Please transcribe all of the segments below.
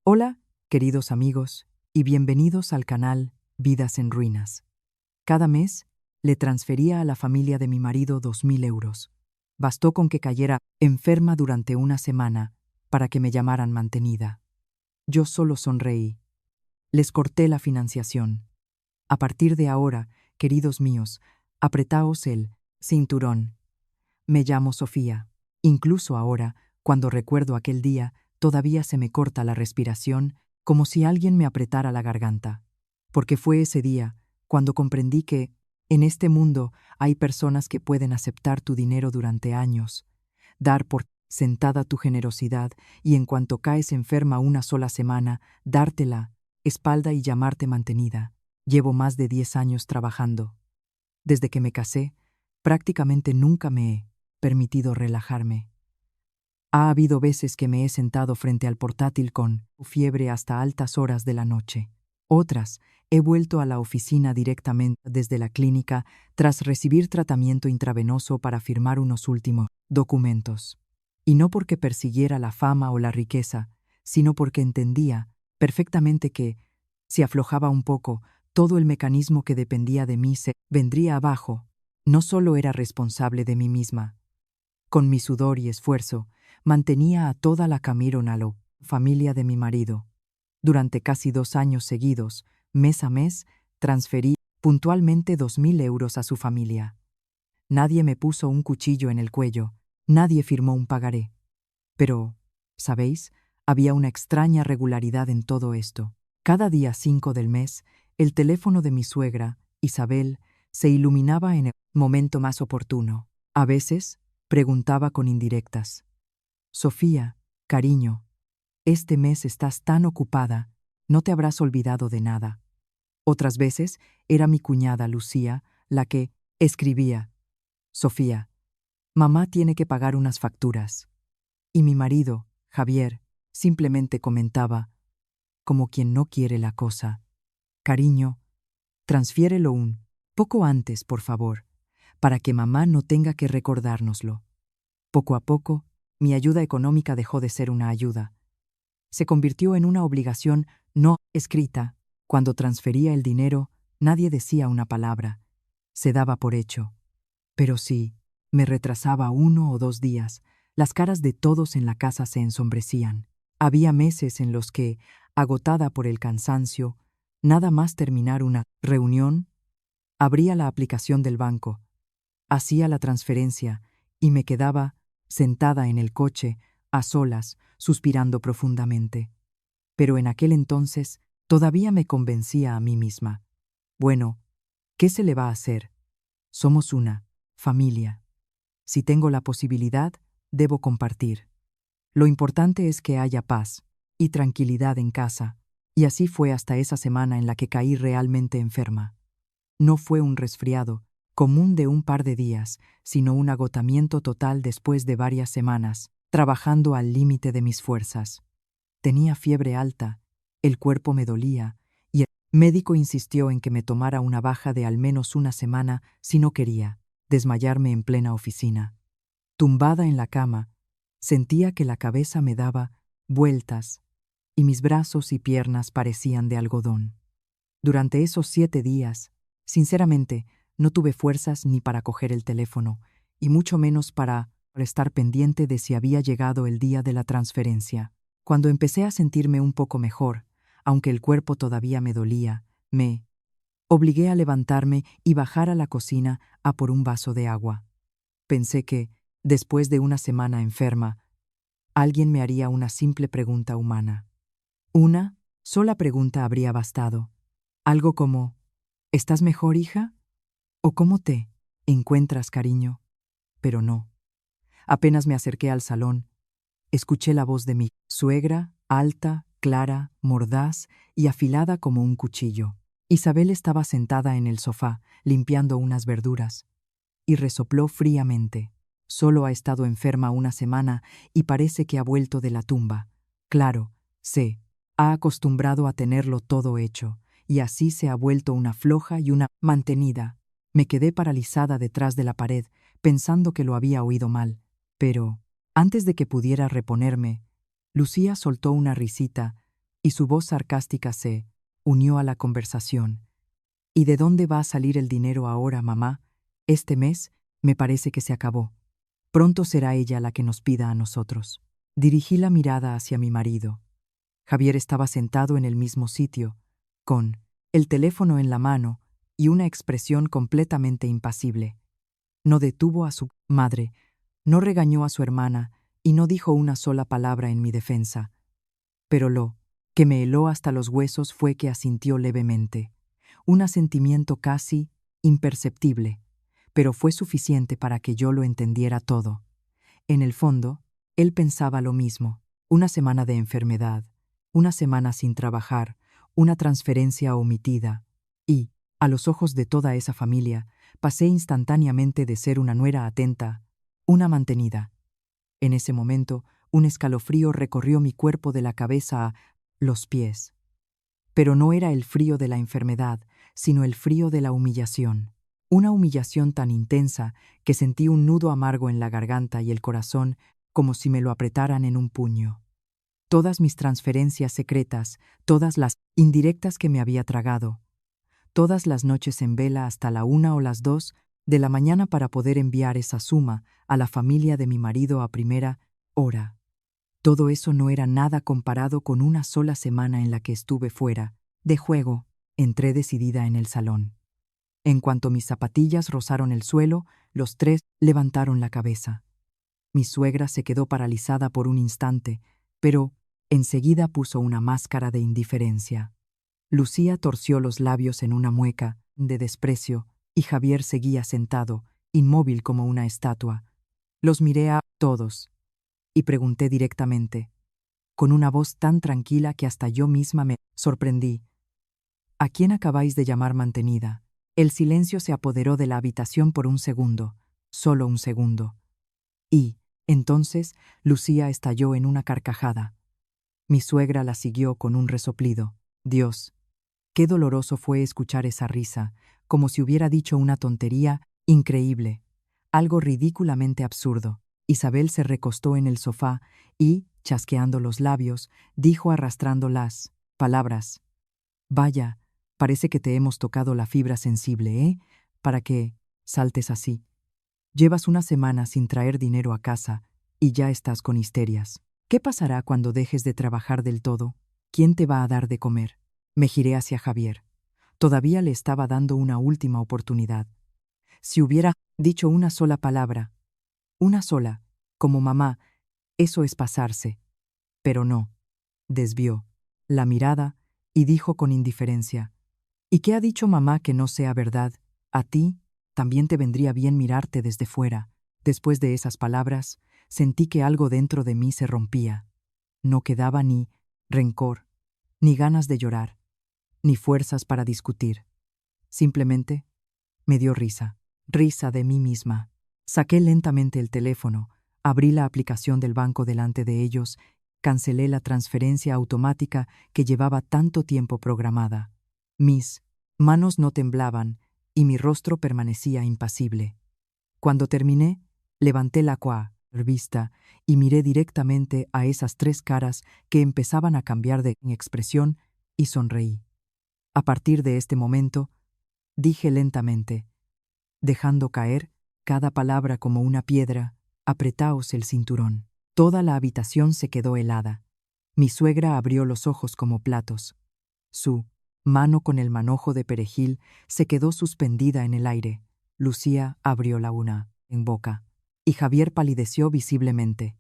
Hola, queridos amigos, y bienvenidos al canal Vidas en Ruinas. Cada mes le transfería a la familia de mi marido 2.000 euros. Bastó con que cayera enferma durante una semana para que me llamaran mantenida. Yo solo sonreí. Les corté la financiación. A partir de ahora, queridos míos, apretaos el cinturón. Me llamo Sofía. Incluso ahora, cuando recuerdo aquel día, todavía se me corta la respiración, como si alguien me apretara la garganta. Porque fue ese día cuando comprendí que, en este mundo, hay personas que pueden aceptar tu dinero durante años, dar por sentada tu generosidad y en cuanto caes enferma una sola semana, dártela, espalda y llamarte mantenida. Llevo más de 10 años trabajando. Desde que me casé, prácticamente nunca me he permitido relajarme. Ha habido veces que me he sentado frente al portátil con fiebre hasta altas horas de la noche. Otras, he vuelto a la oficina directamente desde la clínica tras recibir tratamiento intravenoso para firmar unos últimos documentos. Y no porque persiguiera la fama o la riqueza, sino porque entendía perfectamente que, si aflojaba un poco, todo el mecanismo que dependía de mí se vendría abajo. No solo era responsable de mí misma. Con mi sudor y esfuerzo, mantenía a toda la Camironalo, familia de mi marido. Durante casi 2 años seguidos, mes a mes, transferí puntualmente 2.000 euros a su familia. Nadie me puso un cuchillo en el cuello, nadie firmó un pagaré. Pero, ¿sabéis? Había una extraña regularidad en todo esto. Cada día 5 del mes, el teléfono de mi suegra, Isabel, se iluminaba en el momento más oportuno. A veces, preguntaba con indirectas. Sofía, cariño, este mes estás tan ocupada, no te habrás olvidado de nada. Otras veces era mi cuñada Lucía la que escribía. Sofía, mamá tiene que pagar unas facturas. Y mi marido, Javier, simplemente comentaba, como quien no quiere la cosa. Cariño, transfiérelo un poco antes, por favor, para que mamá no tenga que recordárnoslo. Poco a poco, mi ayuda económica dejó de ser una ayuda. Se convirtió en una obligación no escrita. Cuando transfería el dinero, nadie decía una palabra. Se daba por hecho. Pero si me retrasaba 1 o 2 días, las caras de todos en la casa se ensombrecían. Había meses en los que, agotada por el cansancio, nada más terminar una reunión, abría la aplicación del banco, hacía la transferencia y me quedaba sentada en el coche, a solas, suspirando profundamente. Pero en aquel entonces todavía me convencía a mí misma. Bueno, ¿qué se le va a hacer? Somos una familia. Si tengo la posibilidad, debo compartir. Lo importante es que haya paz y tranquilidad en casa, y así fue hasta esa semana en la que caí realmente enferma. No fue un resfriado común de un par de días, sino un agotamiento total después de varias semanas, trabajando al límite de mis fuerzas. Tenía fiebre alta, el cuerpo me dolía, y el médico insistió en que me tomara una baja de al menos una semana si no quería desmayarme en plena oficina. Tumbada en la cama, sentía que la cabeza me daba vueltas y mis brazos y piernas parecían de algodón. Durante esos 7 días, sinceramente, no tuve fuerzas ni para coger el teléfono, y mucho menos para estar pendiente de si había llegado el día de la transferencia. Cuando empecé a sentirme un poco mejor, aunque el cuerpo todavía me dolía, me obligué a levantarme y bajar a la cocina a por un vaso de agua. Pensé que, después de una semana enferma, alguien me haría una simple pregunta humana. Una sola pregunta habría bastado. Algo como, ¿estás mejor, hija? ¿O cómo te encuentras, cariño? Pero no. Apenas me acerqué al salón, escuché la voz de mi suegra, alta, clara, mordaz y afilada como un cuchillo. Isabel estaba sentada en el sofá, limpiando unas verduras, y resopló fríamente. Solo ha estado enferma una semana y parece que ha vuelto de la tumba. Claro, se ha acostumbrado a tenerlo todo hecho, y así se ha vuelto una floja y una mantenida. Me quedé paralizada detrás de la pared, pensando que lo había oído mal. Pero, antes de que pudiera reponerme, Lucía soltó una risita y su voz sarcástica se unió a la conversación. ¿Y de dónde va a salir el dinero ahora, mamá? Este mes me parece que se acabó. Pronto será ella la que nos pida a nosotros. Dirigí la mirada hacia mi marido. Javier estaba sentado en el mismo sitio, con el teléfono en la mano y una expresión completamente impasible. No detuvo a su madre, no regañó a su hermana y no dijo una sola palabra en mi defensa. Pero lo que me heló hasta los huesos fue que asintió levemente, un asentimiento casi imperceptible, pero fue suficiente para que yo lo entendiera todo. En el fondo, él pensaba lo mismo: una semana de enfermedad, una semana sin trabajar, una transferencia omitida, y, a los ojos de toda esa familia, pasé instantáneamente de ser una nuera atenta, una mantenida. En ese momento, un escalofrío recorrió mi cuerpo de la cabeza a los pies. Pero no era el frío de la enfermedad, sino el frío de la humillación. Una humillación tan intensa que sentí un nudo amargo en la garganta y el corazón, como si me lo apretaran en un puño. Todas mis transferencias secretas, todas las indirectas que me había tragado, todas las noches en vela hasta la 1 o las 2 de la mañana para poder enviar esa suma a la familia de mi marido a primera hora. Todo eso no era nada comparado con una sola semana en la que estuve fuera de juego. Entré decidida en el salón. En cuanto mis zapatillas rozaron el suelo, los tres levantaron la cabeza. Mi suegra se quedó paralizada por un instante, pero enseguida puso una máscara de indiferencia. Lucía torció los labios en una mueca de desprecio y Javier seguía sentado, inmóvil como una estatua. Los miré a todos y pregunté directamente, con una voz tan tranquila que hasta yo misma me sorprendí: ¿a quién acabáis de llamar mantenida? El silencio se apoderó de la habitación por un segundo, solo un segundo. Y, entonces, Lucía estalló en una carcajada. Mi suegra la siguió con un resoplido. Dios, qué doloroso fue escuchar esa risa, como si hubiera dicho una tontería increíble, algo ridículamente absurdo. Isabel se recostó en el sofá y, chasqueando los labios, dijo arrastrando las palabras: Vaya, parece que te hemos tocado la fibra sensible, ¿eh? Para que saltes así. Llevas una semana sin traer dinero a casa y ya estás con histerias. ¿Qué pasará cuando dejes de trabajar del todo? ¿Quién te va a dar de comer? Me giré hacia Javier. Todavía le estaba dando una última oportunidad. Si hubiera dicho una sola palabra, una sola, como mamá, eso es pasarse. Pero no. Desvió la mirada y dijo con indiferencia: ¿y qué ha dicho mamá que no sea verdad? A ti también te vendría bien mirarte desde fuera. Después de esas palabras, sentí que algo dentro de mí se rompía. No quedaba ni rencor, ni ganas de llorar, ni fuerzas para discutir. Simplemente me dio risa, risa de mí misma. Saqué lentamente el teléfono, abrí la aplicación del banco delante de ellos, cancelé la transferencia automática que llevaba tanto tiempo programada. Mis manos no temblaban y mi rostro permanecía impasible. Cuando terminé, levanté la vista y miré directamente a esas tres caras que empezaban a cambiar de expresión y sonreí. A partir de este momento, dije lentamente, dejando caer cada palabra como una piedra: apretaos el cinturón. Toda la habitación se quedó helada. Mi suegra abrió los ojos como platos. Su mano con el manojo de perejil se quedó suspendida en el aire. Lucía abrió la una en boca, y Javier palideció visiblemente.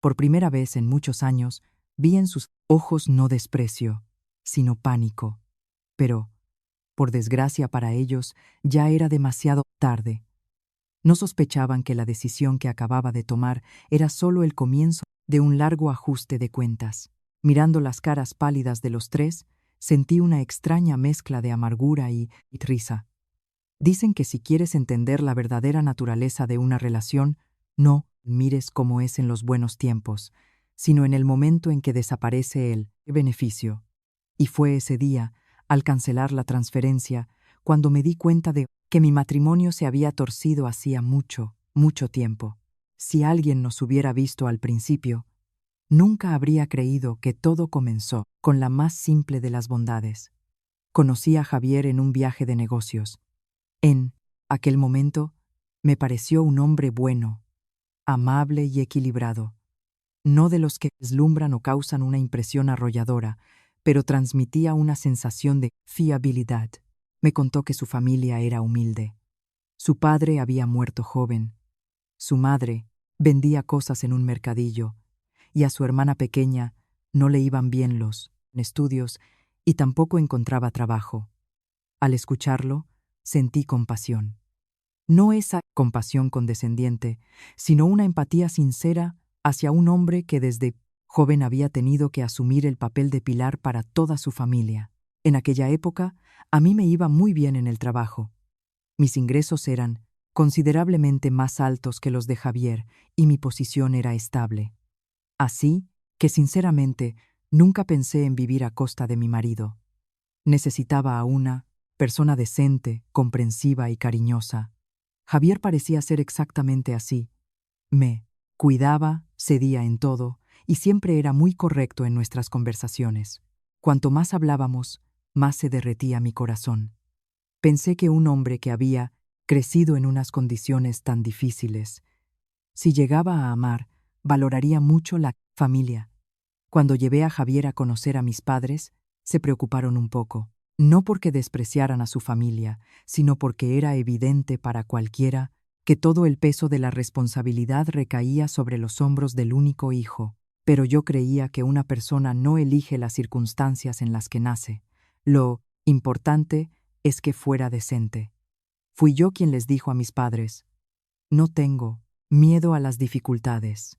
Por primera vez en muchos años, vi en sus ojos no desprecio, sino pánico. Pero, por desgracia para ellos, ya era demasiado tarde. No sospechaban que la decisión que acababa de tomar era solo el comienzo de un largo ajuste de cuentas. Mirando las caras pálidas de los tres, sentí una extraña mezcla de amargura y risa. Dicen que si quieres entender la verdadera naturaleza de una relación, no mires cómo es en los buenos tiempos, sino en el momento en que desaparece el beneficio. Y fue ese día, al cancelar la transferencia, cuando me di cuenta de que mi matrimonio se había torcido hacía mucho, mucho tiempo. Si alguien nos hubiera visto al principio, Nunca habría creído que todo comenzó con la más simple de las bondades. Conocí a Javier en un viaje de negocios. En aquel momento me pareció un hombre bueno, amable y equilibrado. No de los que deslumbran o causan una impresión arrolladora, pero transmitía una sensación de fiabilidad. Me contó que su familia era humilde. Su padre había muerto joven. Su madre vendía cosas en un mercadillo, y a su hermana pequeña no le iban bien los estudios y tampoco encontraba trabajo. Al escucharlo, sentí compasión. No esa compasión condescendiente, sino una empatía sincera hacia un hombre que desde joven había tenido que asumir el papel de pilar para toda su familia. En aquella época, a mí me iba muy bien en el trabajo. Mis ingresos eran considerablemente más altos que los de Javier y mi posición era estable. Así que, sinceramente, nunca pensé en vivir a costa de mi marido. Necesitaba a una persona decente, comprensiva y cariñosa. Javier parecía ser exactamente así. Me cuidaba, cedía en todo, y siempre era muy correcto en nuestras conversaciones. Cuanto más hablábamos, más se derretía mi corazón. Pensé que un hombre que había crecido en unas condiciones tan difíciles, si llegaba a amar, valoraría mucho la familia. Cuando llevé a Javier a conocer a mis padres, se preocuparon un poco, no porque despreciaran a su familia, sino porque era evidente para cualquiera que todo el peso de la responsabilidad recaía sobre los hombros del único hijo. Pero yo creía que una persona no elige las circunstancias en las que nace. Lo importante es que fuera decente. Fui yo quien les dijo a mis padres: no tengo miedo a las dificultades.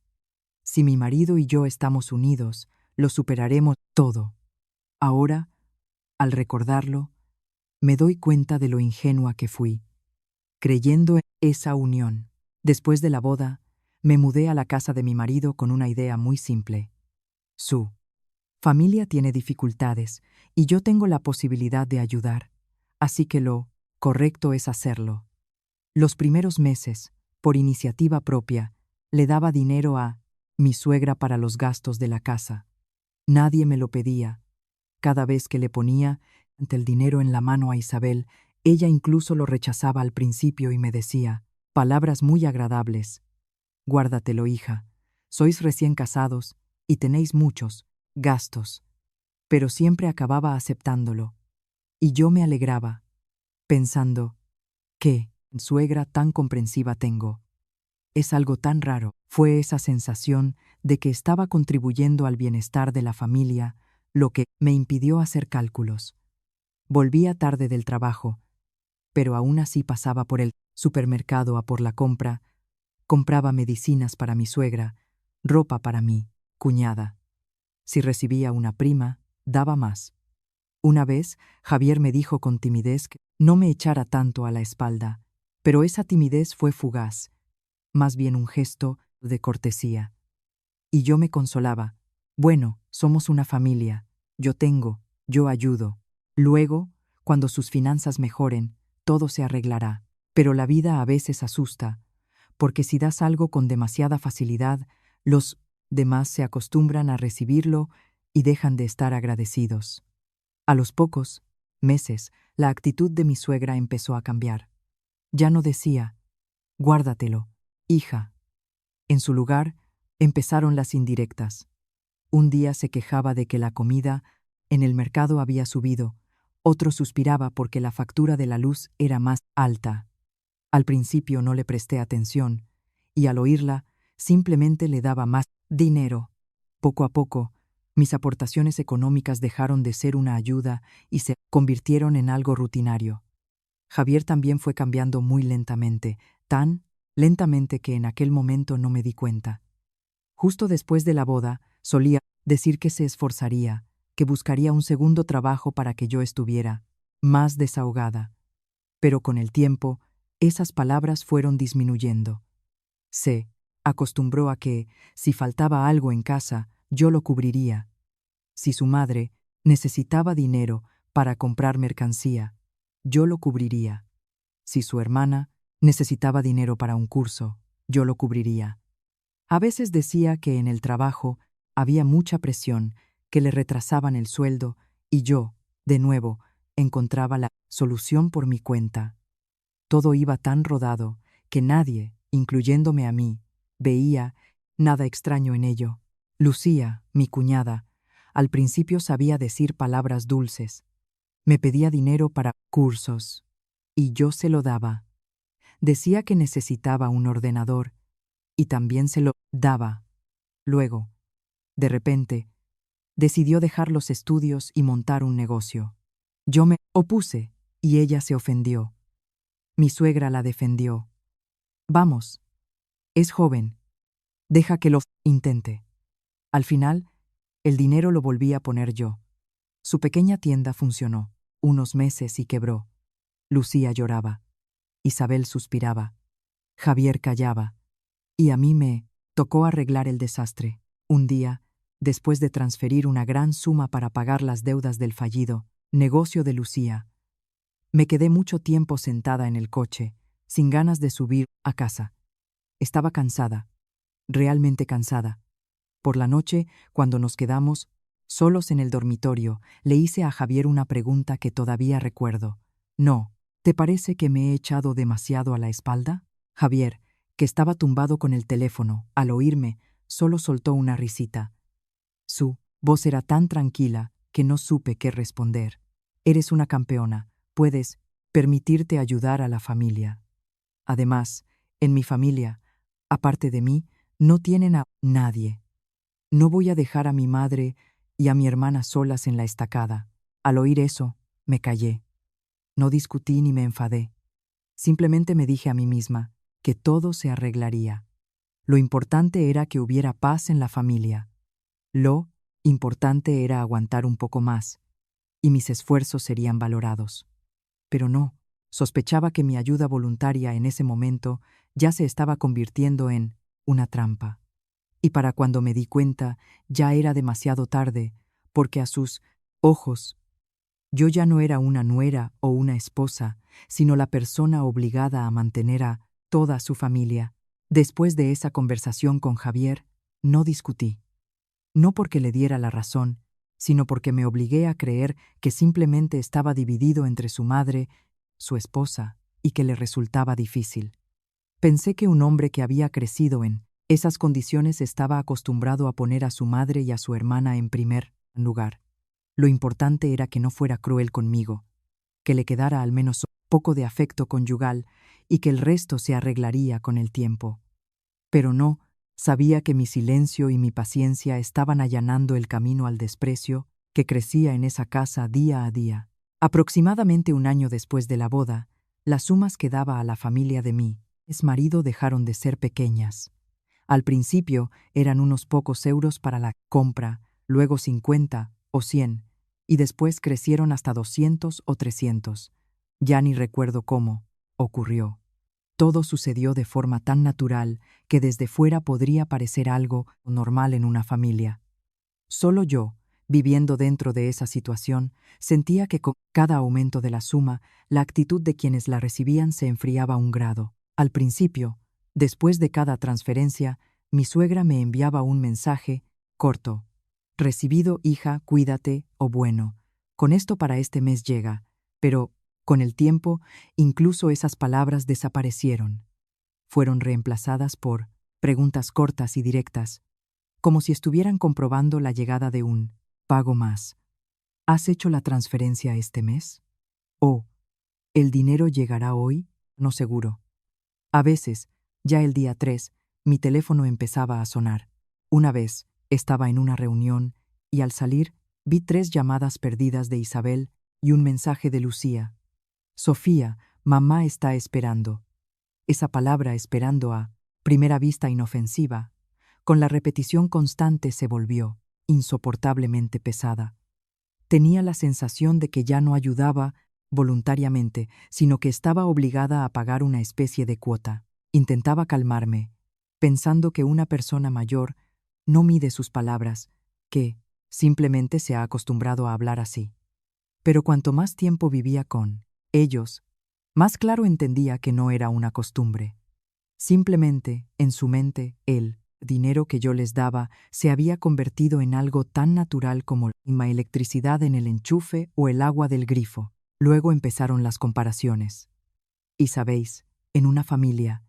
Si mi marido y yo estamos unidos, lo superaremos todo. Ahora, al recordarlo, me doy cuenta de lo ingenua que fui, creyendo en esa unión. Después de la boda, me mudé a la casa de mi marido con una idea muy simple. Su familia tiene dificultades y yo tengo la posibilidad de ayudar, así que lo correcto es hacerlo. Los primeros meses, por iniciativa propia, le daba dinero a mi suegra para los gastos de la casa. Nadie me lo pedía. Cada vez que le ponía el dinero en la mano a Isabel, ella incluso lo rechazaba al principio y me decía palabras muy agradables. Guárdatelo, hija. Sois recién casados y tenéis muchos gastos. Pero siempre acababa aceptándolo. Y yo me alegraba, pensando, ¿qué suegra tan comprensiva tengo? Es algo tan raro. Fue esa sensación de que estaba contribuyendo al bienestar de la familia lo que me impidió hacer cálculos. Volvía tarde del trabajo, pero aún así pasaba por el supermercado a por la compra, compraba medicinas para mi suegra, ropa para mi cuñada. Si recibía una prima, daba más. Una vez, Javier me dijo con timidez que no me echara tanto a la espalda, pero esa timidez fue fugaz, más bien un gesto de cortesía. Y yo me consolaba. Bueno, somos una familia. Yo tengo, yo ayudo. Luego, cuando sus finanzas mejoren, todo se arreglará. Pero la vida a veces asusta, porque si das algo con demasiada facilidad, los demás se acostumbran a recibirlo y dejan de estar agradecidos. A los pocos meses, la actitud de mi suegra empezó a cambiar. Ya no decía, guárdatelo, hija. En su lugar, empezaron las indirectas. Un día se quejaba de que la comida en el mercado había subido, otro suspiraba porque la factura de la luz era más alta. Al principio no le presté atención, y al oírla, simplemente le daba más dinero. Poco a poco, mis aportaciones económicas dejaron de ser una ayuda y se convirtieron en algo rutinario. Javier también fue cambiando muy lentamente, tan lentamente que en aquel momento no me di cuenta. Justo después de la boda, solía decir que se esforzaría, que buscaría un segundo trabajo para que yo estuviera más desahogada. Pero con el tiempo, esas palabras fueron disminuyendo. Se acostumbró a que, si faltaba algo en casa, yo lo cubriría. Si su madre necesitaba dinero para comprar mercancía, yo lo cubriría. Si su hermana necesitaba dinero para un curso, yo lo cubriría. A veces decía que en el trabajo había mucha presión, que le retrasaban el sueldo, y yo, de nuevo, encontraba la solución por mi cuenta. Todo iba tan rodado que nadie, incluyéndome a mí, veía nada extraño en ello. Lucía, mi cuñada, al principio sabía decir palabras dulces. Me pedía dinero para cursos, y yo se lo daba. Decía que necesitaba un ordenador, y también se lo daba. Luego, de repente, decidió dejar los estudios y montar un negocio. Yo me opuse, y ella se ofendió. Mi suegra la defendió. Vamos, es joven, deja que lo intente. Al final, el dinero lo volví a poner yo. Su pequeña tienda funcionó unos meses y quebró. Lucía lloraba. Isabel suspiraba. Javier callaba. Y a mí me tocó arreglar el desastre. Un día, después de transferir una gran suma para pagar las deudas del fallido negocio de Lucía, me quedé mucho tiempo sentada en el coche, sin ganas de subir a casa. Estaba cansada, realmente cansada. Por la noche, cuando nos quedamos solos en el dormitorio, le hice a Javier una pregunta que todavía recuerdo. No, ¿te parece que me he echado demasiado a la espalda? Javier, que estaba tumbado con el teléfono, al oírme, solo soltó una risita. Su voz era tan tranquila que no supe qué responder. Eres una campeona, puedes permitirte ayudar a la familia. Además, en mi familia, aparte de mí, no tienen a nadie. No voy a dejar a mi madre y a mi hermana solas en la estacada. Al oír eso, me callé. No discutí ni me enfadé. Simplemente me dije a mí misma que todo se arreglaría. Lo importante era que hubiera paz en la familia. Lo importante era aguantar un poco más, y mis esfuerzos serían valorados. Pero no, sospechaba que mi ayuda voluntaria en ese momento ya se estaba convirtiendo en una trampa. Y para cuando me di cuenta, ya era demasiado tarde, porque a sus ojos, yo ya no era una nuera o una esposa, sino la persona obligada a mantener a toda su familia. Después de esa conversación con Javier, no discutí. No porque le diera la razón, sino porque me obligué a creer que simplemente estaba dividido entre su madre, su esposa, y que le resultaba difícil. Pensé que un hombre que había crecido en esas condiciones estaba acostumbrado a poner a su madre y a su hermana en primer lugar. Lo importante era que no fuera cruel conmigo, que le quedara al menos poco de afecto conyugal y que el resto se arreglaría con el tiempo. Pero no, sabía que mi silencio y mi paciencia estaban allanando el camino al desprecio que crecía en esa casa día a día. Aproximadamente un año después de la boda, las sumas que daba a la familia de mi exmarido dejaron de ser pequeñas. Al principio eran unos pocos euros para la compra, luego 50 o 100, y después crecieron hasta 200 o 300. Ya ni recuerdo cómo ocurrió. Todo sucedió de forma tan natural que desde fuera podría parecer algo normal en una familia. Solo yo, viviendo dentro de esa situación, sentía que con cada aumento de la suma, la actitud de quienes la recibían se enfriaba un grado. Al principio, después de cada transferencia, mi suegra me enviaba un mensaje corto. Recibido, hija, cuídate, o bueno, con esto para este mes llega, pero, con el tiempo, incluso esas palabras desaparecieron. Fueron reemplazadas por preguntas cortas y directas, como si estuvieran comprobando la llegada de un pago más. ¿Has hecho la transferencia este mes? ¿O el dinero llegará hoy? No seguro. A veces, ya el día 3, mi teléfono empezaba a sonar. Una vez, estaba en una reunión y al salir, vi 3 llamadas perdidas de Isabel y un mensaje de Lucía. Sofía, mamá está esperando. Esa palabra esperando a primera vista inofensiva, con la repetición constante se volvió insoportablemente pesada. Tenía la sensación de que ya no ayudaba voluntariamente, sino que estaba obligada a pagar una especie de cuota. Intentaba calmarme, pensando que una persona mayor no mide sus palabras, que simplemente se ha acostumbrado a hablar así. Pero cuanto más tiempo vivía con ellos, más claro entendía que no era una costumbre. Simplemente, en su mente, él dinero que yo les daba se había convertido en algo tan natural como la electricidad en el enchufe o el agua del grifo. Luego empezaron las comparaciones. Y sabéis, en una familia,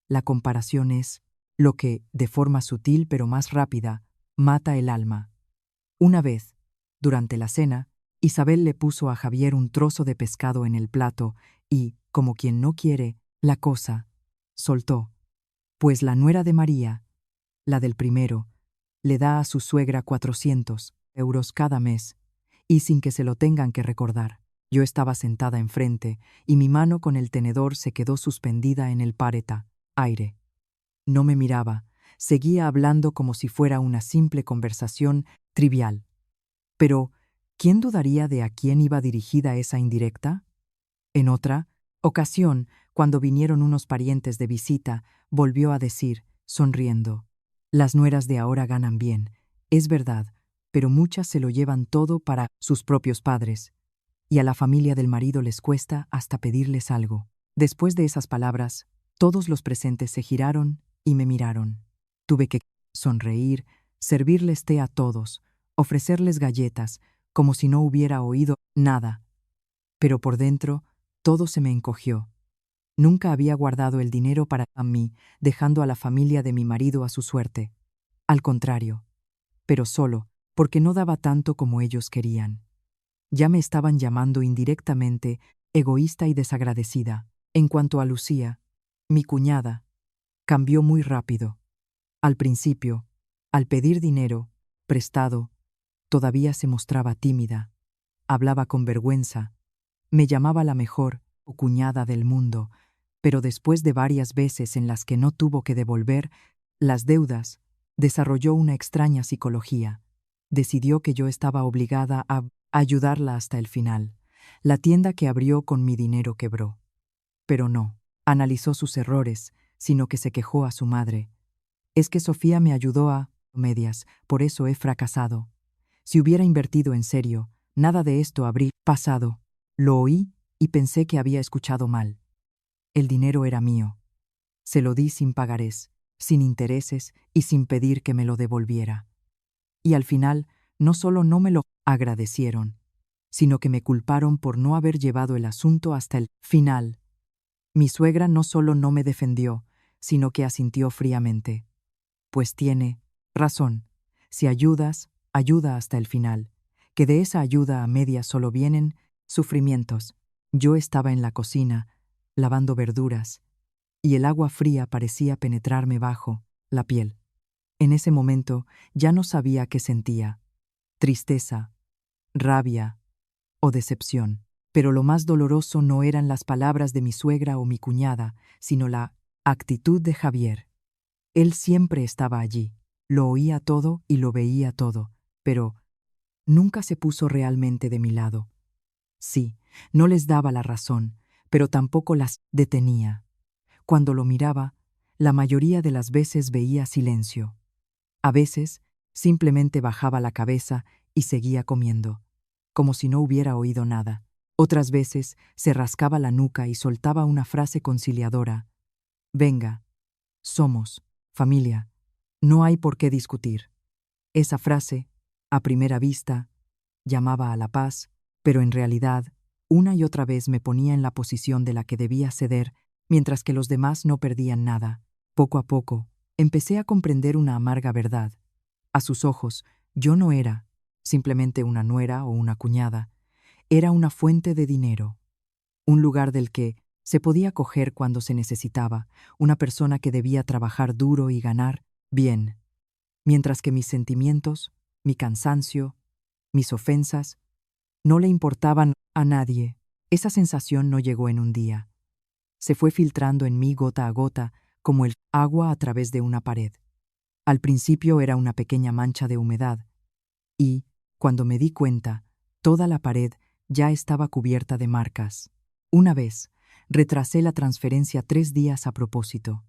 la comparación es lo que, de forma sutil pero más rápida, mata el alma. Una vez, durante la cena, Isabel le puso a Javier un trozo de pescado en el plato y, como quien no quiere, la cosa, soltó. Pues la nuera de María, la del primero, le da a su suegra 400 euros cada mes, y sin que se lo tengan que recordar. Yo estaba sentada enfrente, y mi mano con el tenedor se quedó suspendida en el páreta, aire. No me miraba, seguía hablando como si fuera una simple conversación trivial. Pero, ¿quién dudaría de a quién iba dirigida esa indirecta? En otra ocasión, cuando vinieron unos parientes de visita, volvió a decir, sonriendo: las nueras de ahora ganan bien, es verdad, pero muchas se lo llevan todo para sus propios padres, y a la familia del marido les cuesta hasta pedirles algo. Después de esas palabras, todos los presentes se giraron y me miraron. Tuve que sonreír, servirles té a todos, ofrecerles galletas, como si no hubiera oído nada. Pero por dentro, todo se me encogió. Nunca había guardado el dinero para mí, dejando a la familia de mi marido a su suerte. Al contrario, pero solo, porque no daba tanto como ellos querían. Ya me estaban llamando indirectamente egoísta y desagradecida. En cuanto a Lucía, mi cuñada, cambió muy rápido. Al principio, al pedir dinero, prestado, todavía se mostraba tímida, hablaba con vergüenza, me llamaba la mejor o cuñada del mundo, pero después de varias veces en las que no tuvo que devolver las deudas, desarrolló una extraña psicología. Decidió que yo estaba obligada a ayudarla hasta el final. La tienda que abrió con mi dinero quebró. Pero no analizó sus errores, sino que se quejó a su madre. Es que Sofía me ayudó a medias, por eso he fracasado. Si hubiera invertido en serio, nada de esto habría pasado. Lo oí y pensé que había escuchado mal. El dinero era mío. Se lo di sin pagarés, sin intereses y sin pedir que me lo devolviera. Y al final, no solo no me lo agradecieron, sino que me culparon por no haber llevado el asunto hasta el final. Mi suegra no solo no me defendió, sino que asintió fríamente. Pues tiene razón. Si ayudas, ayuda hasta el final, que de esa ayuda a medias solo vienen sufrimientos. Yo estaba en la cocina, lavando verduras, y el agua fría parecía penetrarme bajo la piel. En ese momento ya no sabía qué sentía: tristeza, rabia o decepción. Pero lo más doloroso no eran las palabras de mi suegra o mi cuñada, sino la actitud de Javier. Él siempre estaba allí, lo oía todo y lo veía todo, pero nunca se puso realmente de mi lado. Sí, no les daba la razón, pero tampoco las detenía. Cuando lo miraba, la mayoría de las veces veía silencio. A veces, simplemente bajaba la cabeza y seguía comiendo, como si no hubiera oído nada. Otras veces, se rascaba la nuca y soltaba una frase conciliadora: venga, somos familia, no hay por qué discutir. Esa frase, a primera vista, llamaba a la paz, pero en realidad, una y otra vez me ponía en la posición de la que debía ceder, mientras que los demás no perdían nada. Poco a poco, empecé a comprender una amarga verdad. A sus ojos, yo no era simplemente una nuera o una cuñada, era una fuente de dinero, un lugar del que se podía coger cuando se necesitaba, una persona que debía trabajar duro y ganar bien, mientras que mis sentimientos, mi cansancio, mis ofensas, no le importaban a nadie. Esa sensación no llegó en un día. Se fue filtrando en mí gota a gota, como el agua a través de una pared. Al principio era una pequeña mancha de humedad, y, cuando me di cuenta, toda la pared ya estaba cubierta de marcas. Una vez, retrasé la transferencia 3 días a propósito,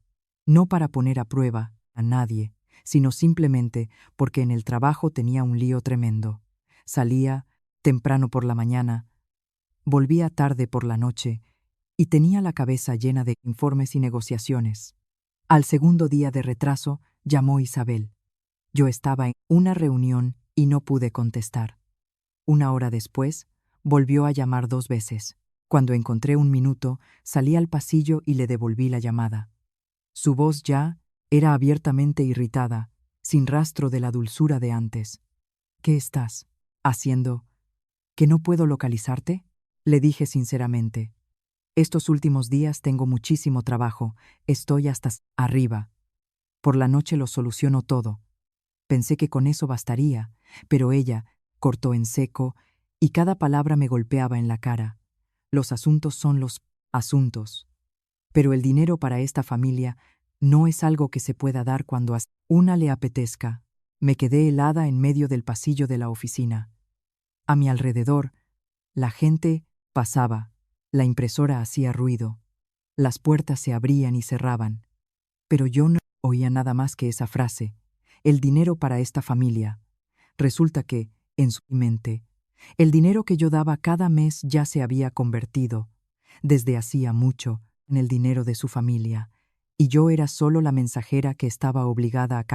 no para poner a prueba a nadie, sino simplemente porque en el trabajo tenía un lío tremendo. Salía temprano por la mañana, volvía tarde por la noche y tenía la cabeza llena de informes y negociaciones. Al segundo día de retraso, llamó Isabel. Yo estaba en una reunión y no pude contestar. Una hora después, volvió a llamar 2 veces. Cuando encontré un minuto, salí al pasillo y le devolví la llamada. Su voz ya era abiertamente irritada, sin rastro de la dulzura de antes. ¿Qué estás haciendo? ¿Que no puedo localizarte? Le dije sinceramente. Estos últimos días tengo muchísimo trabajo, estoy hasta arriba. Por la noche lo soluciono todo. Pensé que con eso bastaría, pero ella cortó en seco y cada palabra me golpeaba en la cara. Los asuntos son los asuntos. Pero el dinero para esta familia no es algo que se pueda dar cuando a una le apetezca. Me quedé helada en medio del pasillo de la oficina. A mi alrededor, la gente pasaba, la impresora hacía ruido, las puertas se abrían y cerraban. Pero yo no oía nada más que esa frase, el dinero para esta familia. Resulta que, en su mente, el dinero que yo daba cada mes ya se había convertido, desde hacía mucho, en el dinero de su familia, y yo era solo la mensajera que estaba obligada a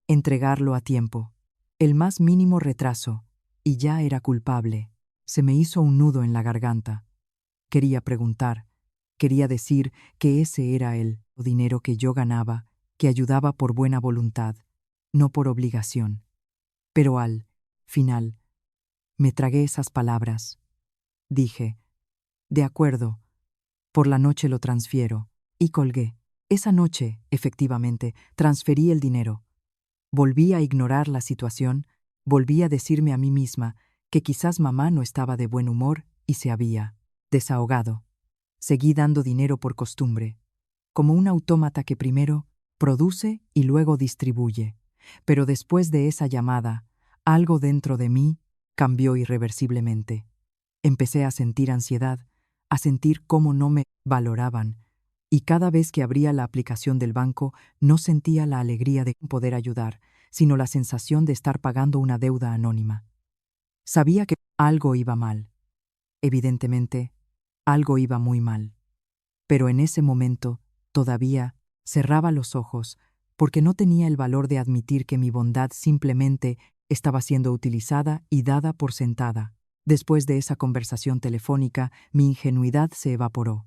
entregarlo a tiempo. El más mínimo retraso, y ya era culpable. Se me hizo un nudo en la garganta. Quería preguntar, quería decir que ese era el dinero que yo ganaba, que ayudaba por buena voluntad, no por obligación. Pero al final, me tragué esas palabras. Dije, de acuerdo, por la noche lo transfiero, y colgué. Esa noche, efectivamente, transferí el dinero. Volví a ignorar la situación, volví a decirme a mí misma que quizás mamá no estaba de buen humor y se había desahogado. Seguí dando dinero por costumbre, como un autómata que primero produce y luego distribuye. Pero después de esa llamada, algo dentro de mí cambió irreversiblemente. Empecé a sentir ansiedad, a sentir cómo no me valoraban, y cada vez que abría la aplicación del banco no sentía la alegría de poder ayudar, sino la sensación de estar pagando una deuda anónima. Sabía que algo iba mal. Evidentemente, algo iba muy mal. Pero en ese momento, todavía, cerraba los ojos, porque no tenía el valor de admitir que mi bondad simplemente estaba siendo utilizada y dada por sentada. Después de esa conversación telefónica, mi ingenuidad se evaporó.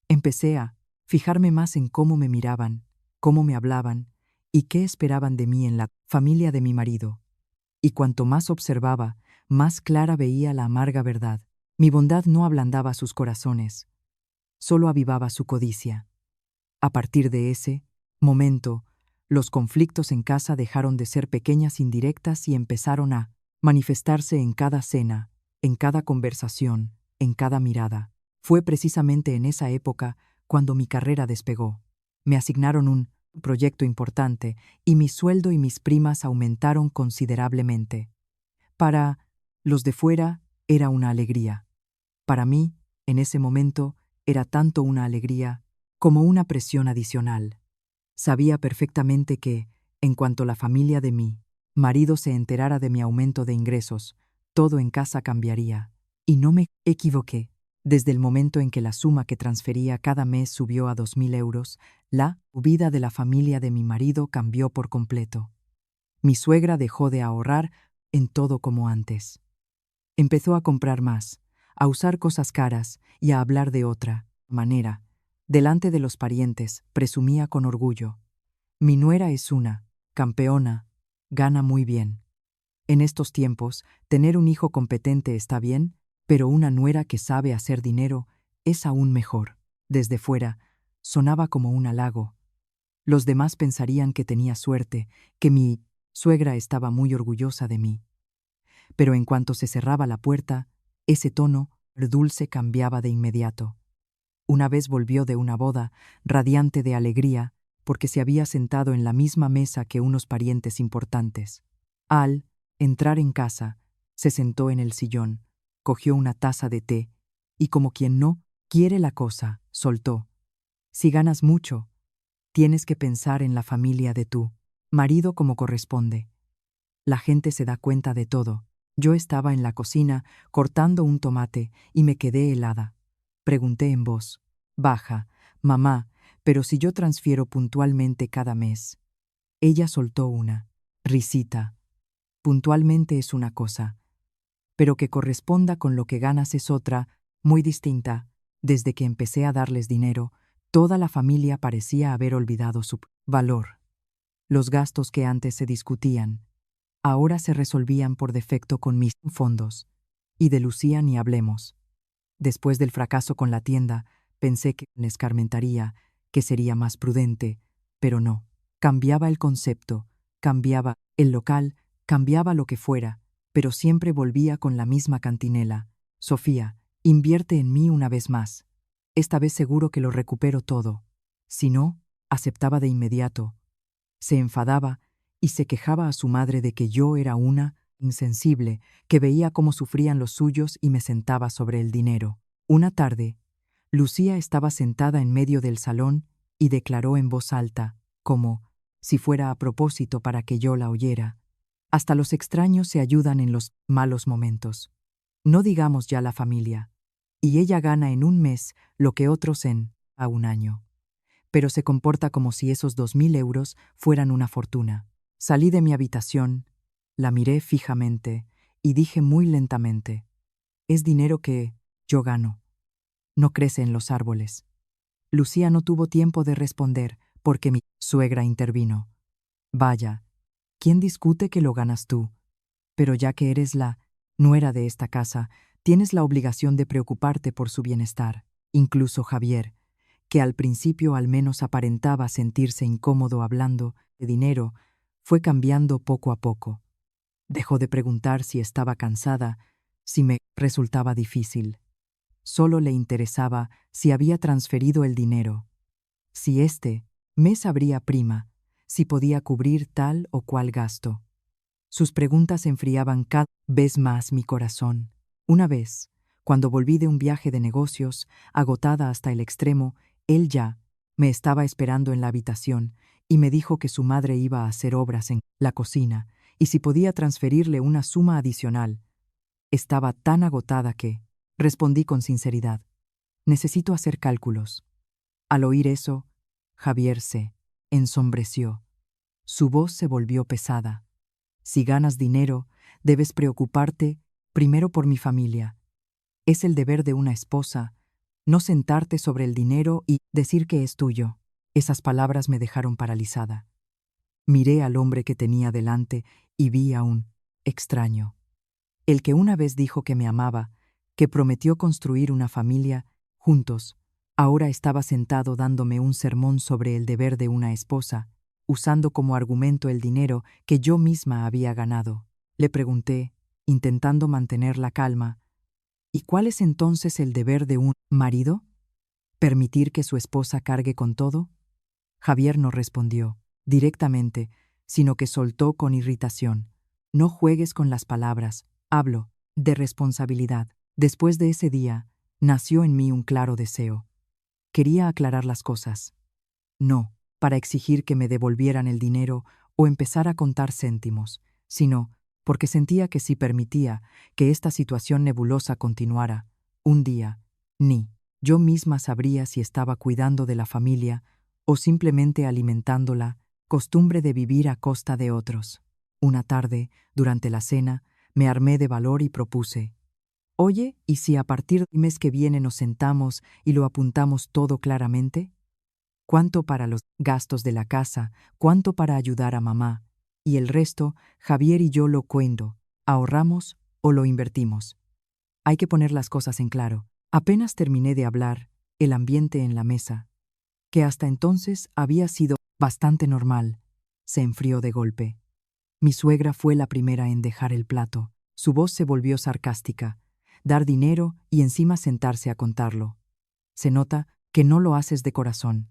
Empecé a fijarme más en cómo me miraban, cómo me hablaban y qué esperaban de mí en la familia de mi marido. Y cuanto más observaba, más clara veía la amarga verdad. Mi bondad no ablandaba sus corazones, solo avivaba su codicia. A partir de ese momento, los conflictos en casa dejaron de ser pequeñas indirectas y empezaron a manifestarse en cada cena, en cada conversación, en cada mirada. Fue precisamente en esa época cuando mi carrera despegó. Me asignaron un proyecto importante y mi sueldo y mis primas aumentaron considerablemente. Para los de fuera era una alegría. Para mí, en ese momento, era tanto una alegría como una presión adicional. Sabía perfectamente que, en cuanto la familia de mi marido se enterara de mi aumento de ingresos, todo en casa cambiaría. Y no me equivoqué. Desde el momento en que la suma que transfería cada mes subió a 2.000 euros, la vida de la familia de mi marido cambió por completo. Mi suegra dejó de ahorrar en todo como antes. Empezó a comprar más, a usar cosas caras y a hablar de otra manera. Delante de los parientes, presumía con orgullo. Mi nuera es una campeona, gana muy bien. En estos tiempos, tener un hijo competente está bien, pero una nuera que sabe hacer dinero es aún mejor. Desde fuera, sonaba como un halago. Los demás pensarían que tenía suerte, que mi suegra estaba muy orgullosa de mí. Pero en cuanto se cerraba la puerta, ese tono dulce cambiaba de inmediato. Una vez volvió de una boda, radiante de alegría, porque se había sentado en la misma mesa que unos parientes importantes. Al entrar en casa, se sentó en el sillón, cogió una taza de té y, como quien no quiere la cosa, soltó. Si ganas mucho, tienes que pensar en la familia de tu marido como corresponde. La gente se da cuenta de todo. Yo estaba en la cocina cortando un tomate y me quedé helada. Pregunté en voz baja: «Mamá, pero si yo transfiero puntualmente cada mes. Ella soltó una risita. Puntualmente es una cosa, pero que corresponda con lo que ganas es otra, muy distinta. Desde que empecé a darles dinero, toda la familia parecía haber olvidado su valor. Los gastos que antes se discutían, ahora se resolvían por defecto con mis fondos. Y de Lucía ni hablemos. Después del fracaso con la tienda, pensé que me escarmentaría, que sería más prudente, pero no. Cambiaba el concepto, cambiaba el local, cambiaba lo que fuera, pero siempre volvía con la misma cantinela. Sofía, invierte en mí una vez más. Esta vez seguro que lo recupero todo. Si no, aceptaba de inmediato. Se enfadaba y se quejaba a su madre de que yo era una insensible, que veía cómo sufrían los suyos y me sentaba sobre el dinero. Una tarde, Lucía estaba sentada en medio del salón y declaró en voz alta, como si fuera a propósito para que yo la oyera: hasta los extraños se ayudan en los malos momentos. No digamos ya la familia. Y ella gana en un mes lo que otros en a un año. Pero se comporta como si esos 2000 € fueran una fortuna. Salí de mi habitación, la miré fijamente y dije muy lentamente: es dinero que yo gano. No crece en los árboles. Lucía no tuvo tiempo de responder porque mi suegra intervino. Vaya, ¿quién discute que lo ganas tú? Pero ya que eres la nuera de esta casa, tienes la obligación de preocuparte por su bienestar. Incluso Javier, que al principio al menos aparentaba sentirse incómodo hablando de dinero, fue cambiando poco a poco. Dejó de preguntar si estaba cansada, si me resultaba difícil. Solo le interesaba si había transferido el dinero, si este mes habría prima, si podía cubrir tal o cual gasto. Sus preguntas enfriaban cada vez más mi corazón. Una vez, cuando volví de un viaje de negocios, agotada hasta el extremo, él ya me estaba esperando en la habitación y me dijo que su madre iba a hacer obras en la cocina y si podía transferirle una suma adicional. Estaba tan agotada que respondí con sinceridad: necesito hacer cálculos. Al oír eso, Javier se ensombreció. Su voz se volvió pesada. Si ganas dinero, debes preocuparte primero por mi familia. Es el deber de una esposa no sentarte sobre el dinero y decir que es tuyo. Esas palabras me dejaron paralizada. Miré al hombre que tenía delante y vi a un extraño. El que una vez dijo que me amaba, que prometió construir una familia juntos, ahora estaba sentado dándome un sermón sobre el deber de una esposa, usando como argumento el dinero que yo misma había ganado. Le pregunté, intentando mantener la calma: ¿y cuál es entonces el deber de un marido? ¿Permitir que su esposa cargue con todo? Javier no respondió directamente, sino que soltó con irritación: no juegues con las palabras, hablo de responsabilidad. Después de ese día, nació en mí un claro deseo. Quería aclarar las cosas. No para exigir que me devolvieran el dinero o empezar a contar céntimos, sino porque sentía que si permitía que esta situación nebulosa continuara, un día, ni yo misma sabría si estaba cuidando de la familia o simplemente alimentándola, costumbre de vivir a costa de otros. Una tarde, durante la cena, me armé de valor y propuse: oye, ¿y si a partir del mes que viene nos sentamos y lo apuntamos todo claramente? ¿Cuánto para los gastos de la casa? ¿Cuánto para ayudar a mamá? Y el resto, Javier y yo lo cuento. ¿Ahorramos o lo invertimos? Hay que poner las cosas en claro. Apenas terminé de hablar, el ambiente en la mesa, que hasta entonces había sido bastante normal, se enfrió de golpe. Mi suegra fue la primera en dejar el plato. Su voz se volvió sarcástica. Dar dinero y encima sentarse a contarlo. Se nota que no lo haces de corazón.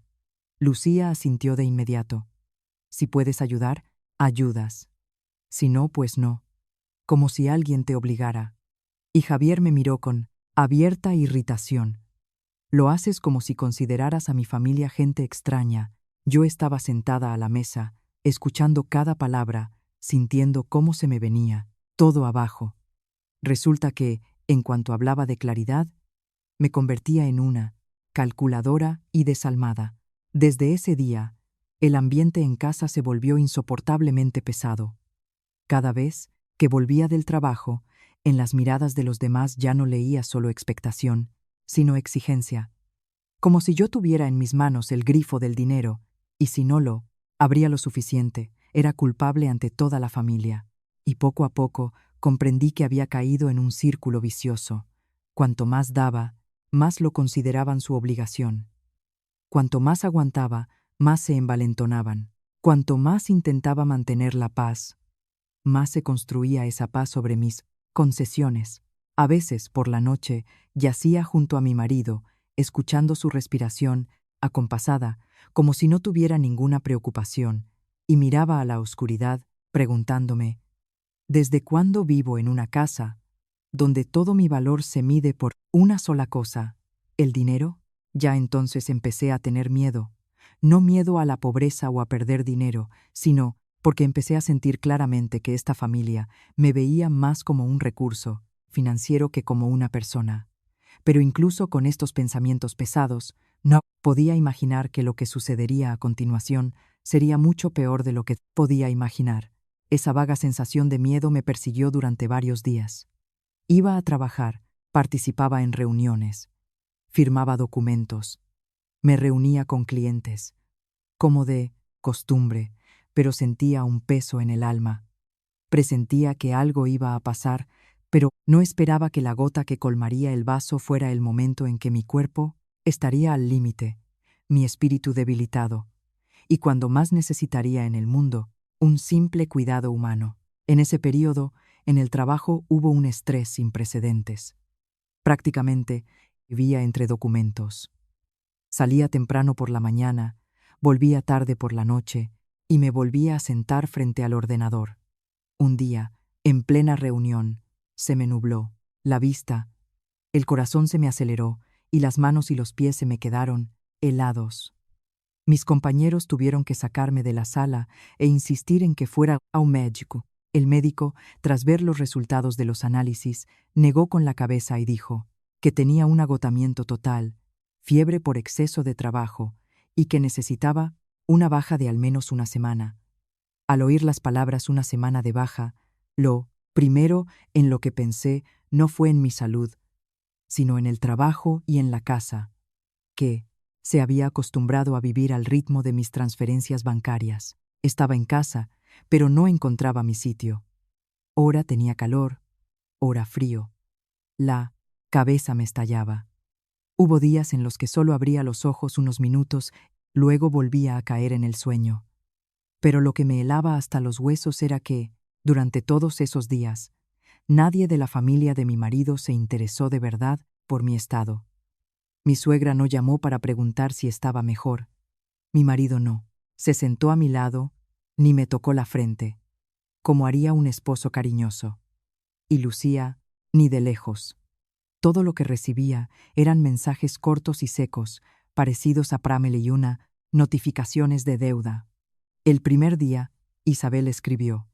Lucía asintió de inmediato. Si puedes ayudar, ayudas. Si no, pues no. Como si alguien te obligara. Y Javier me miró con abierta irritación. Lo haces como si consideraras a mi familia gente extraña. Yo estaba sentada a la mesa, escuchando cada palabra, sintiendo cómo se me venía todo abajo. Resulta que, en cuanto hablaba de claridad, me convertía en una calculadora y desalmada. Desde ese día, el ambiente en casa se volvió insoportablemente pesado. Cada vez que volvía del trabajo, en las miradas de los demás ya no leía solo expectación, sino exigencia, como si yo tuviera en mis manos el grifo del dinero, y si no lo habría lo suficiente, era culpable ante toda la familia. Y poco a poco comprendí que había caído en un círculo vicioso. Cuanto más daba, más lo consideraban su obligación. Cuanto más aguantaba, más se envalentonaban. Cuanto más intentaba mantener la paz, más se construía esa paz sobre mis concesiones. A veces, por la noche, yacía junto a mi marido, escuchando su respiración, acompasada, como si no tuviera ninguna preocupación, y miraba a la oscuridad, preguntándome, ¿desde cuándo vivo en una casa donde todo mi valor se mide por una sola cosa, el dinero? Ya entonces empecé a tener miedo, no miedo a la pobreza o a perder dinero, sino porque empecé a sentir claramente que esta familia me veía más como un recurso financiero que como una persona. Pero incluso con estos pensamientos pesados, no podía imaginar que lo que sucedería a continuación sería mucho peor de lo que podía imaginar. Esa vaga sensación de miedo me persiguió durante varios días. Iba a trabajar, participaba en reuniones, firmaba documentos, me reunía con clientes, como de costumbre, pero sentía un peso en el alma. Presentía que algo iba a pasar, pero no esperaba que la gota que colmaría el vaso fuera el momento en que mi cuerpo estaría al límite, mi espíritu debilitado, y cuando más necesitaría en el mundo, un simple cuidado humano. En ese período, en el trabajo hubo un estrés sin precedentes. Prácticamente vivía entre documentos. Salía temprano por la mañana, volvía tarde por la noche y me volvía a sentar frente al ordenador. Un día, en plena reunión, se me nubló la vista, el corazón se me aceleró y las manos y los pies se me quedaron helados. Mis compañeros tuvieron que sacarme de la sala e insistir en que fuera a un médico. El médico, tras ver los resultados de los análisis, negó con la cabeza y dijo que tenía un agotamiento total, fiebre por exceso de trabajo y que necesitaba una baja de al menos una semana. Al oír las palabras una semana de baja, lo primero en lo que pensé no fue en mi salud, sino en el trabajo y en la casa, que se había acostumbrado a vivir al ritmo de mis transferencias bancarias. Estaba en casa, pero no encontraba mi sitio. Ora tenía calor, ora frío. La cabeza me estallaba. Hubo días en los que solo abría los ojos unos minutos, luego volvía a caer en el sueño. Pero lo que me helaba hasta los huesos era que, durante todos esos días, nadie de la familia de mi marido se interesó de verdad por mi estado. Mi suegra no llamó para preguntar si estaba mejor. Mi marido no. Se sentó a mi lado, ni me tocó la frente, como haría un esposo cariñoso. Y Lucía, ni de lejos. Todo lo que recibía eran mensajes cortos y secos, parecidos a Pramel y una notificaciones de deuda. El primer día, Isabel escribió: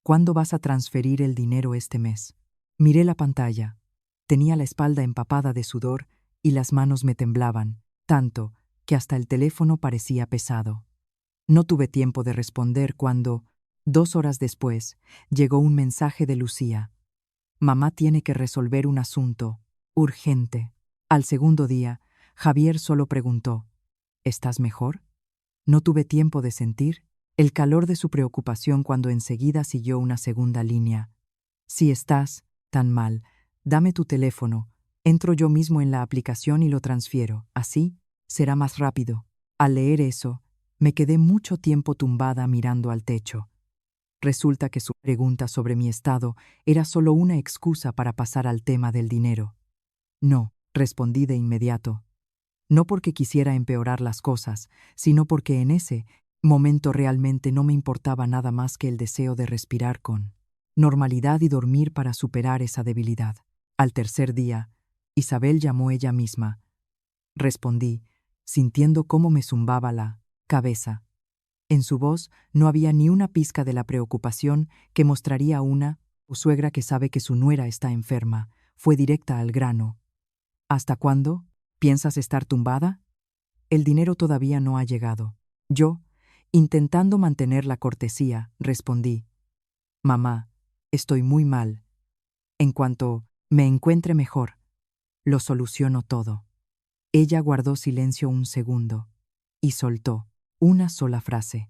¿Cuándo vas a transferir el dinero este mes? Miré la pantalla. Tenía la espalda empapada de sudor y las manos me temblaban, tanto que hasta el teléfono parecía pesado. No tuve tiempo de responder cuando, 2 horas después, llegó un mensaje de Lucía. Mamá tiene que resolver un asunto urgente. Al segundo día, Javier solo preguntó: ¿Estás mejor? No tuve tiempo de sentir el calor de su preocupación cuando enseguida siguió una segunda línea. Si estás tan mal, dame tu teléfono, entro yo mismo en la aplicación y lo transfiero. Así será más rápido. Al leer eso, me quedé mucho tiempo tumbada mirando al techo. Resulta que su pregunta sobre mi estado era solo una excusa para pasar al tema del dinero. No, respondí de inmediato. No porque quisiera empeorar las cosas, sino porque en ese momento realmente no me importaba nada más que el deseo de respirar con normalidad y dormir para superar esa debilidad. Al tercer día, Isabel llamó ella misma. Respondí, sintiendo cómo me zumbaba la cabeza. En su voz no había ni una pizca de la preocupación que mostraría una suegra que sabe que su nuera está enferma. Fue directa al grano. ¿Hasta cuándo? ¿Piensas estar tumbada? El dinero todavía no ha llegado. Yo, intentando mantener la cortesía, respondí: Mamá, estoy muy mal. En cuanto me encuentre mejor, lo soluciono todo. Ella guardó silencio un segundo y soltó una sola frase.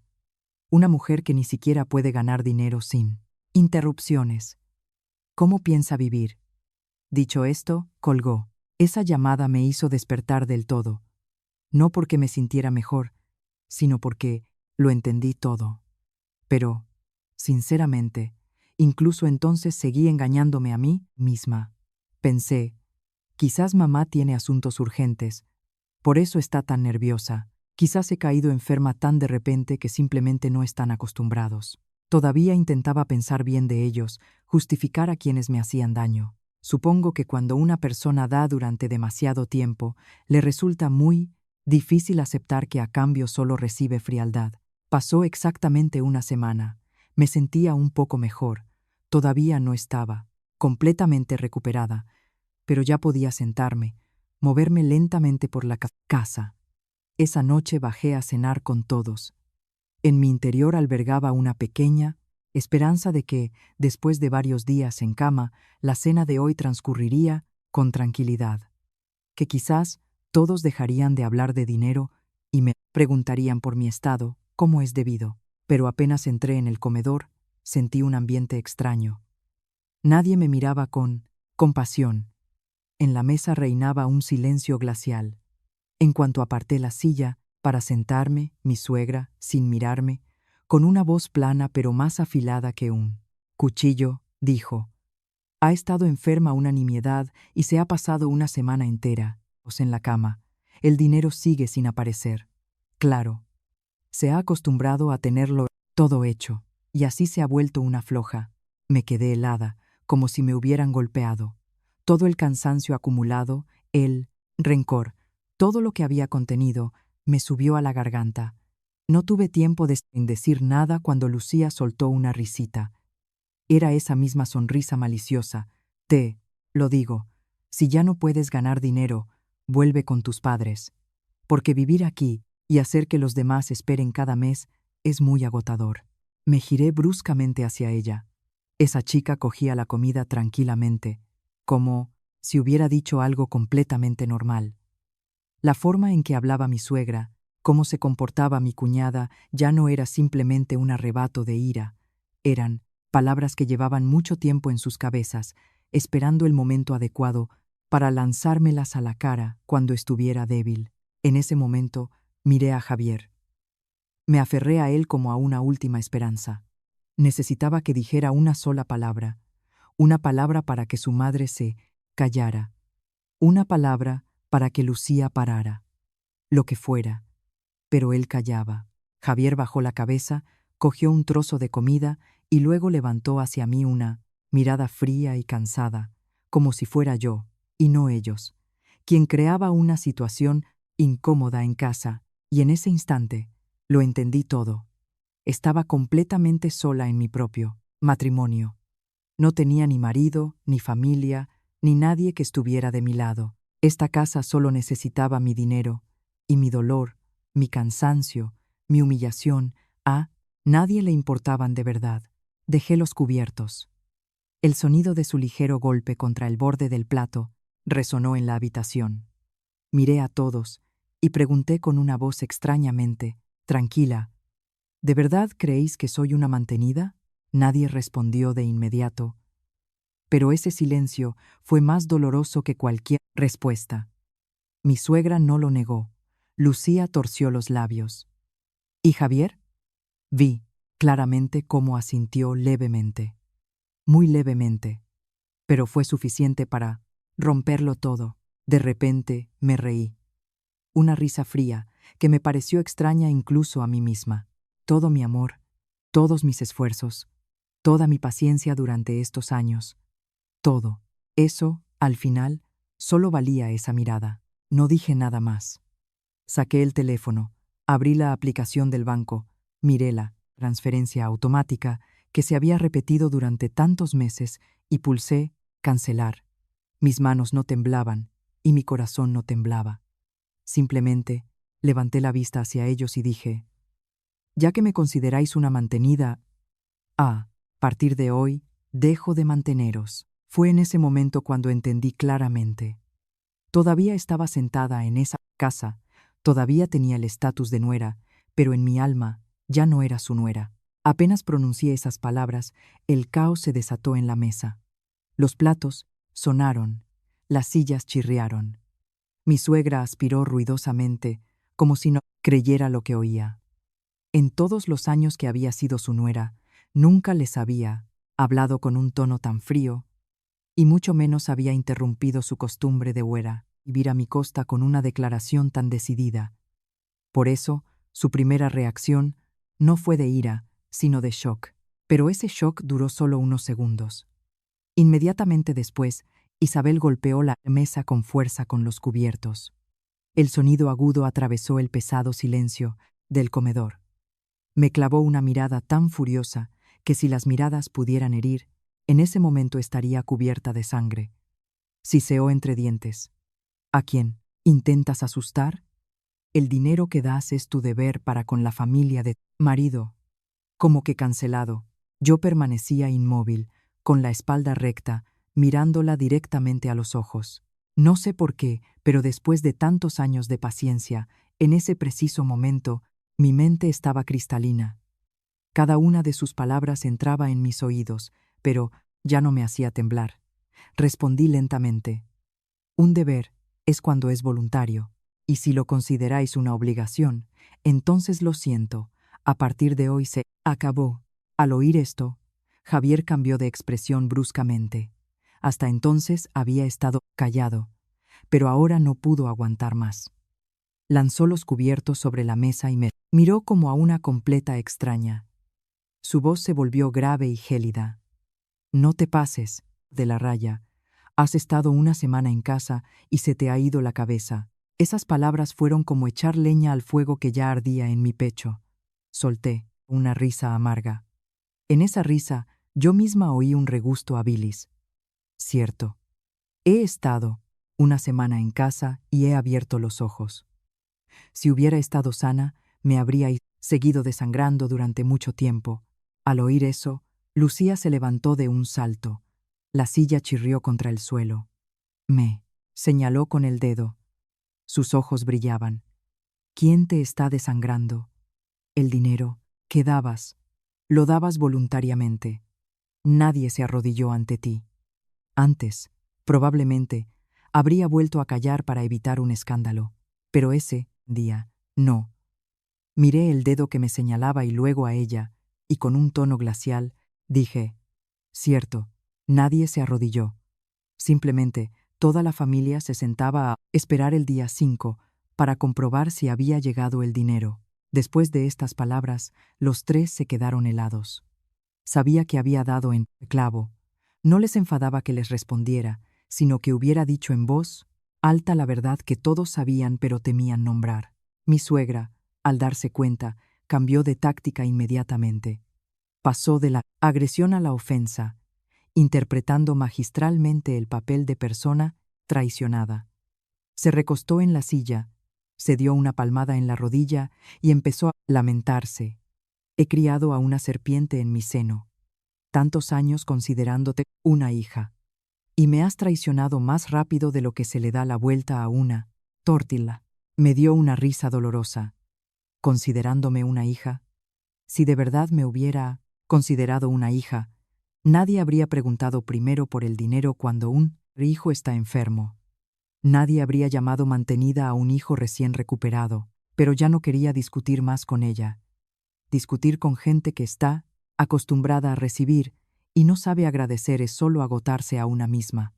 Una mujer que ni siquiera puede ganar dinero sin interrupciones. ¿Cómo piensa vivir? Dicho esto, colgó. Esa llamada me hizo despertar del todo, no porque me sintiera mejor, sino porque lo entendí todo. Pero, sinceramente, incluso entonces seguí engañándome a mí misma. Pensé, quizás mamá tiene asuntos urgentes, por eso está tan nerviosa. Quizás he caído enferma tan de repente que simplemente no están acostumbrados. Todavía intentaba pensar bien de ellos, justificar a quienes me hacían daño. Supongo que cuando una persona da durante demasiado tiempo, le resulta muy difícil aceptar que a cambio solo recibe frialdad. Pasó exactamente una semana. Me sentía un poco mejor. Todavía no estaba completamente recuperada, pero ya podía sentarme, moverme lentamente por la casa. Esa noche bajé a cenar con todos. En mi interior albergaba una pequeña esperanza de que, después de varios días en cama, la cena de hoy transcurriría con tranquilidad. Que quizás todos dejarían de hablar de dinero y me preguntarían por mi estado, como es debido. Pero apenas entré en el comedor, sentí un ambiente extraño. Nadie me miraba con compasión. En la mesa reinaba un silencio glacial. En cuanto aparté la silla para sentarme, mi suegra, sin mirarme, con una voz plana pero más afilada que un cuchillo, dijo: ha estado enferma una nimiedad y se ha pasado una semana entera, en la cama. El dinero sigue sin aparecer. Claro, se ha acostumbrado a tenerlo todo hecho, y así se ha vuelto una floja. Me quedé helada, como si me hubieran golpeado. Todo el cansancio acumulado, el rencor, todo lo que había contenido, me subió a la garganta. No tuve tiempo de decir nada cuando Lucía soltó una risita. Era esa misma sonrisa maliciosa. Lo digo, si ya no puedes ganar dinero, vuelve con tus padres. Porque vivir aquí y hacer que los demás esperen cada mes es muy agotador. Me giré bruscamente hacia ella. Esa chica cogía la comida tranquilamente, como si hubiera dicho algo completamente normal. La forma en que hablaba mi suegra, cómo se comportaba mi cuñada, ya no era simplemente un arrebato de ira. Eran palabras que llevaban mucho tiempo en sus cabezas, esperando el momento adecuado para lanzármelas a la cara cuando estuviera débil. En ese momento, miré a Javier. Me aferré a él como a una última esperanza. Necesitaba que dijera una palabra para que su madre se callara, una palabra para que Lucía parara. Lo que fuera. Pero él callaba. Javier bajó la cabeza, cogió un trozo de comida y luego levantó hacia mí una mirada fría y cansada, como si fuera yo, y no ellos, quien creaba una situación incómoda en casa, y en ese instante lo entendí todo. Estaba completamente sola en mi propio matrimonio. No tenía ni marido, ni familia, ni nadie que estuviera de mi lado. Esta casa solo necesitaba mi dinero, y mi dolor, mi cansancio, mi humillación, nadie le importaban de verdad. Dejé los cubiertos. El sonido de su ligero golpe contra el borde del plato resonó en la habitación. Miré a todos y pregunté con una voz extrañamente tranquila: ¿de verdad creéis que soy una mantenida? Nadie respondió de inmediato, pero ese silencio fue más doloroso que cualquier respuesta. Mi suegra no lo negó. Lucía torció los labios. ¿Y Javier? Vi claramente cómo asintió levemente, muy levemente, pero fue suficiente para romperlo todo. De repente me reí. Una risa fría que me pareció extraña incluso a mí misma. Todo mi amor, todos mis esfuerzos, toda mi paciencia durante estos años, todo, eso, al final, solo valía esa mirada. No dije nada más. Saqué el teléfono, abrí la aplicación del banco, miré la transferencia automática que se había repetido durante tantos meses y pulsé cancelar. Mis manos no temblaban y mi corazón no temblaba. Simplemente Levanté la vista hacia ellos y dije, ya que me consideráis una mantenida, a partir de hoy, dejo de manteneros. Fue en ese momento cuando entendí claramente. Todavía estaba sentada en esa casa, todavía tenía el estatus de nuera, pero en mi alma ya no era su nuera. Apenas pronuncié esas palabras, el caos se desató en la mesa. Los platos sonaron, las sillas chirriaron. Mi suegra aspiró ruidosamente, como si no creyera lo que oía. En todos los años que había sido su nuera, nunca les había hablado con un tono tan frío, y mucho menos había interrumpido su costumbre de huera, vivir a mi costa con una declaración tan decidida. Por eso, su primera reacción no fue de ira, sino de shock. Pero ese shock duró solo unos segundos. Inmediatamente después, Isabel golpeó la mesa con fuerza con los cubiertos. El sonido agudo atravesó el pesado silencio del comedor. Me clavó una mirada tan furiosa que si las miradas pudieran herir, en ese momento estaría cubierta de sangre. Siseó entre dientes. ¿A quién intentas asustar? El dinero que das es tu deber para con la familia de marido. Como que cancelado, yo permanecía inmóvil, con la espalda recta, mirándola directamente a los ojos. No sé por qué, pero después de tantos años de paciencia, en ese preciso momento, mi mente estaba cristalina. Cada una de sus palabras entraba en mis oídos, pero ya no me hacía temblar. Respondí lentamente. Un deber es cuando es voluntario, y si lo consideráis una obligación, entonces lo siento, a partir de hoy se acabó. Al oír esto, Javier cambió de expresión bruscamente. Hasta entonces había estado callado, pero ahora no pudo aguantar más. Lanzó los cubiertos sobre la mesa y me miró como a una completa extraña. Su voz se volvió grave y gélida. No te pases de la raya. Has estado una semana en casa y se te ha ido la cabeza. Esas palabras fueron como echar leña al fuego que ya ardía en mi pecho. Solté una risa amarga. En esa risa, yo misma oí un regusto a bilis. Cierto. He estado una semana en casa y he abierto los ojos. Si hubiera estado sana, me habría seguido desangrando durante mucho tiempo. Al oír eso, Lucía se levantó de un salto. La silla chirrió contra el suelo. Me señaló con el dedo. Sus ojos brillaban. ¿Quién te está desangrando? El dinero que dabas. Lo dabas voluntariamente. Nadie se arrodilló ante ti. Antes, probablemente, habría vuelto a callar para evitar un escándalo. Pero ese día, no. Miré el dedo que me señalaba y luego a ella, y con un tono glacial, dije, cierto, nadie se arrodilló. Simplemente, toda la familia se sentaba a esperar el día 5 para comprobar si había llegado el dinero. Después de estas palabras, los tres se quedaron helados. Sabía que había dado en el clavo. No les enfadaba que les respondiera, sino que hubiera dicho en voz alta la verdad que todos sabían pero temían nombrar. Mi suegra, al darse cuenta, cambió de táctica inmediatamente. Pasó de la agresión a la ofensa, interpretando magistralmente el papel de persona traicionada. Se recostó en la silla, se dio una palmada en la rodilla y empezó a lamentarse. He criado a una serpiente en mi seno, tantos años considerándote una hija, y me has traicionado más rápido de lo que se le da la vuelta a una tórtila. Me dio una risa dolorosa. ¿Considerándome una hija? Si de verdad me hubiera considerado una hija, nadie habría preguntado primero por el dinero cuando un hijo está enfermo. Nadie habría llamado mantenida a un hijo recién recuperado, pero ya no quería discutir más con ella. Discutir con gente que está acostumbrada a recibir y no sabe agradecer es solo agotarse a una misma.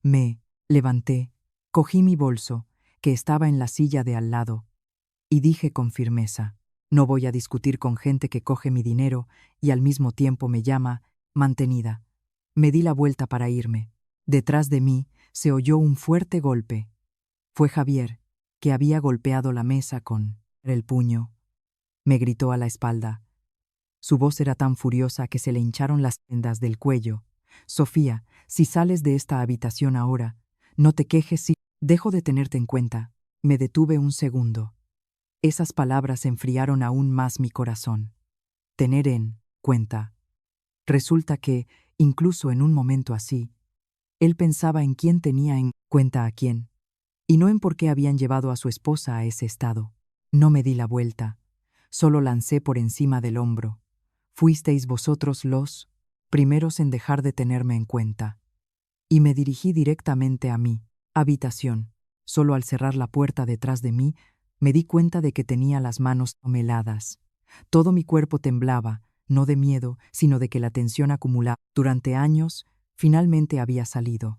Me levanté, cogí mi bolso, que estaba en la silla de al lado, y dije con firmeza, no voy a discutir con gente que coge mi dinero y al mismo tiempo me llama mantenida. Me di la vuelta para irme. Detrás de mí se oyó un fuerte golpe. Fue Javier, que había golpeado la mesa con el puño. Me gritó a la espalda. Su voz era tan furiosa que se le hincharon las vendas del cuello. Sofía, si sales de esta habitación ahora, no te quejes si dejo de tenerte en cuenta. Me detuve un segundo. Esas palabras enfriaron aún más mi corazón. Tener en cuenta. Resulta que, incluso en un momento así, él pensaba en quién tenía en cuenta a quién, y no en por qué habían llevado a su esposa a ese estado. No me di la vuelta, solo lancé por encima del hombro. Fuisteis vosotros los primeros en dejar de tenerme en cuenta. Y me dirigí directamente a mi habitación. Solo al cerrar la puerta detrás de mí, me di cuenta de que tenía las manos heladas. Todo mi cuerpo temblaba, no de miedo, sino de que la tensión acumulada durante años finalmente había salido.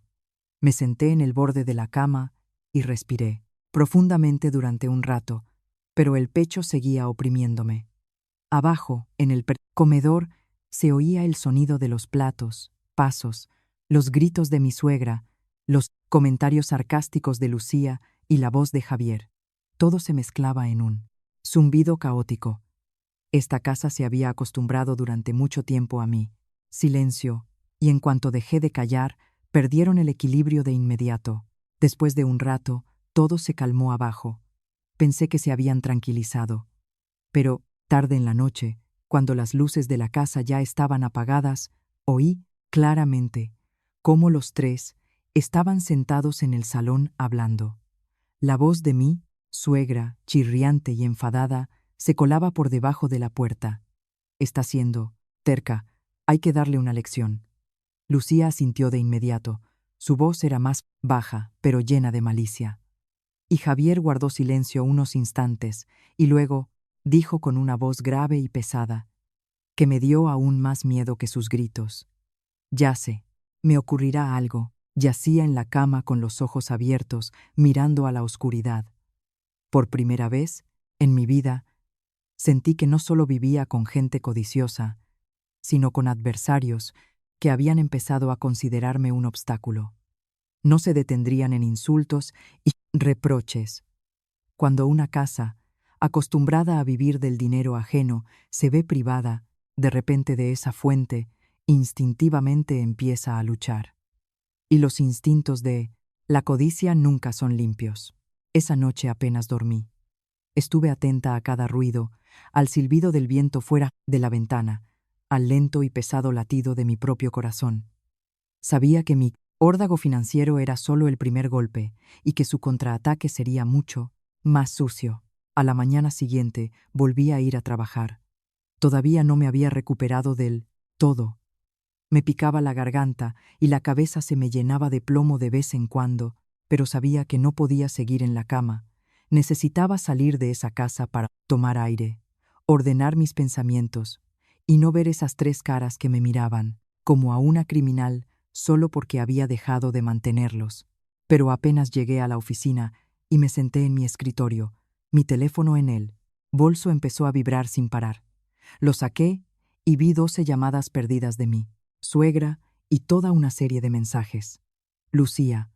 Me senté en el borde de la cama y respiré profundamente durante un rato, pero el pecho seguía oprimiéndome. Abajo, en el comedor, se oía el sonido de los platos, pasos, los gritos de mi suegra, los comentarios sarcásticos de Lucía y la voz de Javier. Todo se mezclaba en un zumbido caótico. Esta casa se había acostumbrado durante mucho tiempo a mí. Silencio, y en cuanto dejé de callar, perdieron el equilibrio de inmediato. Después de un rato, todo se calmó abajo. Pensé que se habían tranquilizado. Pero, tarde en la noche, cuando las luces de la casa ya estaban apagadas, oí, claramente, cómo los tres estaban sentados en el salón hablando. La voz de mi suegra, chirriante y enfadada, se colaba por debajo de la puerta. Está siendo terca, hay que darle una lección. Lucía asintió de inmediato. Su voz era más baja, pero llena de malicia. Y Javier guardó silencio unos instantes, y luego dijo con una voz grave y pesada, que me dio aún más miedo que sus gritos. Ya sé, me ocurrirá algo. Yacía en la cama con los ojos abiertos, mirando a la oscuridad. Por primera vez, en mi vida, sentí que no solo vivía con gente codiciosa, sino con adversarios que habían empezado a considerarme un obstáculo. No se detendrían en insultos y reproches. Cuando una casa, acostumbrada a vivir del dinero ajeno, se ve privada, de repente de esa fuente, instintivamente empieza a luchar. Y los instintos de la codicia nunca son limpios. Esa noche apenas dormí. Estuve atenta a cada ruido, al silbido del viento fuera de la ventana, al lento y pesado latido de mi propio corazón. Sabía que mi órdago financiero era solo el primer golpe y que su contraataque sería mucho más sucio. A la mañana siguiente volví a ir a trabajar. Todavía no me había recuperado del todo. Me picaba la garganta y la cabeza se me llenaba de plomo de vez en cuando, pero sabía que no podía seguir en la cama. Necesitaba salir de esa casa para tomar aire, ordenar mis pensamientos y no ver esas tres caras que me miraban, como a una criminal, solo porque había dejado de mantenerlos. Pero apenas llegué a la oficina y me senté en mi escritorio, mi teléfono en el bolso empezó a vibrar sin parar. Lo saqué y vi 12 llamadas perdidas de mi suegra y toda una serie de mensajes. Lucía,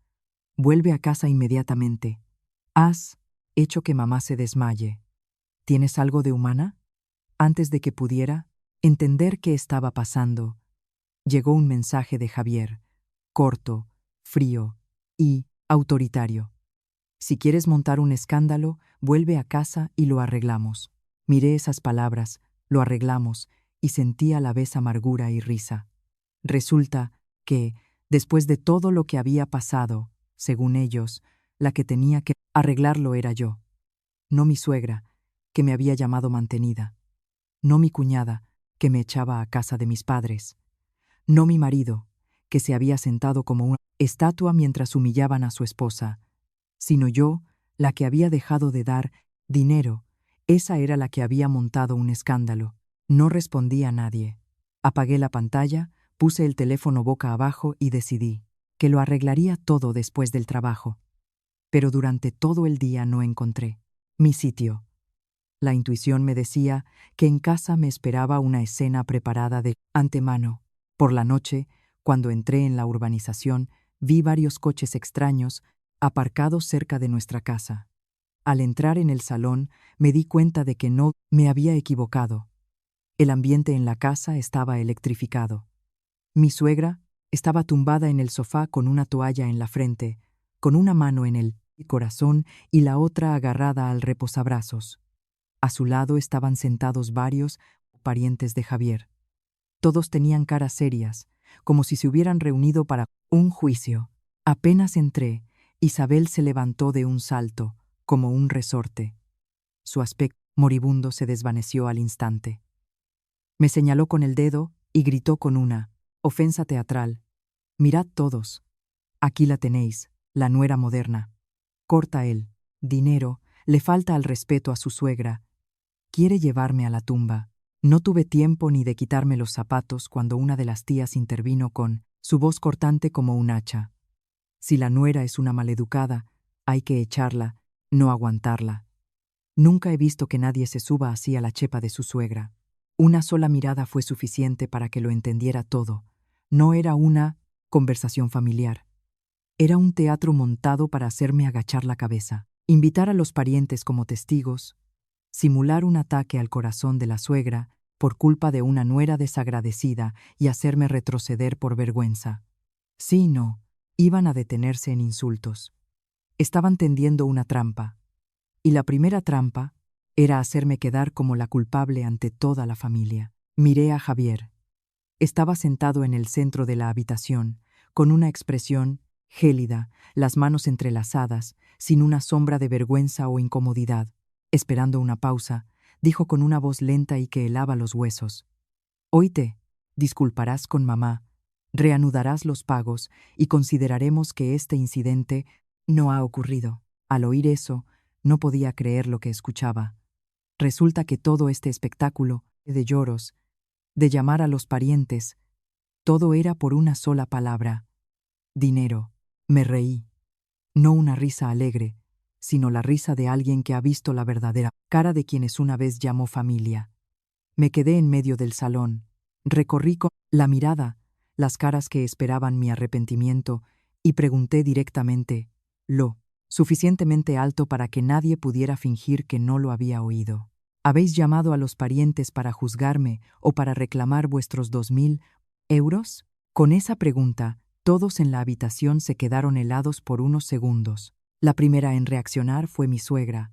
vuelve a casa inmediatamente. Has hecho que mamá se desmaye. ¿Tienes algo de humana? Antes de que pudiera entender qué estaba pasando, llegó un mensaje de Javier, corto, frío y autoritario. Si quieres montar un escándalo, vuelve a casa y lo arreglamos. Miré esas palabras, lo arreglamos, y sentí a la vez amargura y risa. Resulta que, después de todo lo que había pasado, según ellos, la que tenía que arreglarlo era yo. No mi suegra, que me había llamado mantenida. No mi cuñada, que me echaba a casa de mis padres. No mi marido, que se había sentado como una estatua mientras humillaban a su esposa. Sino yo, la que había dejado de dar dinero. Esa era la que había montado un escándalo. No respondí a nadie. Apagué la pantalla, puse el teléfono boca abajo y decidí que lo arreglaría todo después del trabajo. Pero durante todo el día no encontré mi sitio. La intuición me decía que en casa me esperaba una escena preparada de antemano. Por la noche, cuando entré en la urbanización, vi varios coches extraños aparcados cerca de nuestra casa. Al entrar en el salón, me di cuenta de que no me había equivocado. El ambiente en la casa estaba electrificado. Mi suegra estaba tumbada en el sofá con una toalla en la frente, con una mano en el corazón y la otra agarrada al reposabrazos. A su lado estaban sentados varios parientes de Javier. Todos tenían caras serias, como si se hubieran reunido para un juicio. Apenas entré, Isabel se levantó de un salto, como un resorte. Su aspecto moribundo se desvaneció al instante. Me señaló con el dedo y gritó con una ofensa teatral: «Mirad todos. Aquí la tenéis, la nuera moderna. Corta él. Dinero, le falta al respeto a su suegra. Quiere llevarme a la tumba». No tuve tiempo ni de quitarme los zapatos cuando una de las tías intervino con su voz cortante como un hacha: «Si la nuera es una maleducada, hay que echarla, no aguantarla». Nunca he visto que nadie se suba así a la chepa de su suegra. Una sola mirada fue suficiente para que lo entendiera todo. No era una conversación familiar. Era un teatro montado para hacerme agachar la cabeza, invitar a los parientes como testigos, simular un ataque al corazón de la suegra por culpa de una nuera desagradecida y hacerme retroceder por vergüenza. Sí y no, iban a detenerse en insultos. Estaban tendiendo una trampa. Y la primera trampa era hacerme quedar como la culpable ante toda la familia. Miré a Javier. Estaba sentado en el centro de la habitación, con una expresión gélida, las manos entrelazadas, sin una sombra de vergüenza o incomodidad. Esperando una pausa, dijo con una voz lenta y que helaba los huesos: «Oíte, disculparás con mamá, reanudarás los pagos y consideraremos que este incidente no ha ocurrido». Al oír eso, no podía creer lo que escuchaba. Resulta que todo este espectáculo de lloros, de llamar a los parientes, todo era por una sola palabra: dinero. Me reí. No una risa alegre, sino la risa de alguien que ha visto la verdadera cara de quienes una vez llamó familia. Me quedé en medio del salón, recorrí con la mirada las caras que esperaban mi arrepentimiento y pregunté directamente, lo suficientemente alto para que nadie pudiera fingir que no lo había oído: ¿Habéis llamado a los parientes para juzgarme o para reclamar vuestros 2.000 euros? Con esa pregunta, todos en la habitación se quedaron helados por unos segundos. La primera en reaccionar fue mi suegra.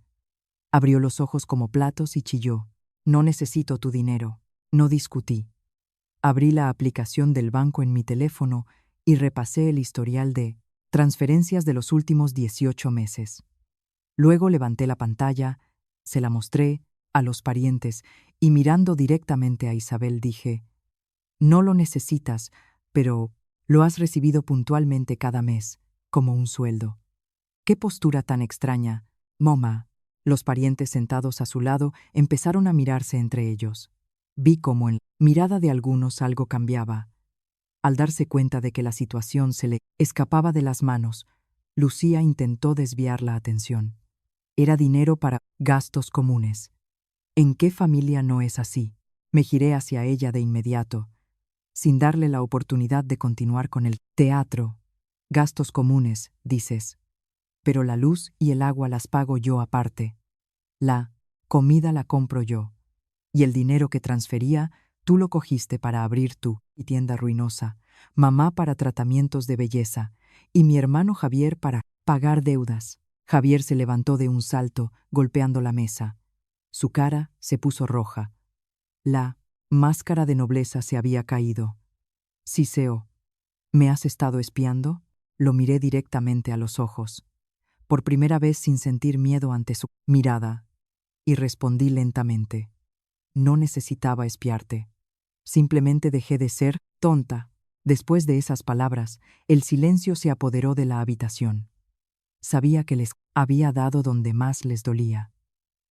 Abrió los ojos como platos y chilló: «No necesito tu dinero». No discutí. Abrí la aplicación del banco en mi teléfono y repasé el historial de transferencias de los últimos 18 meses. Luego levanté la pantalla, se la mostré a los parientes y mirando directamente a Isabel dije: «No lo necesitas, pero lo has recibido puntualmente cada mes, como un sueldo». «Qué postura tan extraña, mamá». Los parientes sentados a su lado empezaron a mirarse entre ellos. Vi cómo en la mirada de algunos algo cambiaba. Al darse cuenta de que la situación se le escapaba de las manos, Lucía intentó desviar la atención. Era dinero para gastos comunes. ¿En qué familia no es así? Me giré hacia ella de inmediato, sin darle la oportunidad de continuar con el teatro. «Gastos comunes, dices. Pero la luz y el agua las pago yo aparte. La comida la compro yo. Y el dinero que transfería, tú lo cogiste para abrir tu tienda ruinosa, mamá para tratamientos de belleza, y mi hermano Javier para pagar deudas». Javier se levantó de un salto, golpeando la mesa. Su cara se puso roja. La máscara de nobleza se había caído. «Siseo, ¿me has estado espiando?». Lo miré directamente a los ojos, por primera vez sin sentir miedo ante su mirada, y respondí lentamente: «No necesitaba espiarte. Simplemente dejé de ser tonta». Después de esas palabras, el silencio se apoderó de la habitación. Sabía que les había dado donde más les dolía.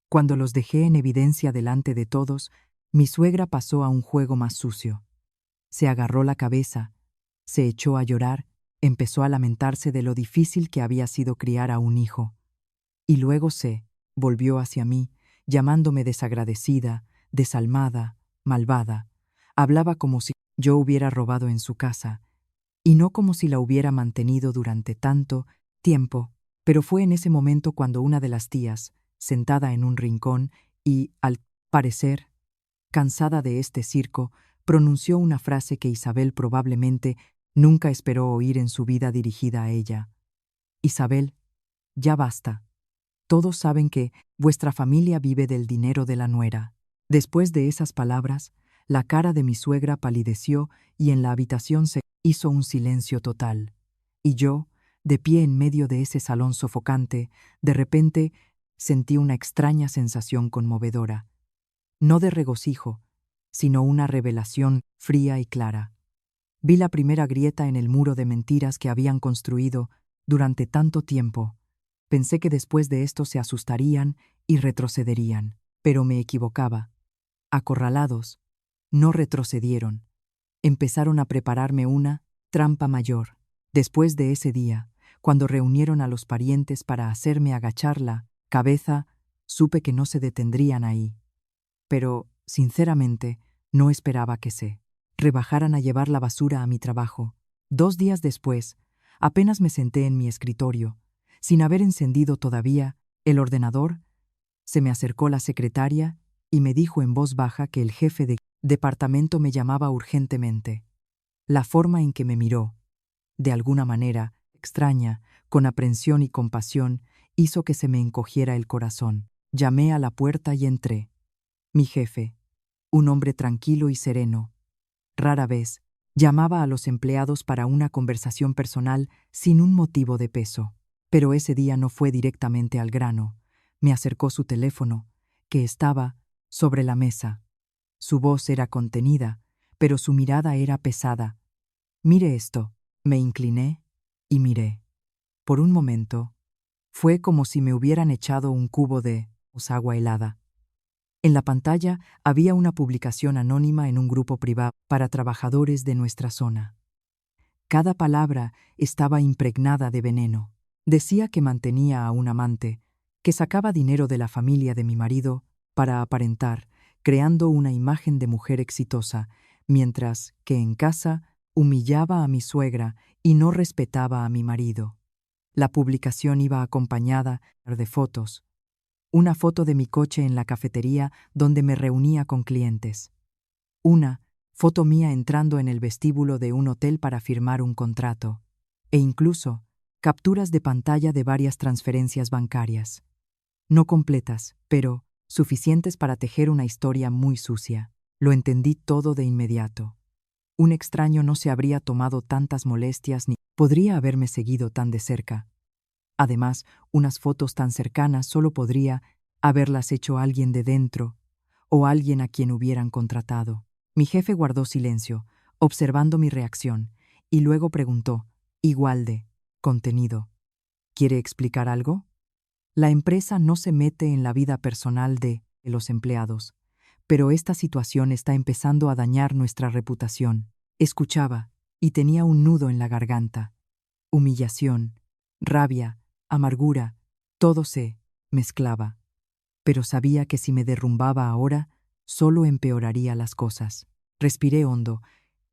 Cuando los dejé en evidencia delante de todos, mi suegra pasó a un juego más sucio. Se agarró la cabeza, se echó a llorar, empezó a lamentarse de lo difícil que había sido criar a un hijo. Y luego se volvió hacia mí, llamándome desagradecida, desalmada, malvada. Hablaba como si yo hubiera robado en su casa, y no como si la hubiera mantenido durante tanto tiempo. Pero fue en ese momento cuando una de las tías, sentada en un rincón y, al parecer, cansada de este circo, pronunció una frase que Isabel probablemente nunca esperó oír en su vida dirigida a ella: «Isabel, ya basta. Todos saben que Vuestra familia vive del dinero de la nuera. Después de esas palabras, la cara de mi suegra palideció y en la habitación se hizo un silencio total. Y yo, de pie en medio de ese salón sofocante, de repente sentí una extraña sensación conmovedora. No de regocijo, sino una revelación fría y clara. Vi la primera grieta en el muro de mentiras que habían construido durante tanto tiempo. Pensé que después de esto se asustarían y retrocederían, pero me equivocaba. Acorralados, no retrocedieron. Empezaron a prepararme una trampa mayor. Después de ese día, cuando reunieron a los parientes para hacerme agachar la cabeza, supe que no se detendrían ahí. Pero, sinceramente, no esperaba que se rebajaran a llevar la basura a mi trabajo. 2 días después, apenas me senté en mi escritorio, sin haber encendido todavía el ordenador, se me acercó la secretaria y me dijo en voz baja que el jefe de departamento me llamaba urgentemente. La forma en que me miró, de alguna manera extraña, con aprensión y compasión, hizo que se me encogiera el corazón. Llamé a la puerta y entré. Mi jefe, un hombre tranquilo y sereno, rara vez llamaba a los empleados para una conversación personal sin un motivo de peso. Pero ese día no fue directamente al grano. Me acercó su teléfono, que estaba sobre la mesa. Su voz era contenida, pero su mirada era pesada. Mire esto. Me incliné y miré. Por un momento, fue como si me hubieran echado un cubo de agua helada. En la pantalla había una publicación anónima en un grupo privado para trabajadores de nuestra zona. Cada palabra estaba impregnada de veneno. Decía que mantenía a un amante, que sacaba dinero de la familia de mi marido para aparentar, creando una imagen de mujer exitosa, mientras que en casa humillaba a mi suegra y no respetaba a mi marido. La publicación iba acompañada de fotos. Una foto de mi coche en la cafetería donde me reunía con clientes. Una foto mía entrando en el vestíbulo de un hotel para firmar un contrato. E incluso capturas de pantalla de varias transferencias bancarias. No completas, pero suficientes para tejer una historia muy sucia. Lo entendí todo de inmediato. Un extraño no se habría tomado tantas molestias ni podría haberme seguido tan de cerca. Además, unas fotos tan cercanas solo podría haberlas hecho alguien de dentro o alguien a quien hubieran contratado. Mi jefe guardó silencio, observando mi reacción, y luego preguntó, igual de contenido: ¿Quiere explicar algo? La empresa no se mete en la vida personal de los empleados, pero esta situación está empezando a dañar nuestra reputación. Escuchaba, y tenía un nudo en la garganta. Humillación, rabia, amargura, todo se mezclaba. Pero sabía que si me derrumbaba ahora, solo empeoraría las cosas. Respiré hondo,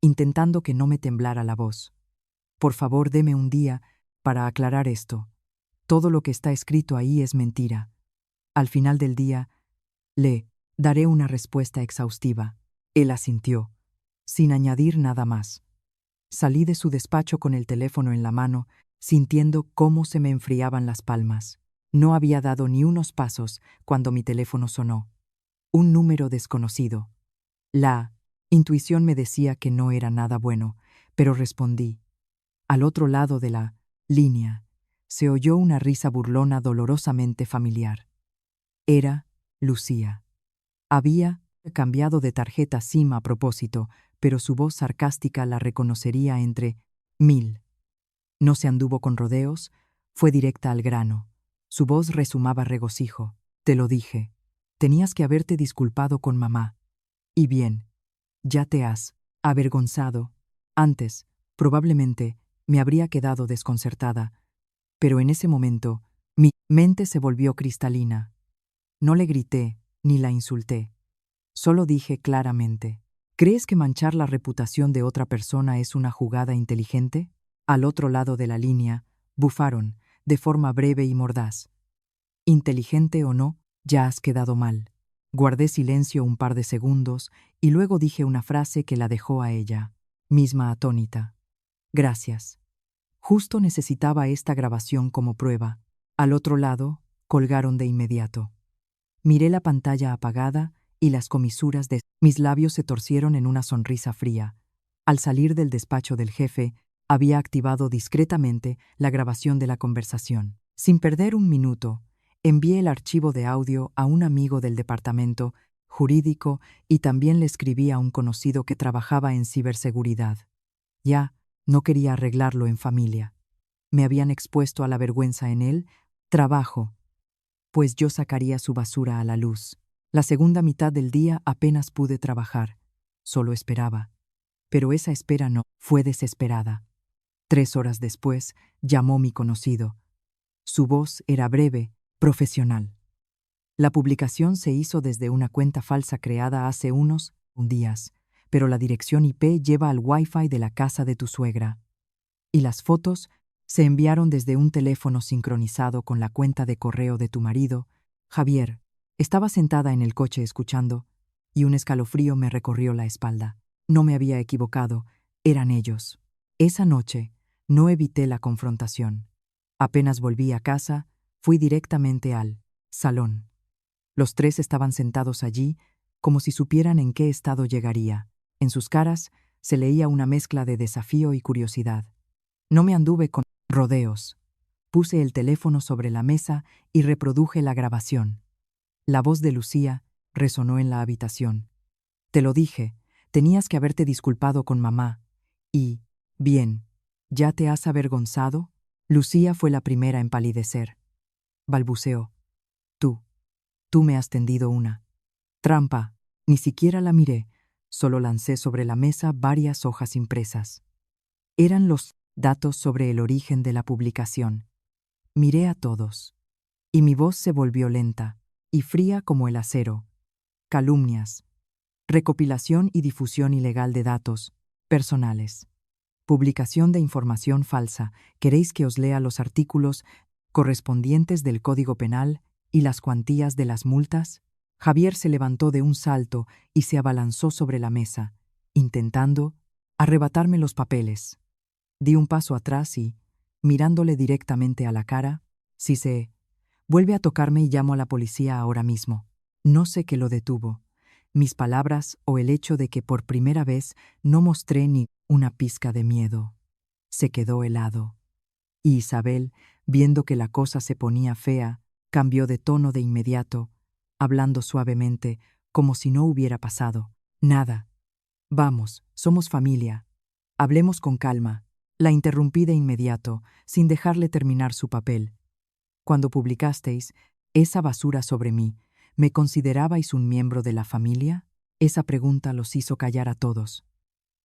intentando que no me temblara la voz. Por favor, deme un día para aclarar esto. Todo lo que está escrito ahí es mentira. Al final del día, le daré una respuesta exhaustiva. Él asintió, sin añadir nada más. Salí de su despacho con el teléfono en la mano, sintiendo cómo se me enfriaban las palmas. No había dado ni unos pasos cuando mi teléfono sonó. Un número desconocido. La intuición me decía que no era nada bueno, pero respondí. Al otro lado de la línea se oyó una risa burlona dolorosamente familiar. Era Lucía. Había cambiado de tarjeta SIM a propósito, pero su voz sarcástica la reconocería entre 1000. No se anduvo con rodeos, fue directa al grano. Su voz resumaba regocijo. Te lo dije. Tenías que haberte disculpado con mamá. Y bien, ya te has avergonzado. Antes, probablemente, me habría quedado desconcertada, pero en ese momento, mi mente se volvió cristalina. No le grité ni la insulté. Solo dije claramente: ¿crees que manchar la reputación de otra persona es una jugada inteligente? Al otro lado de la línea, bufaron, de forma breve y mordaz. Inteligente o no, ya has quedado mal. Guardé silencio un par de segundos y luego dije una frase que la dejó a ella, misma atónita. Gracias. Justo necesitaba esta grabación como prueba. Al otro lado, colgaron de inmediato. Miré la pantalla apagada y las comisuras de mis labios se torcieron en una sonrisa fría. Al salir del despacho del jefe, había activado discretamente la grabación de la conversación. Sin perder un minuto, envié el archivo de audio a un amigo del departamento jurídico y también le escribí a un conocido que trabajaba en ciberseguridad. Ya no quería arreglarlo en familia. Me habían expuesto a la vergüenza en el trabajo, pues yo sacaría su basura a la luz. La segunda mitad del día apenas pude trabajar. Solo esperaba. Pero esa espera no fue desesperada. 3 horas después, llamó mi conocido. Su voz era breve, profesional. La publicación se hizo desde una cuenta falsa creada hace unos días, pero la dirección IP lleva al Wi-Fi de la casa de tu suegra. Y las fotos se enviaron desde un teléfono sincronizado con la cuenta de correo de tu marido, Javier. Estaba sentada en el coche escuchando, y un escalofrío me recorrió la espalda. No me había equivocado, eran ellos. Esa noche no evité la confrontación. Apenas volví a casa, fui directamente al salón. Los tres estaban sentados allí, como si supieran en qué estado llegaría. En sus caras se leía una mezcla de desafío y curiosidad. No me anduve con rodeos. Puse el teléfono sobre la mesa y reproduje la grabación. La voz de Lucía resonó en la habitación. Te lo dije, tenías que haberte disculpado con mamá. Y, bien, ¿ya te has avergonzado? Lucía fue la primera en palidecer. Balbuceó. Tú me has tendido una trampa. Ni siquiera la miré, solo lancé sobre la mesa varias hojas impresas. Eran los datos sobre el origen de la publicación. Miré a todos, y mi voz se volvió lenta y fría como el acero. Calumnias. Recopilación y difusión ilegal de datos personales. Publicación de información falsa. ¿Queréis que os lea los artículos correspondientes del Código Penal y las cuantías de las multas? Javier se levantó de un salto y se abalanzó sobre la mesa, intentando arrebatarme los papeles. Di un paso atrás y, mirándole directamente a la cara, si se vuelve a tocarme y llamo a la policía ahora mismo. No sé qué lo detuvo, mis palabras o el hecho de que por primera vez no mostré ni una pizca de miedo. Se quedó helado. Y Isabel, viendo que la cosa se ponía fea, cambió de tono de inmediato, hablando suavemente, como si no hubiera pasado nada. Vamos, somos familia. Hablemos con calma. La interrumpí de inmediato, sin dejarle terminar su papel. Cuando publicasteis esa basura sobre mí, ¿me considerabais un miembro de la familia? Esa pregunta los hizo callar a todos.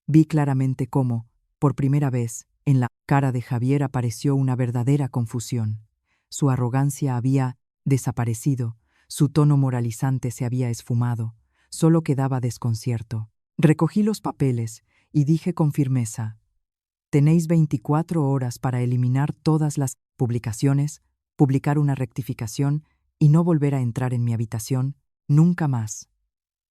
Vi claramente cómo, por primera vez, en la cara de Javier apareció una verdadera confusión. Su arrogancia había desaparecido, su tono moralizante se había esfumado, solo quedaba desconcierto. Recogí los papeles y dije con firmeza: tenéis 24 horas para eliminar todas las publicaciones, publicar una rectificación y no volver a entrar en mi habitación nunca más.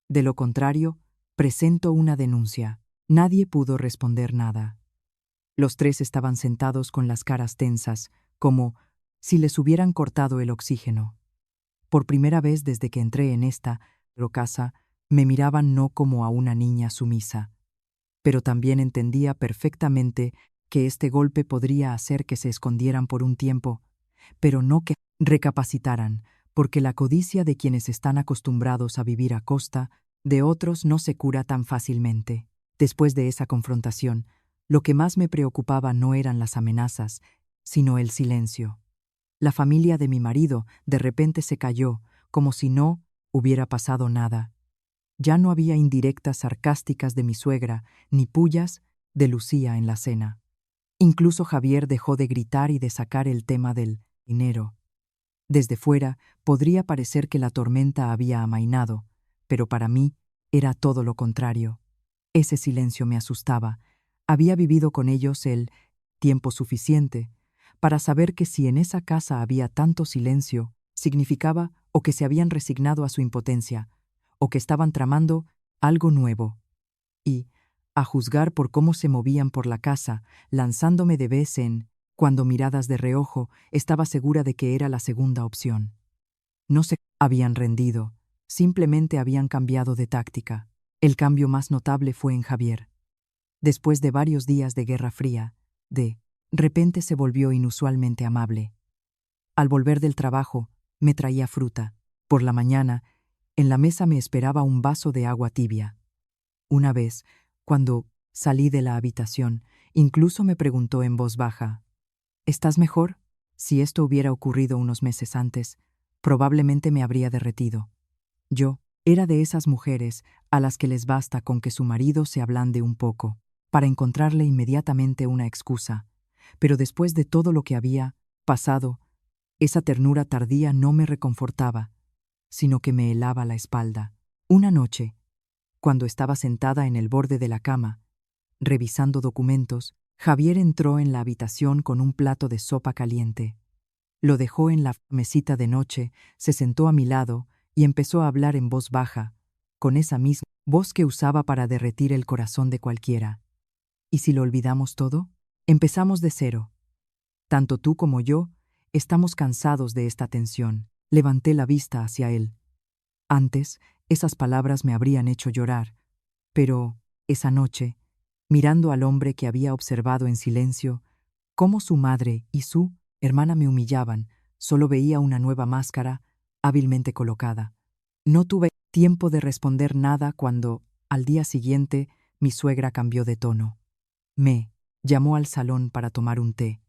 De lo contrario, presento una denuncia. Nadie pudo responder nada. Los tres estaban sentados con las caras tensas, como si les hubieran cortado el oxígeno. Por primera vez desde que entré en esta casa, me miraban no como a una niña sumisa, pero también entendía perfectamente que este golpe podría hacer que se escondieran por un tiempo, pero no que recapacitaran, porque la codicia de quienes están acostumbrados a vivir a costa de otros no se cura tan fácilmente. Después de esa confrontación, lo que más me preocupaba no eran las amenazas, sino el silencio. La familia de mi marido de repente se calló, como si no hubiera pasado nada. Ya no había indirectas sarcásticas de mi suegra, ni pullas de Lucía en la cena. Incluso Javier dejó de gritar y de sacar el tema del dinero. Desde fuera podría parecer que la tormenta había amainado, pero para mí era todo lo contrario. Ese silencio me asustaba. Había vivido con ellos el tiempo suficiente para saber que si en esa casa había tanto silencio, significaba o que se habían resignado a su impotencia, o que estaban tramando algo nuevo. Y, a juzgar por cómo se movían por la casa, lanzándome de vez en cuando miradas de reojo, estaba segura de que era la segunda opción. No se habían rendido, simplemente habían cambiado de táctica. El cambio más notable fue en Javier. Después de varios días de Guerra Fría, de repente se volvió inusualmente amable. Al volver del trabajo, me traía fruta. Por la mañana, en la mesa me esperaba un vaso de agua tibia. Una vez, cuando salí de la habitación, incluso me preguntó en voz baja: ¿estás mejor? Si esto hubiera ocurrido unos meses antes, probablemente me habría derretido. Yo era de esas mujeres a las que les basta con que su marido se ablande un poco, para encontrarle inmediatamente una excusa. Pero después de todo lo que había pasado, esa ternura tardía no me reconfortaba, sino que me helaba la espalda. Una noche, cuando estaba sentada en el borde de la cama, revisando documentos, Javier entró en la habitación con un plato de sopa caliente. Lo dejó en la mesita de noche, se sentó a mi lado y empezó a hablar en voz baja, con esa misma voz que usaba para derretir el corazón de cualquiera. ¿Y si lo olvidamos todo? Empezamos de cero. Tanto tú como yo estamos cansados de esta tensión. Levanté la vista hacia él. Antes, esas palabras me habrían hecho llorar, pero esa noche, mirando al hombre que había observado en silencio, cómo su madre y su hermana me humillaban, solo veía una nueva máscara hábilmente colocada. No tuve tiempo de responder nada cuando, al día siguiente, mi suegra cambió de tono. Me llamó al salón para tomar un té.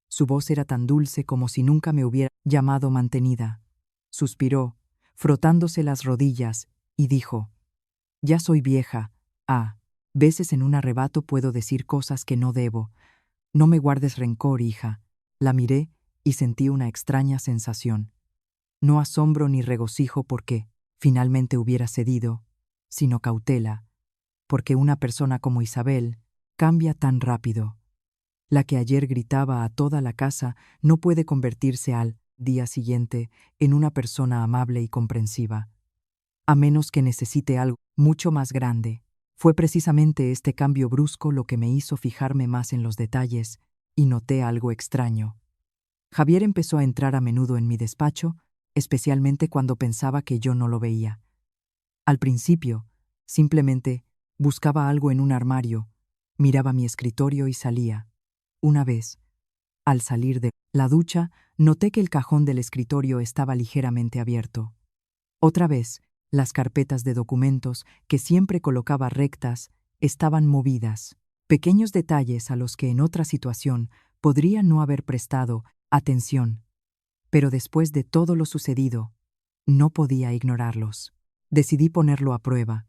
Su voz era tan dulce como si nunca me hubiera llamado mantenida. Suspiró, frotándose las rodillas, y dijo: «Ya soy vieja. Veces en un arrebato puedo decir cosas que no debo. No me guardes rencor, hija». La miré y sentí una extraña sensación. No asombro ni regocijo porque finalmente hubiera cedido, sino cautela, porque una persona como Isabel cambia tan rápido. La que ayer gritaba a toda la casa no puede convertirse al día siguiente en una persona amable y comprensiva, a menos que necesite algo mucho más grande. Fue precisamente este cambio brusco lo que me hizo fijarme más en los detalles, y noté algo extraño. Javier empezó a entrar a menudo en mi despacho, especialmente cuando pensaba que yo no lo veía. Al principio, simplemente buscaba algo en un armario, miraba mi escritorio y salía. Una vez, al salir de la ducha, noté que el cajón del escritorio estaba ligeramente abierto. Otra vez, las carpetas de documentos, que siempre colocaba rectas, estaban movidas. Pequeños detalles a los que en otra situación podría no haber prestado atención. Pero después de todo lo sucedido, no podía ignorarlos. Decidí ponerlo a prueba.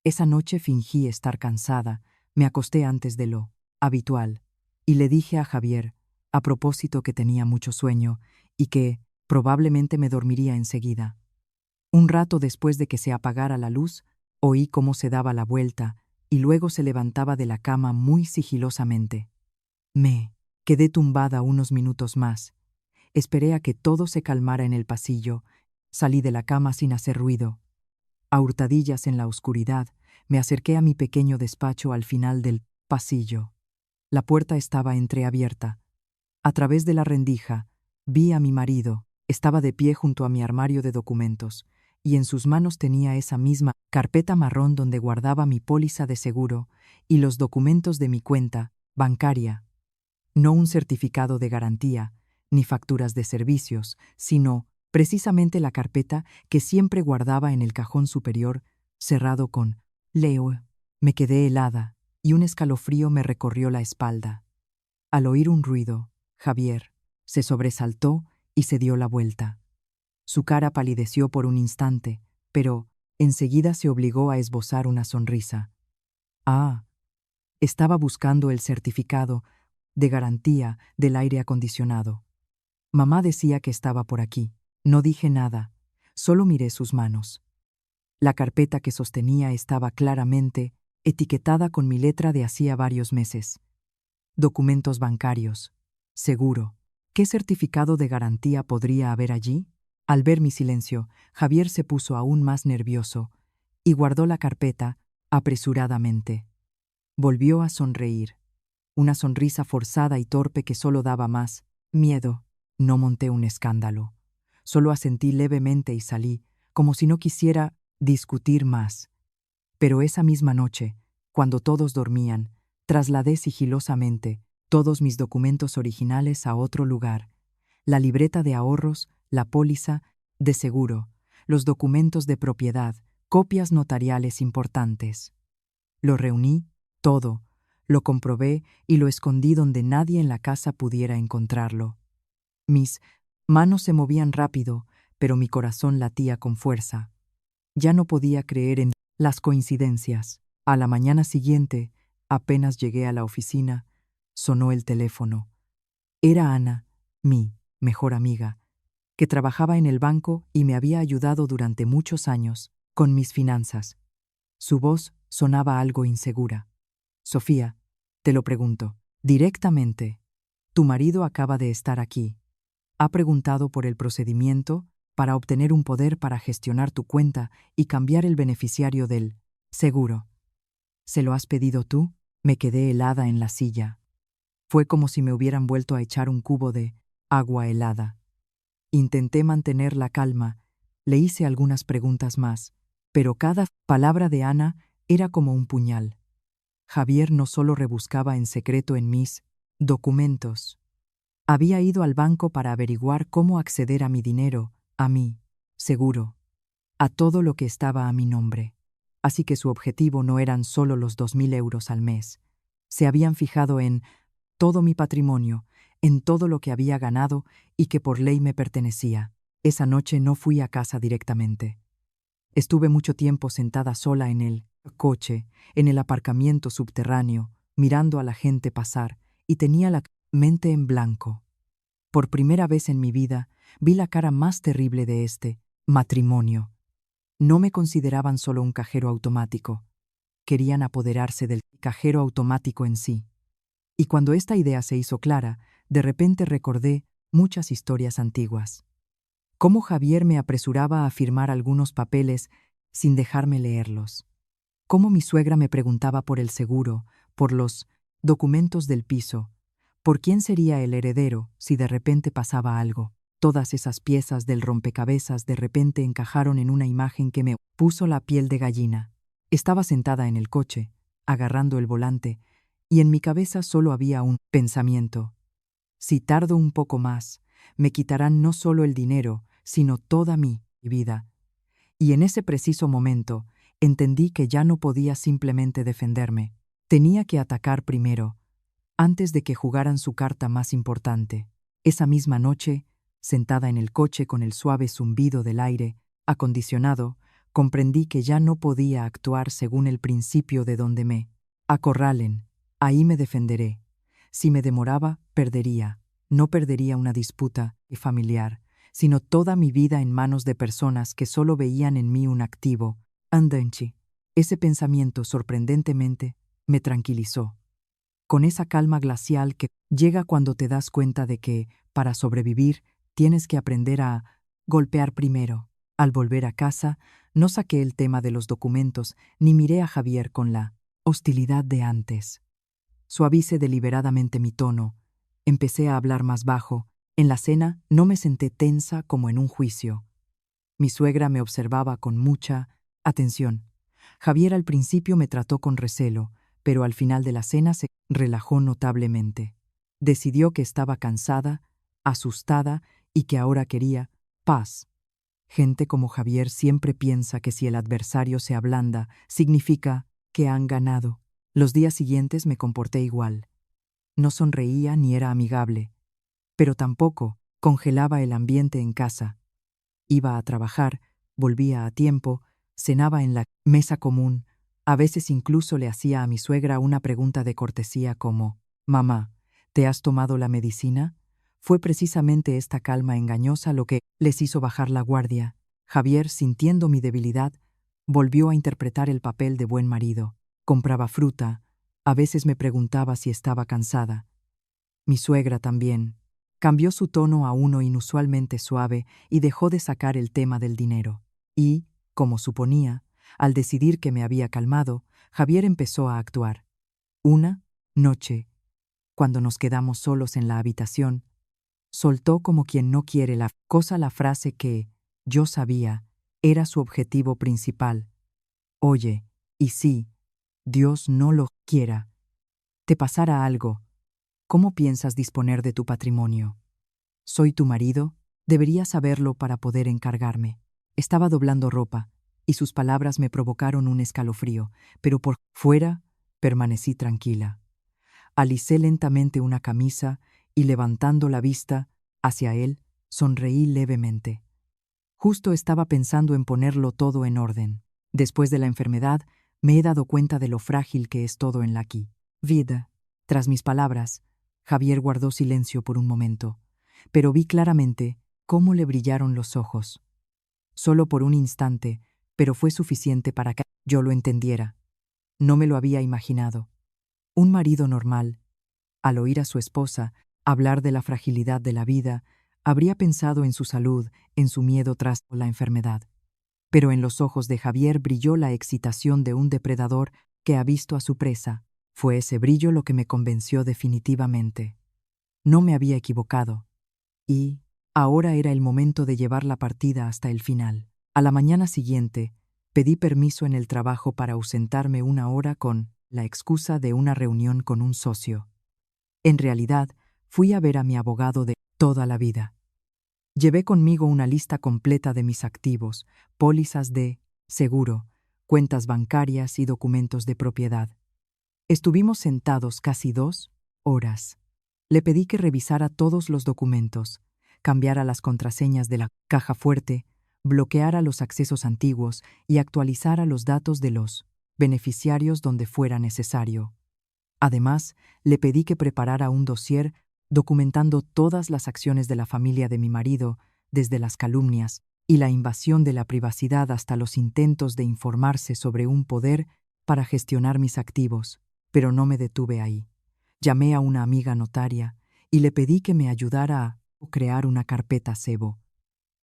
Esa noche fingí estar cansada, me acosté antes de lo habitual, y le dije a Javier, a propósito, que tenía mucho sueño y que probablemente me dormiría enseguida. Un rato después de que se apagara la luz, oí cómo se daba la vuelta y luego se levantaba de la cama muy sigilosamente. Me quedé tumbada unos minutos más. Esperé a que todo se calmara en el pasillo. Salí de la cama sin hacer ruido. A hurtadillas en la oscuridad, me acerqué a mi pequeño despacho al final del pasillo. La puerta estaba entreabierta. A través de la rendija, vi a mi marido. Estaba de pie junto a mi armario de documentos, y en sus manos tenía esa misma carpeta marrón donde guardaba mi póliza de seguro y los documentos de mi cuenta bancaria. No un certificado de garantía, ni facturas de servicios, sino precisamente la carpeta que siempre guardaba en el cajón superior, cerrado con «Leo». Me quedé helada, y un escalofrío me recorrió la espalda. Al oír un ruido, Javier se sobresaltó y se dio la vuelta. Su cara palideció por un instante, pero enseguida se obligó a esbozar una sonrisa. Estaba buscando el certificado de garantía del aire acondicionado. Mamá decía que estaba por aquí. No dije nada, solo miré sus manos. La carpeta que sostenía estaba claramente etiquetada con mi letra de hacía varios meses. Documentos bancarios. Seguro. ¿Qué certificado de garantía podría haber allí? Al ver mi silencio, Javier se puso aún más nervioso y guardó la carpeta apresuradamente. Volvió a sonreír, una sonrisa forzada y torpe que solo daba más miedo. No monté un escándalo. Solo asentí levemente y salí, como si no quisiera discutir más. Pero esa misma noche, cuando todos dormían, trasladé sigilosamente todos mis documentos originales a otro lugar: la libreta de ahorros, la póliza de seguro, los documentos de propiedad, copias notariales importantes. Lo reuní todo, lo comprobé y lo escondí donde nadie en la casa pudiera encontrarlo. Mis manos se movían rápido, pero mi corazón latía con fuerza. Ya no podía creer en las coincidencias. A la mañana siguiente, apenas llegué a la oficina, sonó el teléfono. Era Ana, mi mejor amiga, que trabajaba en el banco y me había ayudado durante muchos años con mis finanzas. Su voz sonaba algo insegura. Sofía, te lo pregunto, directamente. Tu marido acaba de estar aquí. Ha preguntado por el procedimiento para obtener un poder para gestionar tu cuenta y cambiar el beneficiario del seguro. ¿Se lo has pedido tú? Me quedé helada en la silla. Fue como si me hubieran vuelto a echar un cubo de agua helada. Intenté mantener la calma, le hice algunas preguntas más, pero cada palabra de Ana era como un puñal. Javier no solo rebuscaba en secreto en mis documentos. Había ido al banco para averiguar cómo acceder a mi dinero, a mi seguro, a todo lo que estaba a mi nombre. Así que su objetivo no eran solo los 2.000 euros al mes. Se habían fijado en todo mi patrimonio, en todo lo que había ganado y que por ley me pertenecía. Esa noche no fui a casa directamente. Estuve mucho tiempo sentada sola en el coche, en el aparcamiento subterráneo, mirando a la gente pasar, y tenía la mente en blanco. Por primera vez en mi vida, vi la cara más terrible de este matrimonio. No me consideraban solo un cajero automático. Querían apoderarse del cajero automático en sí. Y cuando esta idea se hizo clara, de repente recordé muchas historias antiguas. Cómo Javier me apresuraba a firmar algunos papeles sin dejarme leerlos. Cómo mi suegra me preguntaba por el seguro, por los documentos del piso, por quién sería el heredero si de repente pasaba algo. Todas esas piezas del rompecabezas de repente encajaron en una imagen que me puso la piel de gallina. Estaba sentada en el coche, agarrando el volante, y en mi cabeza solo había un pensamiento. Si tardo un poco más, me quitarán no solo el dinero, sino toda mi vida. Y en ese preciso momento, entendí que ya no podía simplemente defenderme. Tenía que atacar primero, antes de que jugaran su carta más importante. Esa misma noche, sentada en el coche con el suave zumbido del aire acondicionado, comprendí que ya no podía actuar según el principio de donde me acorralen. Ahí me defenderé. Si me demoraba, perdería. No perdería una disputa familiar, sino toda mi vida en manos de personas que solo veían en mí un activo. Andenchi. Ese pensamiento, sorprendentemente, me tranquilizó. Con esa calma glacial que llega cuando te das cuenta de que, para sobrevivir, tienes que aprender a golpear primero. Al volver a casa, no saqué el tema de los documentos, ni miré a Javier con la hostilidad de antes. Suavicé deliberadamente mi tono. Empecé a hablar más bajo. En la cena no me senté tensa como en un juicio. Mi suegra me observaba con mucha atención. Javier al principio me trató con recelo, pero al final de la cena se relajó notablemente. Decidió que estaba cansada, asustada y que ahora quería paz. Gente como Javier siempre piensa que si el adversario se ablanda, significa que han ganado. Los días siguientes me comporté igual. No sonreía ni era amigable, pero tampoco congelaba el ambiente en casa. Iba a trabajar, volvía a tiempo, cenaba en la mesa común. A veces incluso le hacía a mi suegra una pregunta de cortesía como: «Mamá, ¿te has tomado la medicina?». Fue precisamente esta calma engañosa lo que les hizo bajar la guardia. Javier, sintiendo mi debilidad, volvió a interpretar el papel de buen marido. Compraba fruta, a veces me preguntaba si estaba cansada. Mi suegra también. Cambió su tono a uno inusualmente suave y dejó de sacar el tema del dinero. Y, como suponía, al decidir que me había calmado, Javier empezó a actuar. Una noche, cuando nos quedamos solos en la habitación, Soltó como quien no quiere la cosa la frase que, yo sabía, era su objetivo principal. Oye, y si, Dios no lo quiera, te pasara algo, ¿cómo piensas disponer de tu patrimonio? Soy tu marido, deberías saberlo para poder encargarme. Estaba doblando ropa, y sus palabras me provocaron un escalofrío, pero por fuera permanecí tranquila. Alicé lentamente una camisa y levantando la vista hacia él, sonreí levemente. Justo estaba pensando en ponerlo todo en orden. Después de la enfermedad, me he dado cuenta de lo frágil que es todo en la aquí. Vida. Tras mis palabras, Javier guardó silencio por un momento, pero vi claramente cómo le brillaron los ojos. Solo por un instante, pero fue suficiente para que yo lo entendiera. No me lo había imaginado. Un marido normal, al oír a su esposa hablar de la fragilidad de la vida, habría pensado en su salud, en su miedo tras la enfermedad. Pero en los ojos de Javier brilló la excitación de un depredador que ha visto a su presa. Fue ese brillo lo que me convenció definitivamente. No me había equivocado. Y ahora era el momento de llevar la partida hasta el final. A la mañana siguiente, pedí permiso en el trabajo para ausentarme una hora con la excusa de una reunión con un socio. En realidad, fui a ver a mi abogado de toda la vida. Llevé conmigo una lista completa de mis activos, pólizas de seguro, cuentas bancarias y documentos de propiedad. Estuvimos sentados casi 2 horas. Le pedí que revisara todos los documentos, cambiara las contraseñas de la caja fuerte, bloqueara los accesos antiguos y actualizara los datos de los beneficiarios donde fuera necesario. Además, le pedí que preparara un dossier documentando todas las acciones de la familia de mi marido, desde las calumnias y la invasión de la privacidad hasta los intentos de informarse sobre un poder para gestionar mis activos. Pero no me detuve ahí. Llamé a una amiga notaria y le pedí que me ayudara a crear una carpeta cebo.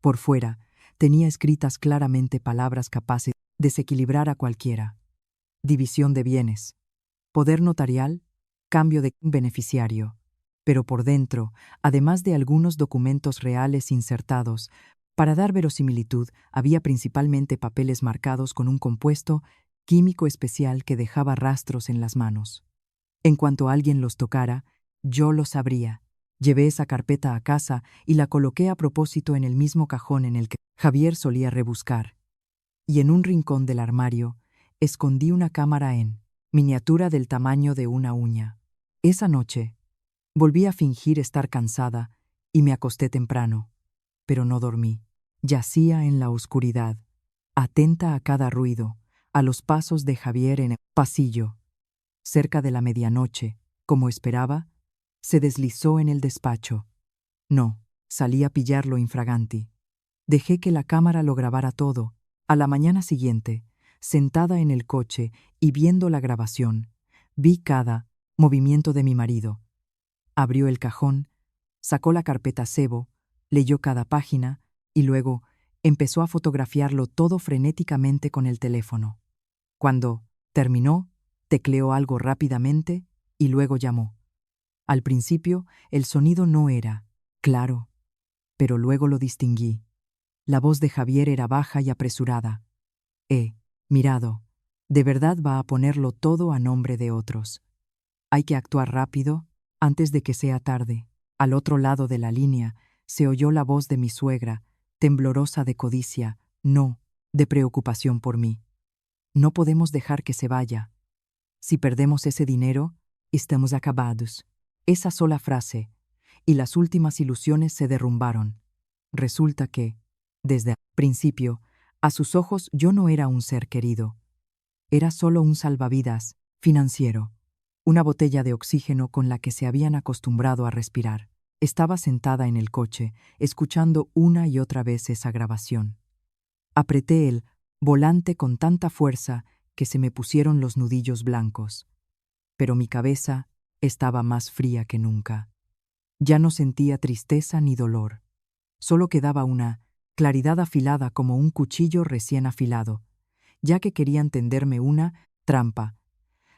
Por fuera, tenía escritas claramente palabras capaces de desequilibrar a cualquiera. División de bienes. Poder notarial, cambio de beneficiario. Pero por dentro, además de algunos documentos reales insertados, para dar verosimilitud, había principalmente papeles marcados con un compuesto químico especial que dejaba rastros en las manos. En cuanto alguien los tocara, yo lo sabría. Llevé esa carpeta a casa y la coloqué a propósito en el mismo cajón en el que Javier solía rebuscar. Y en un rincón del armario, escondí una cámara en miniatura del tamaño de una uña. Esa noche, volví a fingir estar cansada y me acosté temprano, pero no dormí. Yacía en la oscuridad, atenta a cada ruido, a los pasos de Javier en el pasillo. Cerca de la medianoche, como esperaba, se deslizó en el despacho. No, salí a pillarlo infraganti. Dejé que la cámara lo grabara todo. A la mañana siguiente, sentada en el coche y viendo la grabación, vi cada movimiento de mi marido. Abrió el cajón, sacó la carpeta cebo, leyó cada página y luego empezó a fotografiarlo todo frenéticamente con el teléfono. Cuando terminó, tecleó algo rápidamente y luego llamó. Al principio, el sonido no era claro, pero luego lo distinguí. La voz de Javier era baja y apresurada. Mirado, de verdad va a ponerlo todo a nombre de otros. Hay que actuar rápido, antes de que sea tarde. Al otro lado de la línea, se oyó la voz de mi suegra, temblorosa de codicia, no, de preocupación por mí. No podemos dejar que se vaya. Si perdemos ese dinero, estamos acabados. Esa sola frase, y las últimas ilusiones se derrumbaron. Resulta que, desde el principio, a sus ojos yo no era un ser querido. Era solo un salvavidas financiero, una botella de oxígeno con la que se habían acostumbrado a respirar. Estaba sentada en el coche, escuchando una y otra vez esa grabación. Apreté el volante con tanta fuerza que se me pusieron los nudillos blancos. Pero mi cabeza estaba más fría que nunca. Ya no sentía tristeza ni dolor. Solo quedaba una claridad afilada como un cuchillo recién afilado, ya que querían tenderme una trampa.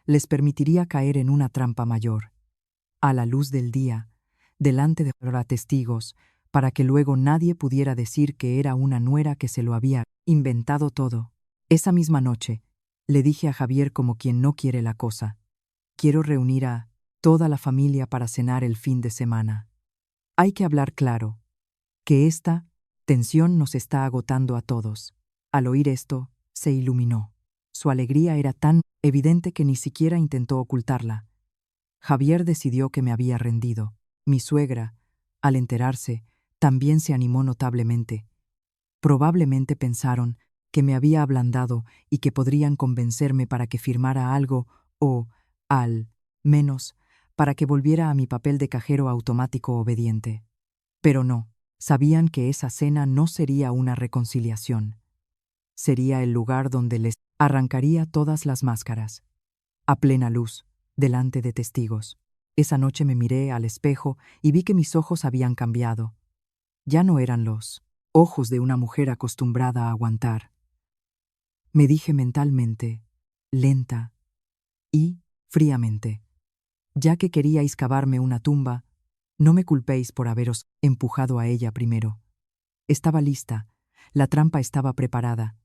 Les permitiría caer en una trampa mayor. A la luz del día, delante de testigos, para que luego nadie pudiera decir que era una nuera que se lo había inventado todo. Esa misma noche, le dije a Javier como quien no quiere la cosa: quiero reunir a toda la familia para cenar el fin de semana. Hay que hablar claro, que esta tensión nos está agotando a todos. Al oír esto, se iluminó. Su alegría era tan evidente que ni siquiera intentó ocultarla. Javier decidió que me había rendido. Mi suegra, al enterarse, también se animó notablemente. Probablemente pensaron que me había ablandado y que podrían convencerme para que firmara algo o, al menos, para que volviera a mi papel de cajero automático obediente. Pero no, sabían que esa cena no sería una reconciliación. Sería el lugar donde les arrancaría todas las máscaras. A plena luz, delante de testigos. Esa noche me miré al espejo y vi que mis ojos habían cambiado. Ya no eran los ojos de una mujer acostumbrada a aguantar. Me dije mentalmente, lenta y fríamente: ya que queríais cavarme una tumba, no me culpéis por haberos empujado a ella primero. Estaba lista, la trampa estaba preparada.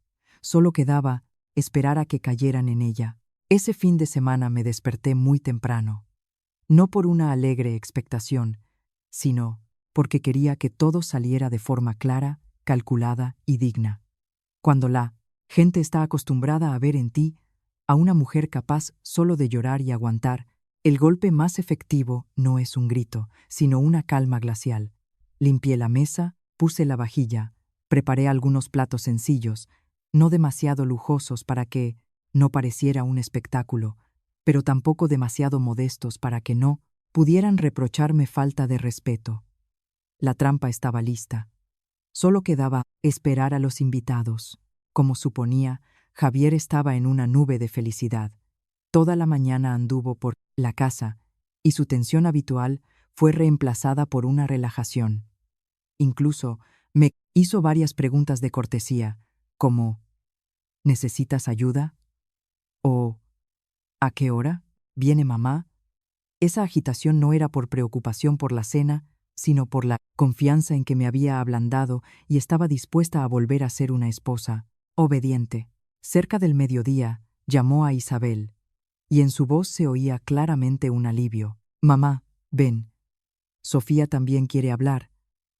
Solo quedaba esperar a que cayeran en ella. Ese fin de semana me desperté muy temprano. No por una alegre expectación, sino porque quería que todo saliera de forma clara, calculada y digna. Cuando la gente está acostumbrada a ver en ti a una mujer capaz solo de llorar y aguantar, el golpe más efectivo no es un grito, sino una calma glacial. Limpié la mesa, puse la vajilla, preparé algunos platos sencillos, no demasiado lujosos para que no pareciera un espectáculo, pero tampoco demasiado modestos para que no pudieran reprocharme falta de respeto. La trampa estaba lista. Solo quedaba esperar a los invitados. Como suponía, Javier estaba en una nube de felicidad. Toda la mañana anduvo por la casa y su tensión habitual fue reemplazada por una relajación. Incluso me hizo varias preguntas de cortesía, como: ¿necesitas ayuda? ¿O ¿a qué hora viene mamá? Esa agitación no era por preocupación por la cena, sino por la confianza en que me había ablandado y estaba dispuesta a volver a ser una esposa obediente. Cerca del mediodía, llamó a Isabel, y en su voz se oía claramente un alivio. Mamá, ven. Sofía también quiere hablar,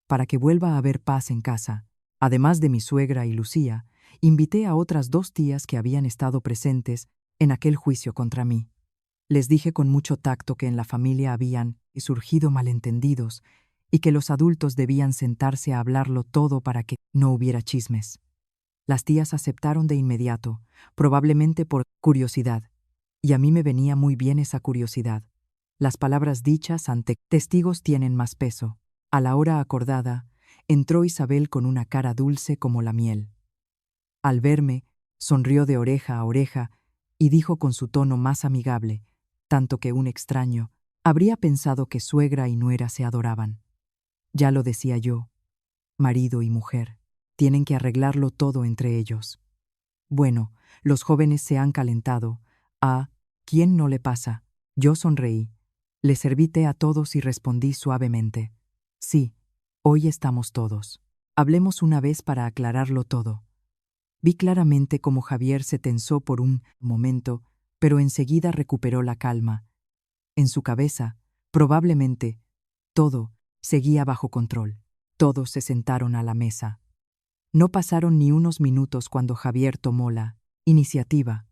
para que vuelva a haber paz en casa. Además de mi suegra y Lucía, invité a otras 2 tías que habían estado presentes en aquel juicio contra mí. Les dije con mucho tacto que en la familia habían surgido malentendidos y que los adultos debían sentarse a hablarlo todo para que no hubiera chismes. Las tías aceptaron de inmediato, probablemente por curiosidad, y a mí me venía muy bien esa curiosidad. Las palabras dichas ante testigos tienen más peso. A la hora acordada, entró Isabel con una cara dulce como la miel. Al verme, sonrió de oreja a oreja y dijo con su tono más amigable, tanto que un extraño habría pensado que suegra y nuera se adoraban: ya lo decía yo, marido y mujer, tienen que arreglarlo todo entre ellos. Bueno, los jóvenes se han calentado. ¿A quién no le pasa? Yo sonreí. Le serví té a todos y respondí suavemente: sí, hoy estamos todos. Hablemos una vez para aclararlo todo. Vi claramente cómo Javier se tensó por un momento, pero enseguida recuperó la calma. En su cabeza, probablemente, todo seguía bajo control. Todos se sentaron a la mesa. No pasaron ni unos minutos cuando Javier tomó la iniciativa.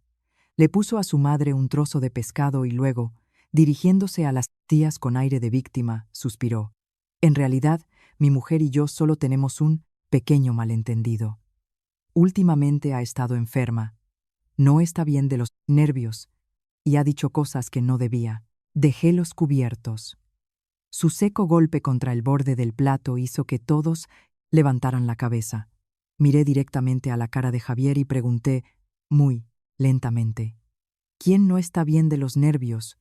Le puso a su madre un trozo de pescado y luego, dirigiéndose a las tías con aire de víctima, suspiró: en realidad, mi mujer y yo solo tenemos un pequeño malentendido. Últimamente ha estado enferma. No está bien de los nervios y ha dicho cosas que no debía. Dejé los cubiertos. Su seco golpe contra el borde del plato hizo que todos levantaran la cabeza. Miré directamente a la cara de Javier y pregunté, muy lentamente: ¿quién no está bien de los nervios?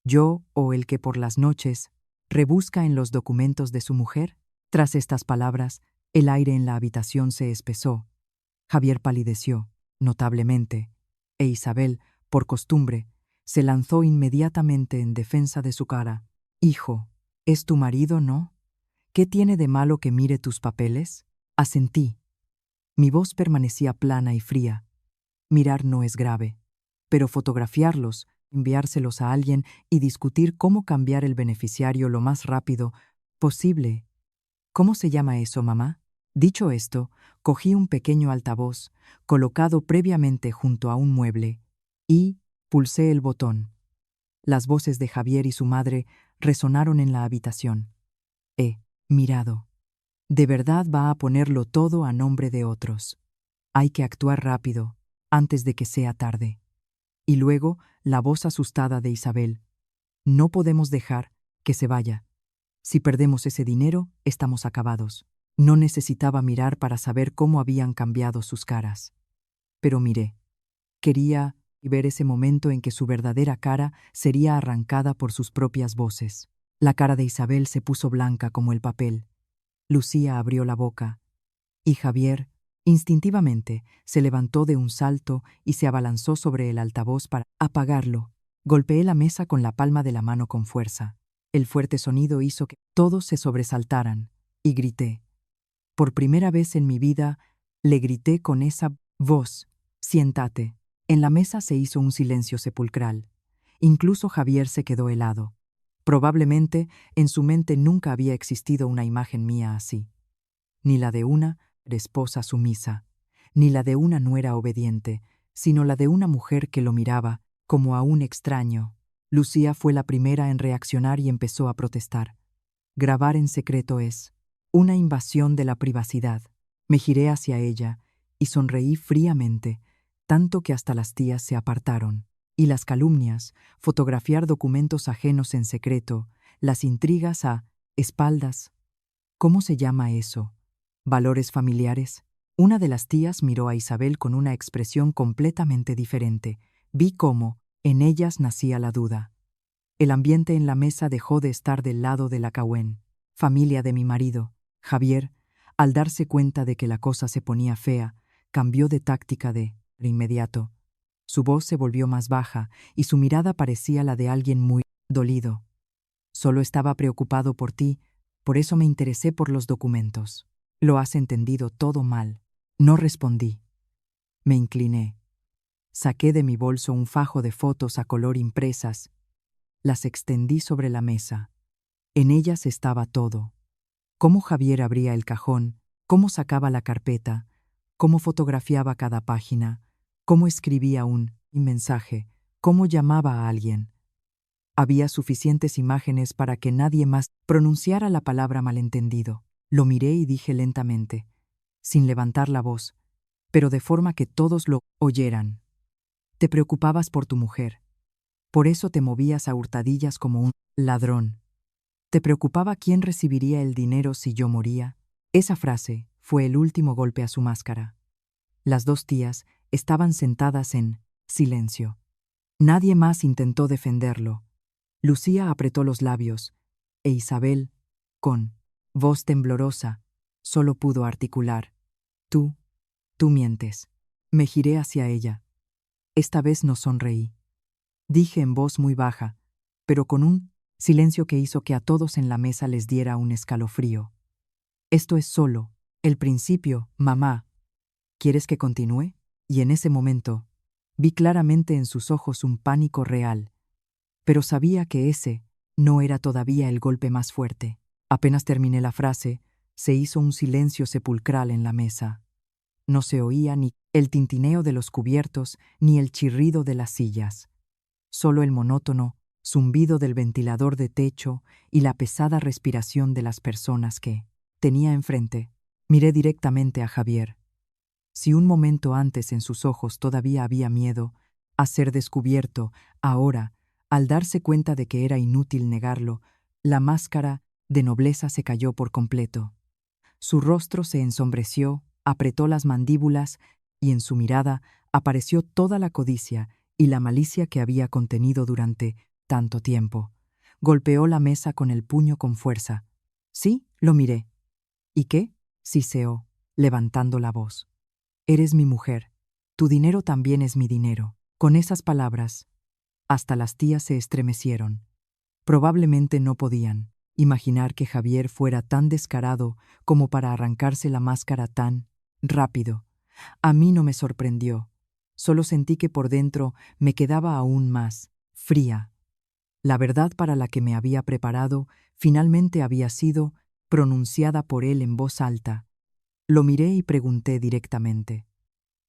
¿Yo o el que por las noches rebusca en los documentos de su mujer? Tras estas palabras, el aire en la habitación se espesó. Javier palideció notablemente, e Isabel, por costumbre, se lanzó inmediatamente en defensa de su cara. Hijo, Es tu marido, ¿no? ¿Qué tiene de malo que mire tus papeles? Asentí. Mi voz permanecía plana y fría. Mirar no es grave, pero fotografiarlos, enviárselos a alguien y discutir cómo cambiar el beneficiario lo más rápido posible. ¿Cómo se llama eso, mamá? Dicho esto, cogí un pequeño altavoz, colocado previamente junto a un mueble, y pulsé el botón. Las voces de Javier y su madre resonaron en la habitación. He mirado. De verdad va a ponerlo todo a nombre de otros. Hay que actuar rápido, antes de que sea tarde. Y luego, la voz asustada de Isabel. No podemos dejar que se vaya. Si perdemos ese dinero, estamos acabados. No necesitaba mirar para saber cómo habían cambiado sus caras. Pero miré. Quería ver ese momento en que su verdadera cara sería arrancada por sus propias voces. La cara de Isabel se puso blanca como el papel. Lucía abrió la boca. Y Javier, instintivamente, se levantó de un salto y se abalanzó sobre el altavoz para apagarlo. Golpeé la mesa con la palma de la mano con fuerza. El fuerte sonido hizo que todos se sobresaltaran, y grité. Por primera vez en mi vida, le grité con esa voz. Siéntate. En la mesa se hizo un silencio sepulcral. Incluso Javier se quedó helado. Probablemente, en su mente nunca había existido una imagen mía así. Ni la de una esposa sumisa, ni la de una nuera obediente, sino la de una mujer que lo miraba como a un extraño. Lucía fue la primera en reaccionar y empezó a protestar. Grabar en secreto es una invasión de la privacidad. Me giré hacia ella y sonreí fríamente, tanto que hasta las tías se apartaron. Y las calumnias, fotografiar documentos ajenos en secreto, las intrigas a espaldas. ¿Cómo se llama eso? ¿Valores familiares? Una de las tías miró a Isabel con una expresión completamente diferente. Vi cómo, en ellas nacía la duda. El ambiente en la mesa dejó de estar del lado de la Cahuén, familia de mi marido. Javier, al darse cuenta de que la cosa se ponía fea, cambió de táctica de inmediato. Su voz se volvió más baja y su mirada parecía la de alguien muy dolido. Solo estaba preocupado por ti, por eso me interesé por los documentos. Lo has entendido todo mal. No respondí. Me incliné. Saqué de mi bolso un fajo de fotos a color impresas. Las extendí sobre la mesa. En ellas estaba todo. Cómo Javier abría el cajón, cómo sacaba la carpeta, cómo fotografiaba cada página, cómo escribía un mensaje, cómo llamaba a alguien. Había suficientes imágenes para que nadie más pronunciara la palabra malentendido. Lo miré y dije lentamente, sin levantar la voz, pero de forma que todos lo oyeran. Te preocupabas por tu mujer. Por eso te movías a hurtadillas como un ladrón. ¿Te preocupaba quién recibiría el dinero si yo moría? Esa frase fue el último golpe a su máscara. Las dos tías estaban sentadas en silencio. Nadie más intentó defenderlo. Lucía apretó los labios, e Isabel, con voz temblorosa, solo pudo articular: Tú mientes. Me giré hacia ella. Esta vez no sonreí. Dije en voz muy baja, pero con un silencio que hizo que a todos en la mesa les diera un escalofrío. Esto es solo el principio, mamá. ¿Quieres que continúe? Y en ese momento, vi claramente en sus ojos un pánico real, pero sabía que ese no era todavía el golpe más fuerte. Apenas terminé la frase, se hizo un silencio sepulcral en la mesa. No se oía ni el tintineo de los cubiertos ni el chirrido de las sillas. Solo el monótono zumbido del ventilador de techo y la pesada respiración de las personas que tenía enfrente. Miré directamente a Javier. Si un momento antes en sus ojos todavía había miedo a ser descubierto, ahora, al darse cuenta de que era inútil negarlo, la máscara de nobleza se cayó por completo. Su rostro se ensombreció, apretó las mandíbulas y en su mirada apareció toda la codicia y la malicia que había contenido durante tanto tiempo. Golpeó la mesa con el puño con fuerza. Sí, lo miré. ¿Y qué? Siseó, levantando la voz. Eres mi mujer. Tu dinero también es mi dinero. Con esas palabras, hasta las tías se estremecieron. Probablemente no podían imaginar que Javier fuera tan descarado como para arrancarse la máscara tan rápido. A mí no me sorprendió. Solo sentí que por dentro me quedaba aún más fría. La verdad para la que me había preparado finalmente había sido pronunciada por él en voz alta. Lo miré y pregunté directamente.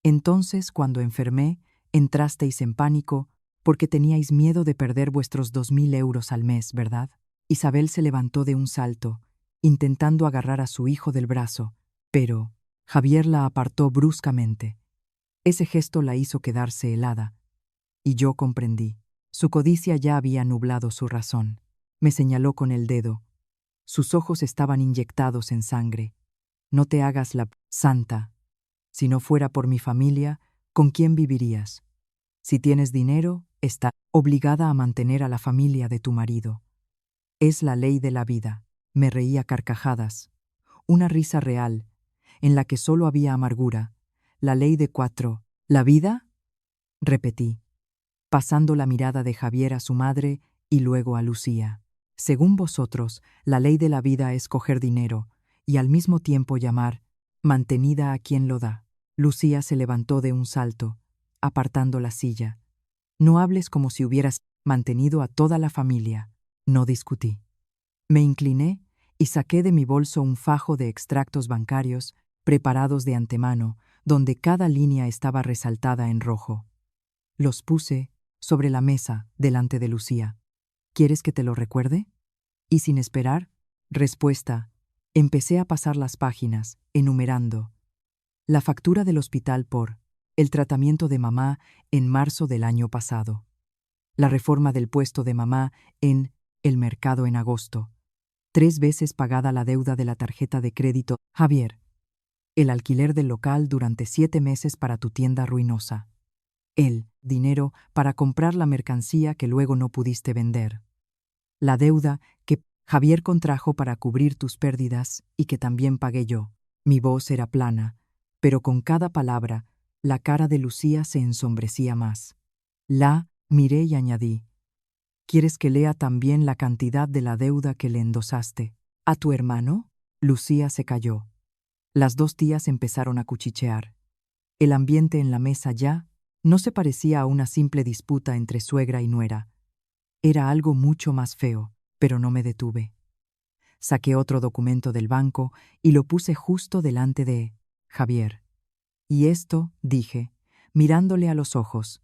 Entonces, cuando enfermé, entrasteis en pánico porque teníais miedo de perder vuestros 2000 € al mes, ¿verdad? Isabel se levantó de un salto, intentando agarrar a su hijo del brazo, pero Javier la apartó bruscamente. Ese gesto la hizo quedarse helada, y yo comprendí. Su codicia ya había nublado su razón. Me señaló con el dedo. Sus ojos estaban inyectados en sangre. No te hagas la santa. Si no fuera por mi familia, ¿con quién vivirías? Si tienes dinero, estás obligada a mantener a la familia de tu marido. Es la ley de la vida. Me reí a carcajadas. Una risa real, en la que solo había amargura. La ley de 4. ¿La vida? Repetí, pasando la mirada de Javier a su madre y luego a Lucía. Según vosotros, la ley de la vida es coger dinero y al mismo tiempo llamar mantenida a quien lo da. Lucía se levantó de un salto, apartando la silla. No hables como si hubieras mantenido a toda la familia. No discutí. Me incliné y saqué de mi bolso un fajo de extractos bancarios preparados de antemano, donde cada línea estaba resaltada en rojo. Los puse sobre la mesa delante de Lucía. ¿Quieres que te lo recuerde? Y sin esperar, respuesta, empecé a pasar las páginas, enumerando. La factura del hospital por el tratamiento de mamá en marzo del año pasado. La reforma del puesto de mamá en el mercado en agosto. 3 veces pagada la deuda de la tarjeta de crédito. Javier. El alquiler del local durante 7 meses para tu tienda ruinosa. El dinero para comprar la mercancía que luego no pudiste vender. La deuda que Javier contrajo para cubrir tus pérdidas y que también pagué yo. Mi voz era plana, pero con cada palabra, la cara de Lucía se ensombrecía más. La miré y añadí. ¿Quieres que lea también la cantidad de la deuda que le endosaste a tu hermano? Lucía se calló. Las 2 tías empezaron a cuchichear. El ambiente en la mesa ya no se parecía a una simple disputa entre suegra y nuera. Era algo mucho más feo, pero no me detuve. Saqué otro documento del banco y lo puse justo delante de Javier. Y esto, dije, mirándole a los ojos,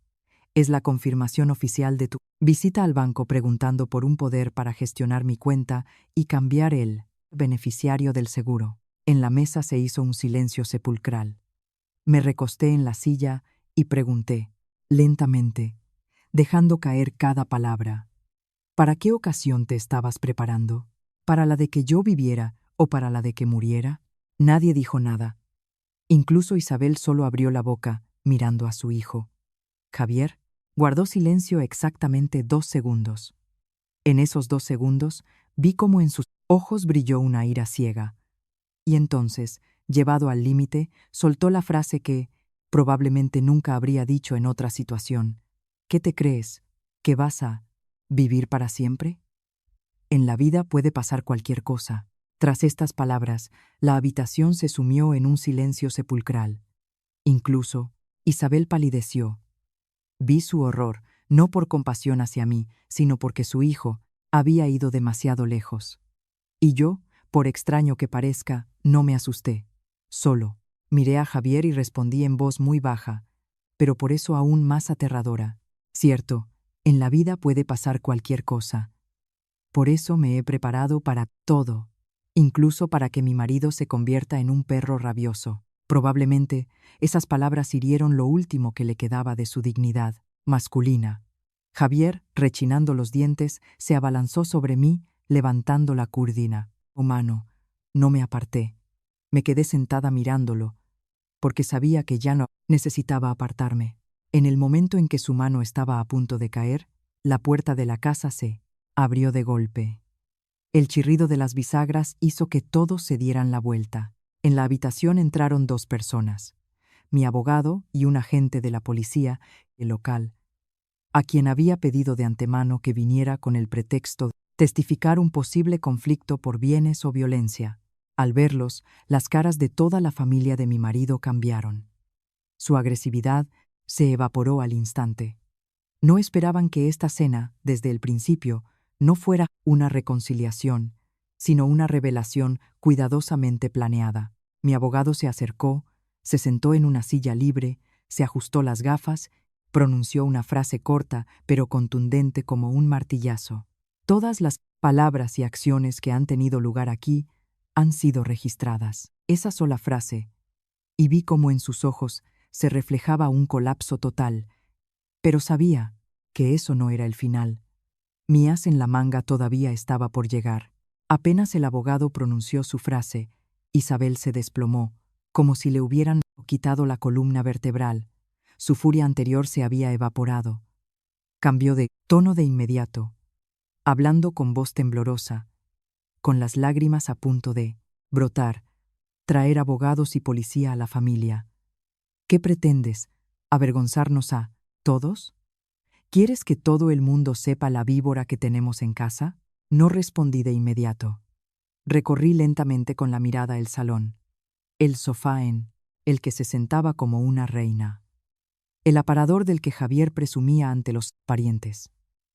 es la confirmación oficial de tu visita al banco preguntando por un poder para gestionar mi cuenta y cambiar el beneficiario del seguro. En la mesa se hizo un silencio sepulcral. Me recosté en la silla y pregunté, lentamente, dejando caer cada palabra. ¿Para qué ocasión te estabas preparando? ¿Para la de que yo viviera o para la de que muriera? Nadie dijo nada. Incluso Isabel solo abrió la boca, mirando a su hijo. Javier guardó silencio exactamente 2 segundos. En esos 2 segundos vi cómo en sus ojos brilló una ira ciega. Y entonces, llevado al límite, soltó la frase que probablemente nunca habría dicho en otra situación. ¿Qué te crees? ¿Que vas a vivir para siempre? En la vida puede pasar cualquier cosa. Tras estas palabras, la habitación se sumió en un silencio sepulcral. Incluso, Isabel palideció. Vi su horror, no por compasión hacia mí, sino porque su hijo había ido demasiado lejos. Y yo, por extraño que parezca, no me asusté. Solo miré a Javier y respondí en voz muy baja, pero por eso aún más aterradora. Cierto, en la vida puede pasar cualquier cosa. Por eso me he preparado para todo, incluso para que mi marido se convierta en un perro rabioso. Probablemente, esas palabras hirieron lo último que le quedaba de su dignidad masculina. Javier, rechinando los dientes, se abalanzó sobre mí, levantando la curdina. Humano, no me aparté. Me quedé sentada mirándolo, porque sabía que ya no necesitaba apartarme. En el momento en que su mano estaba a punto de caer, la puerta de la casa se abrió de golpe. El chirrido de las bisagras hizo que todos se dieran la vuelta. En la habitación entraron 2 personas, mi abogado y un agente de la policía, el local, a quien había pedido de antemano que viniera con el pretexto testificar un posible conflicto por bienes o violencia. Al verlos, las caras de toda la familia de mi marido cambiaron. Su agresividad se evaporó al instante. No esperaban que esta cena, desde el principio, no fuera una reconciliación, sino una revelación cuidadosamente planeada. Mi abogado se acercó, se sentó en una silla libre, se ajustó las gafas, pronunció una frase corta pero contundente como un martillazo. Todas las palabras y acciones que han tenido lugar aquí han sido registradas. Esa sola frase, y vi cómo en sus ojos se reflejaba un colapso total, pero sabía que eso no era el final. Mi as en la manga todavía estaba por llegar. Apenas el abogado pronunció su frase, Isabel se desplomó, como si le hubieran quitado la columna vertebral. Su furia anterior se había evaporado. Cambió de tono de inmediato, hablando con voz temblorosa, con las lágrimas a punto de brotar, traer abogados y policía a la familia. ¿Qué pretendes? ¿Avergonzarnos a todos? ¿Quieres que todo el mundo sepa la víbora que tenemos en casa? No respondí de inmediato. Recorrí lentamente con la mirada el salón, el sofá en el que se sentaba como una reina, el aparador del que Javier presumía ante los parientes,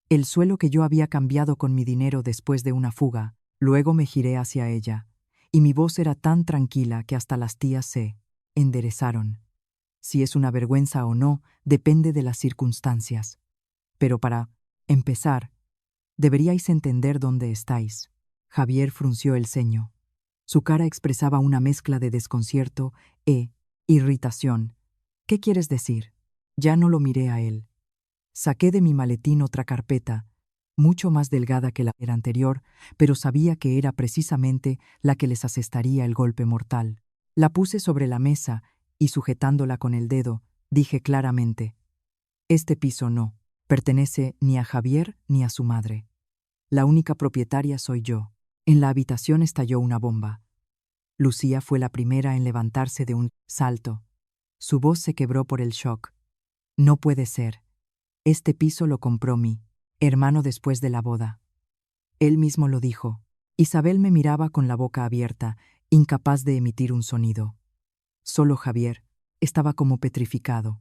el suelo que yo había cambiado con mi dinero después de una fuga. Luego me giré hacia ella, y mi voz era tan tranquila que hasta las tías se enderezaron. Si es una vergüenza o no, depende de las circunstancias. Pero para empezar, deberíais entender dónde estáis. Javier frunció el ceño. Su cara expresaba una mezcla de desconcierto e irritación. ¿Qué quieres decir? Ya no lo miré a él. Saqué de mi maletín otra carpeta, mucho más delgada que la anterior, pero sabía que era precisamente la que les asestaría el golpe mortal. La puse sobre la mesa y, sujetándola con el dedo, dije claramente: este piso no pertenece ni a Javier ni a su madre. La única propietaria soy yo. En la habitación estalló una bomba. Lucía fue la primera en levantarse de un salto. Su voz se quebró por el shock. No puede ser. Este piso lo compró mi hermano después de la boda. Él mismo lo dijo. Isabel me miraba con la boca abierta, incapaz de emitir un sonido. Solo Javier estaba como petrificado.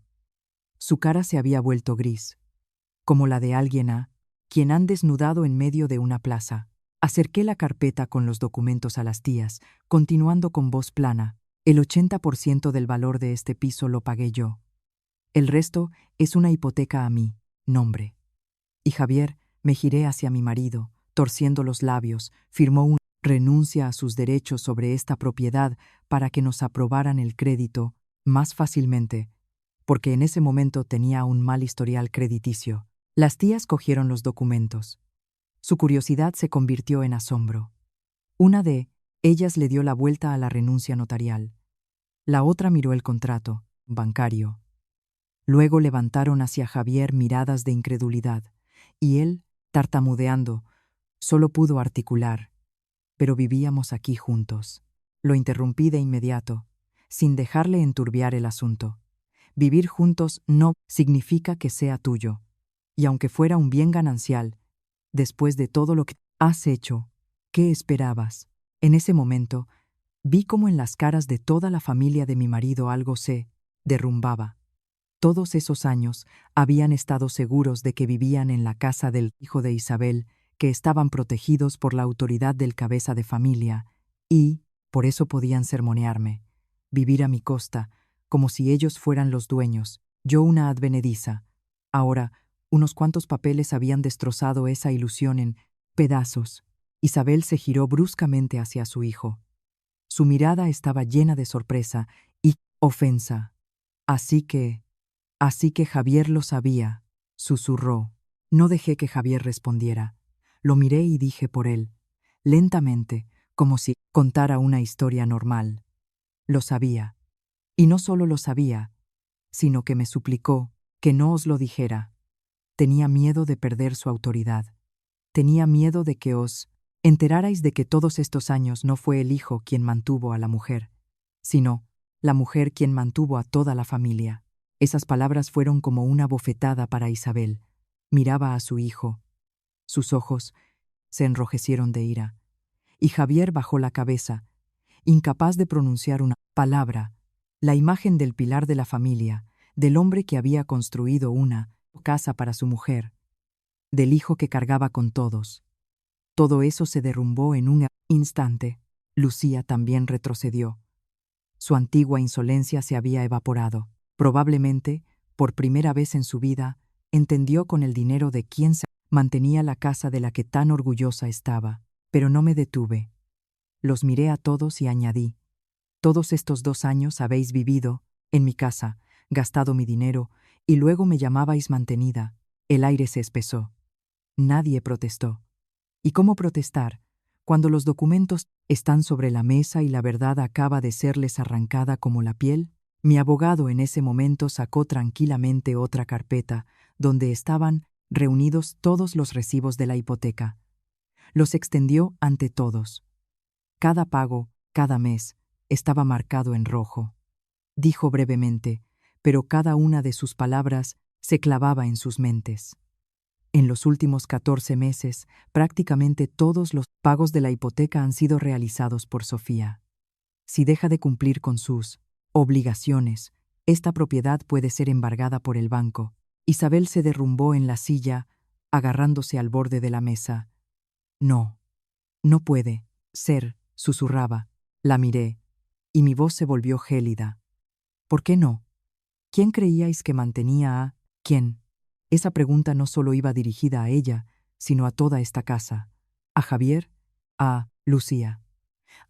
Su cara se había vuelto gris, como la de alguien a quien han desnudado en medio de una plaza. Acerqué la carpeta con los documentos a las tías, continuando con voz plana: el 80% del valor de este piso lo pagué yo. El resto es una hipoteca a mi nombre. Y Javier, me giré hacia mi marido, torciendo los labios, firmó una renuncia a sus derechos sobre esta propiedad para que nos aprobaran el crédito más fácilmente, porque en ese momento tenía un mal historial crediticio. Las tías cogieron los documentos. Su curiosidad se convirtió en asombro. Una de ellas le dio la vuelta a la renuncia notarial. La otra miró el contrato bancario. Luego levantaron hacia Javier miradas de incredulidad, y él, tartamudeando, solo pudo articular: pero vivíamos aquí juntos. Lo interrumpí de inmediato, sin dejarle enturbiar el asunto. Vivir juntos no significa que sea tuyo. Y aunque fuera un bien ganancial, después de todo lo que has hecho, ¿qué esperabas? En ese momento, vi cómo en las caras de toda la familia de mi marido algo se derrumbaba. Todos esos años habían estado seguros de que vivían en la casa del hijo de Isabel, que estaban protegidos por la autoridad del cabeza de familia, y, por eso podían sermonearme, vivir a mi costa, como si ellos fueran los dueños, yo una advenediza. Ahora, unos cuantos papeles habían destrozado esa ilusión en pedazos. Isabel se giró bruscamente hacia su hijo. Su mirada estaba llena de sorpresa y ofensa. Así que Javier lo sabía, susurró. No dejé que Javier respondiera. Lo miré y dije por él, lentamente, como si contara una historia normal. Lo sabía. Y no solo lo sabía, sino que me suplicó que no os lo dijera. Tenía miedo de perder su autoridad. Tenía miedo de que os enterarais de que todos estos años no fue el hijo quien mantuvo a la mujer, sino la mujer quien mantuvo a toda la familia. Esas palabras fueron como una bofetada para Isabel. Miraba a su hijo. Sus ojos, se enrojecieron de ira, y Javier bajó la cabeza, incapaz de pronunciar una palabra. La imagen del pilar de la familia, del hombre que había construido una casa para su mujer, del hijo que cargaba con todos. Todo eso se derrumbó en un instante. Lucía también retrocedió. Su antigua insolencia se había evaporado. Probablemente, por primera vez en su vida, entendió con el dinero de quién se mantenía la casa de la que tan orgullosa estaba. Pero no me detuve. Los miré a todos y añadí: todos estos 2 años habéis vivido en mi casa, gastado mi dinero, y luego me llamabais mantenida. El aire se espesó. Nadie protestó. ¿Y cómo protestar cuando los documentos están sobre la mesa y la verdad acaba de serles arrancada como la piel? Mi abogado en ese momento sacó tranquilamente otra carpeta donde estaban reunidos todos los recibos de la hipoteca. Los extendió ante todos. Cada pago, cada mes, estaba marcado en rojo. Dijo brevemente, pero cada una de sus palabras se clavaba en sus mentes. En los últimos 14 meses, prácticamente todos los pagos de la hipoteca han sido realizados por Sofía. Si deja de cumplir con sus obligaciones, esta propiedad puede ser embargada por el banco. Isabel se derrumbó en la silla, agarrándose al borde de la mesa. No, no puede ser, susurraba. La miré, y mi voz se volvió gélida. ¿Por qué no? ¿Quién creíais que mantenía a quién? Esa pregunta no solo iba dirigida a ella, sino a toda esta casa, a Javier, a Lucía,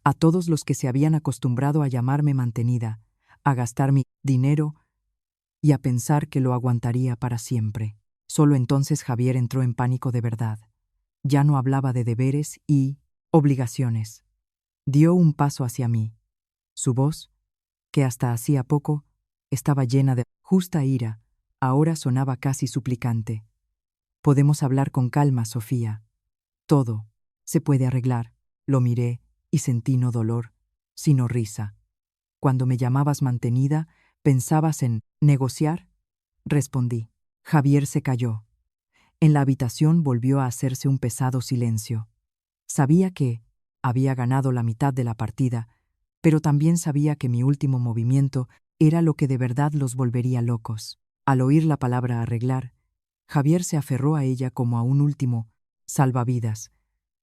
a todos los que se habían acostumbrado a llamarme mantenida, a gastar mi dinero y a pensar que lo aguantaría para siempre. Solo entonces Javier entró en pánico de verdad. Ya no hablaba de deberes y obligaciones. Dio un paso hacia mí. Su voz, que hasta hacía poco estaba llena de justa ira, ahora sonaba casi suplicante. Podemos hablar con calma, Sofía. Todo se puede arreglar. Lo miré y sentí no dolor, sino risa. Cuando me llamabas mantenida, ¿pensabas en negociar? Respondí. Javier se calló. En la habitación volvió a hacerse un pesado silencio. Sabía que había ganado la mitad de la partida, pero también sabía que mi último movimiento era lo que de verdad los volvería locos. Al oír la palabra arreglar, Javier se aferró a ella como a un último salvavidas.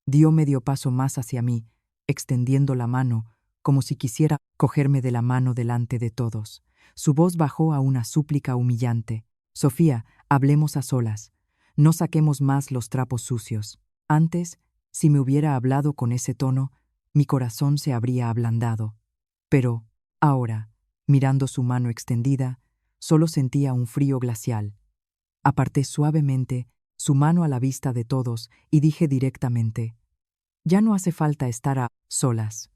Dio medio paso más hacia mí, extendiendo la mano, como si quisiera cogerme de la mano delante de todos. Su voz bajó a una súplica humillante. Sofía, hablemos a solas. No saquemos más los trapos sucios. Antes, si me hubiera hablado con ese tono, mi corazón se habría ablandado. Pero, ahora, mirando su mano extendida, solo sentía un frío glacial. Aparté suavemente su mano a la vista de todos y dije directamente: ya no hace falta estar a solas.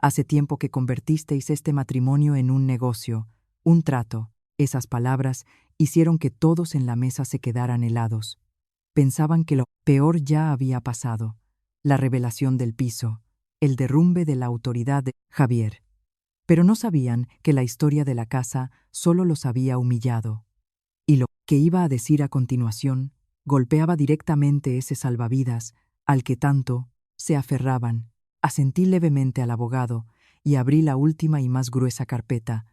Hace tiempo que convertisteis este matrimonio en un negocio, un trato. Esas palabras hicieron que todos en la mesa se quedaran helados. Pensaban que lo peor ya había pasado: la revelación del piso, el derrumbe de la autoridad de Javier. Pero no sabían que la historia de la casa solo los había humillado. Y lo que iba a decir a continuación golpeaba directamente ese salvavidas al que tanto se aferraban. Asentí levemente al abogado y abrí la última y más gruesa carpeta.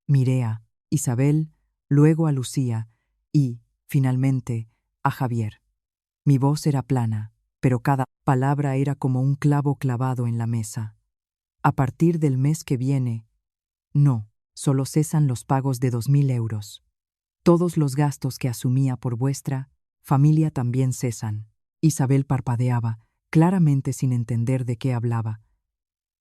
Miré a Isabel, luego a Lucía y, finalmente, a Javier. Mi voz era plana, pero cada palabra era como un clavo clavado en la mesa. A partir del mes que viene, no, solo cesan los pagos de 2.000 euros. Todos los gastos que asumía por vuestra familia también cesan. Isabel parpadeaba, claramente sin entender de qué hablaba.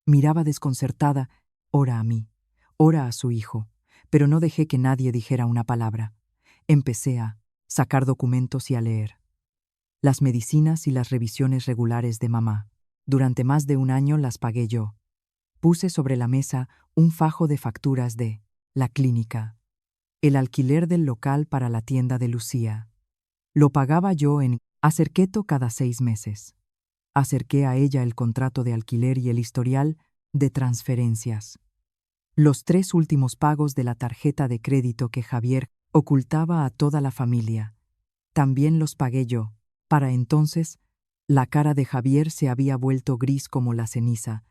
Miraba desconcertada, ora a mí, ora a su hijo, pero no dejé que nadie dijera una palabra. Empecé a sacar documentos y a leer. Las medicinas y las revisiones regulares de mamá. Durante más de 1 año las pagué yo. Puse sobre la mesa un fajo de facturas de la clínica, el alquiler del local para la tienda de Lucía. Lo pagaba yo en Acerqueto cada 6 meses. Acerqué a ella el contrato de alquiler y el historial de transferencias. Los 3 últimos pagos de la tarjeta de crédito que Javier ocultaba a toda la familia. También los pagué yo. Para entonces, La cara de Javier se había vuelto gris como la ceniza,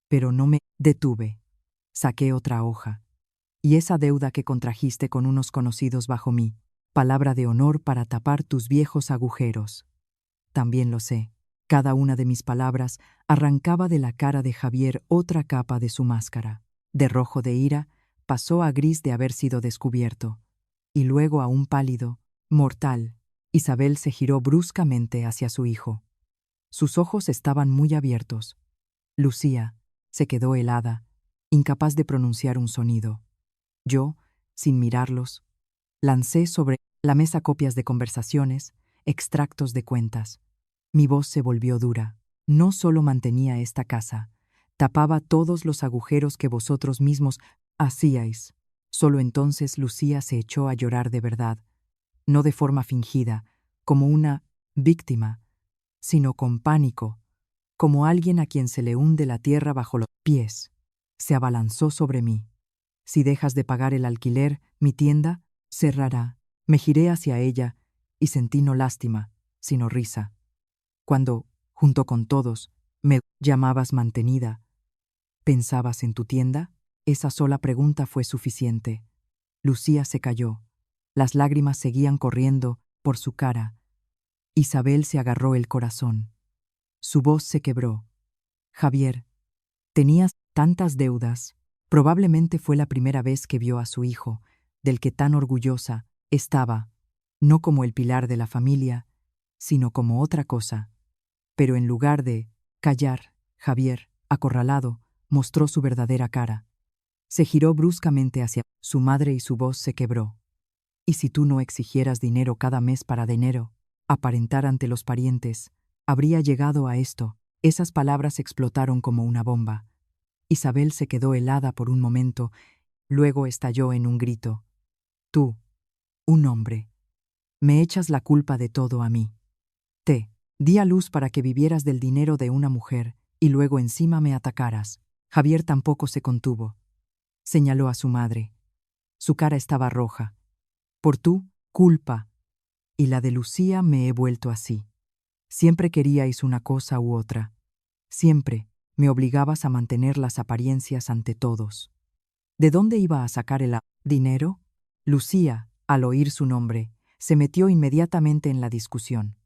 pero no me detuve. Saqué otra hoja. Y esa deuda que contrajiste con unos conocidos bajo mí, palabra de honor para tapar tus viejos agujeros. También lo sé. Cada una de mis palabras arrancaba de la cara de Javier otra capa de su máscara. De rojo de ira, pasó a gris de haber sido descubierto. Y luego a un pálido, mortal. Isabel se giró bruscamente hacia su hijo. Sus ojos estaban muy abiertos. Lucía se quedó helada, incapaz de pronunciar un sonido. Yo, sin mirarlos, lancé sobre la mesa copias de conversaciones, extractos de cuentas. Mi voz se volvió dura. No solo mantenía esta casa, tapaba todos los agujeros que vosotros mismos hacíais. Solo entonces Lucía se echó a llorar de verdad, no de forma fingida, como una víctima, sino con pánico, como alguien a quien se le hunde la tierra bajo los pies. Se abalanzó sobre mí. Si dejas de pagar el alquiler, mi tienda cerrará. Me giré hacia ella y sentí no lástima, sino risa. Cuando, junto con todos, me llamabas mantenida, ¿pensabas en tu tienda? Esa sola pregunta fue suficiente. Lucía se calló. Las lágrimas seguían corriendo por su cara. Isabel se agarró el corazón. Su voz se quebró. Javier, tenías tantas deudas. Probablemente fue la primera vez que vio a su hijo, del que tan orgullosa estaba, no como el pilar de la familia, sino como otra cosa. Pero en lugar de callar, Javier, acorralado, mostró su verdadera cara. Se giró bruscamente hacia su madre y su voz se quebró. ¿Y si tú no exigieras dinero cada mes para dinero, aparentar ante los parientes, habría llegado a esto? Esas palabras explotaron como una bomba. Isabel se quedó helada por un momento, luego estalló en un grito. Tú, un hombre, me echas la culpa de todo a mí. Te di a luz para que vivieras del dinero de una mujer y luego encima me atacaras. Javier tampoco se contuvo. Señaló a su madre. Su cara estaba roja. Por tu culpa y la de Lucía me he vuelto así. Siempre queríais una cosa u otra. Siempre me obligabas a mantener las apariencias ante todos. ¿De dónde iba a sacar el dinero? Lucía, al oír su nombre, se metió inmediatamente en la discusión.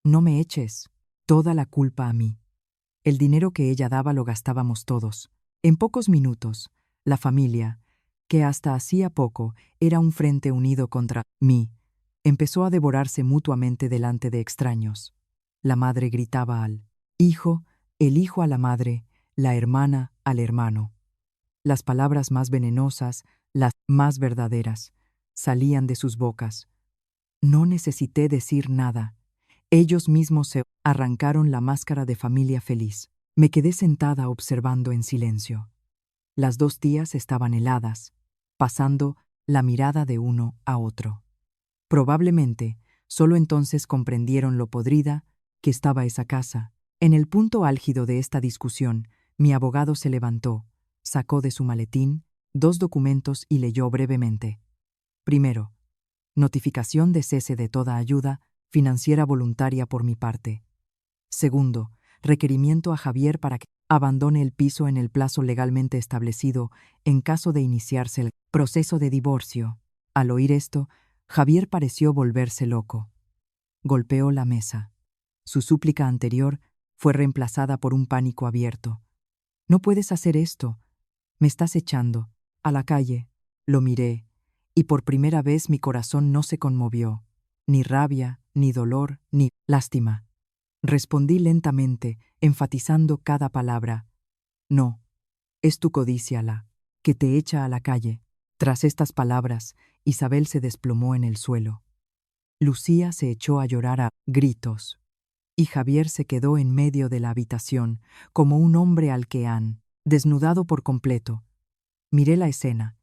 No me eches toda la culpa a mí. El dinero que ella daba lo gastábamos todos. En pocos minutos, la familia, que hasta hacía poco era un frente unido contra mí, empezó a devorarse mutuamente delante de extraños. La madre gritaba al hijo, el hijo a la madre, la hermana al hermano. Las palabras más venenosas, las más verdaderas, salían de sus bocas. No necesité decir nada. Ellos mismos se arrancaron la máscara de familia feliz. Me quedé sentada observando en silencio. Las dos tías estaban heladas, pasando la mirada de uno a otro. Probablemente, solo entonces comprendieron lo podrida que estaba esa casa. En el punto álgido de esta discusión, mi abogado se levantó, sacó de su maletín 2 documentos y leyó brevemente. Primero, notificación de cese de toda ayuda financiera voluntaria por mi parte. Segundo, requerimiento a Javier para que abandone el piso en el plazo legalmente establecido en caso de iniciarse el proceso de divorcio. Al oír esto, Javier pareció volverse loco. Golpeó la mesa. Su súplica anterior fue reemplazada por un pánico abierto. «No puedes hacer esto. Me estás echando. A la calle». Lo miré, y por primera vez mi corazón no se conmovió. Ni rabia, ni dolor, ni lástima. Respondí lentamente, enfatizando cada palabra. «No, es tu codicia la que te echa a la calle». Tras estas palabras, Isabel se desplomó en el suelo. Lucía se echó a llorar a gritos, y Javier se quedó en medio de la habitación, como un hombre al que han desnudado por completo. Miré la escena,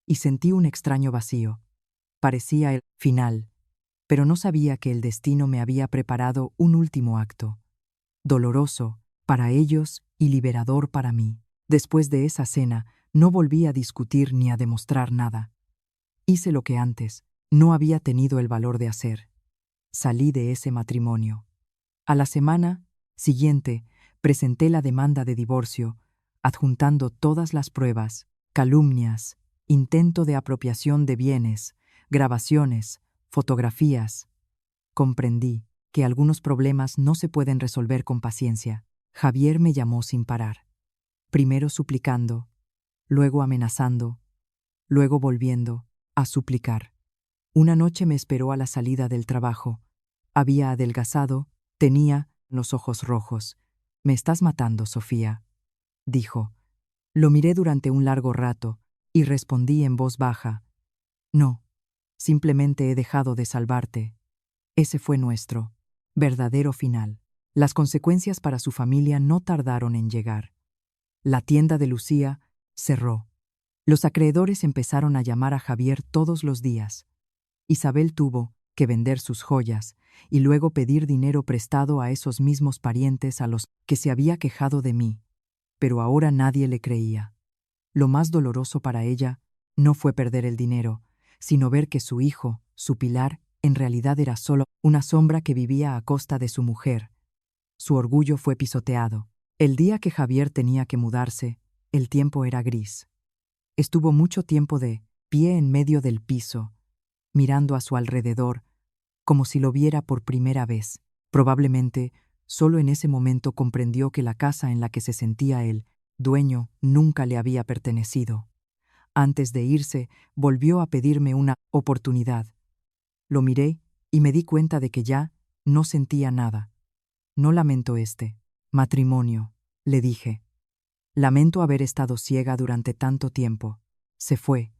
y sentí un extraño vacío. Parecía el final, pero no sabía que el destino me había preparado un último acto, doloroso para ellos y liberador para mí. Después de esa cena, no volví a discutir ni a demostrar nada. Hice lo que antes no había tenido el valor de hacer. Salí de ese matrimonio. A la semana siguiente, presenté la demanda de divorcio, adjuntando todas las pruebas, calumnias, intento de apropiación de bienes, grabaciones, fotografías. Comprendí que algunos problemas no se pueden resolver con paciencia. Javier me llamó sin parar, primero suplicando, luego amenazando, luego volviendo a suplicar. Una noche me esperó a la salida del trabajo. Había adelgazado, tenía los ojos rojos. «Me estás matando, Sofía», dijo. Lo miré durante un largo rato y respondí en voz baja: «No, simplemente he dejado de salvarte». Ese fue nuestro verdadero final. Las consecuencias para su familia no tardaron en llegar. La tienda de Lucía cerró. Los acreedores empezaron a llamar a Javier todos los días. Isabel tuvo que vender sus joyas y luego pedir dinero prestado a esos mismos parientes a los que se había quejado de mí. Pero ahora nadie le creía. Lo más doloroso para ella no fue perder el dinero, sino ver que su hijo, su pilar, en realidad era solo una sombra que vivía a costa de su mujer. Su orgullo fue pisoteado. El día que Javier tenía que mudarse, el tiempo era gris. Estuvo mucho tiempo de pie en medio del piso, mirando a su alrededor, como si lo viera por primera vez. Probablemente, solo en ese momento comprendió que la casa en la que se sentía el dueño nunca le había pertenecido. Antes de irse, volvió a pedirme una oportunidad. Lo miré y me di cuenta de que ya no sentía nada. «No lamento este matrimonio», le dije. «Lamento haber estado ciega durante tanto tiempo». Se fue.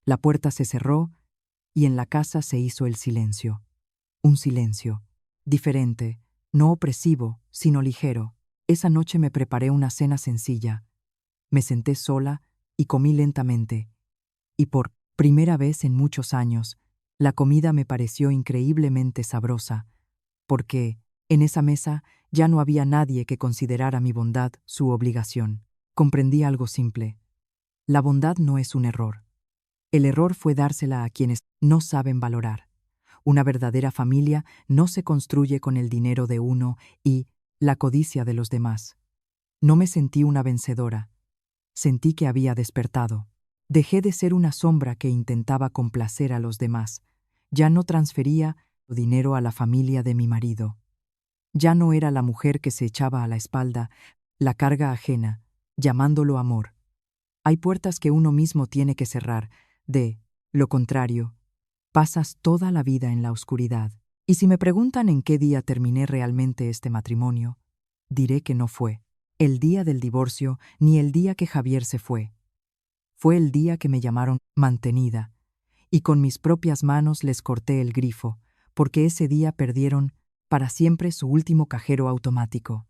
La puerta se cerró y en la casa se hizo el silencio. Un silencio diferente, no opresivo, sino ligero. Esa noche me preparé una cena sencilla. Me senté sola y comí lentamente. Y por primera vez en muchos años, la comida me pareció increíblemente sabrosa, porque en esa mesa ya no había nadie que considerara mi bondad su obligación. Comprendí algo simple. La bondad no es un error. El error fue dársela a quienes no saben valorar. Una verdadera familia no se construye con el dinero de uno y la codicia de los demás. No me sentí una vencedora. Sentí que había despertado. Dejé de ser una sombra que intentaba complacer a los demás. Ya no transfería dinero a la familia de mi marido. Ya no era la mujer que se echaba a la espalda la carga ajena, llamándolo amor. Hay puertas que uno mismo tiene que cerrar. De lo contrario, pasas toda la vida en la oscuridad. Y si me preguntan en qué día terminé realmente este matrimonio, diré que no fue el día del divorcio ni el día que Javier se fue. Fue el día que me llamaron mantenida, y con mis propias manos les corté el grifo, porque ese día perdieron para siempre su último cajero automático.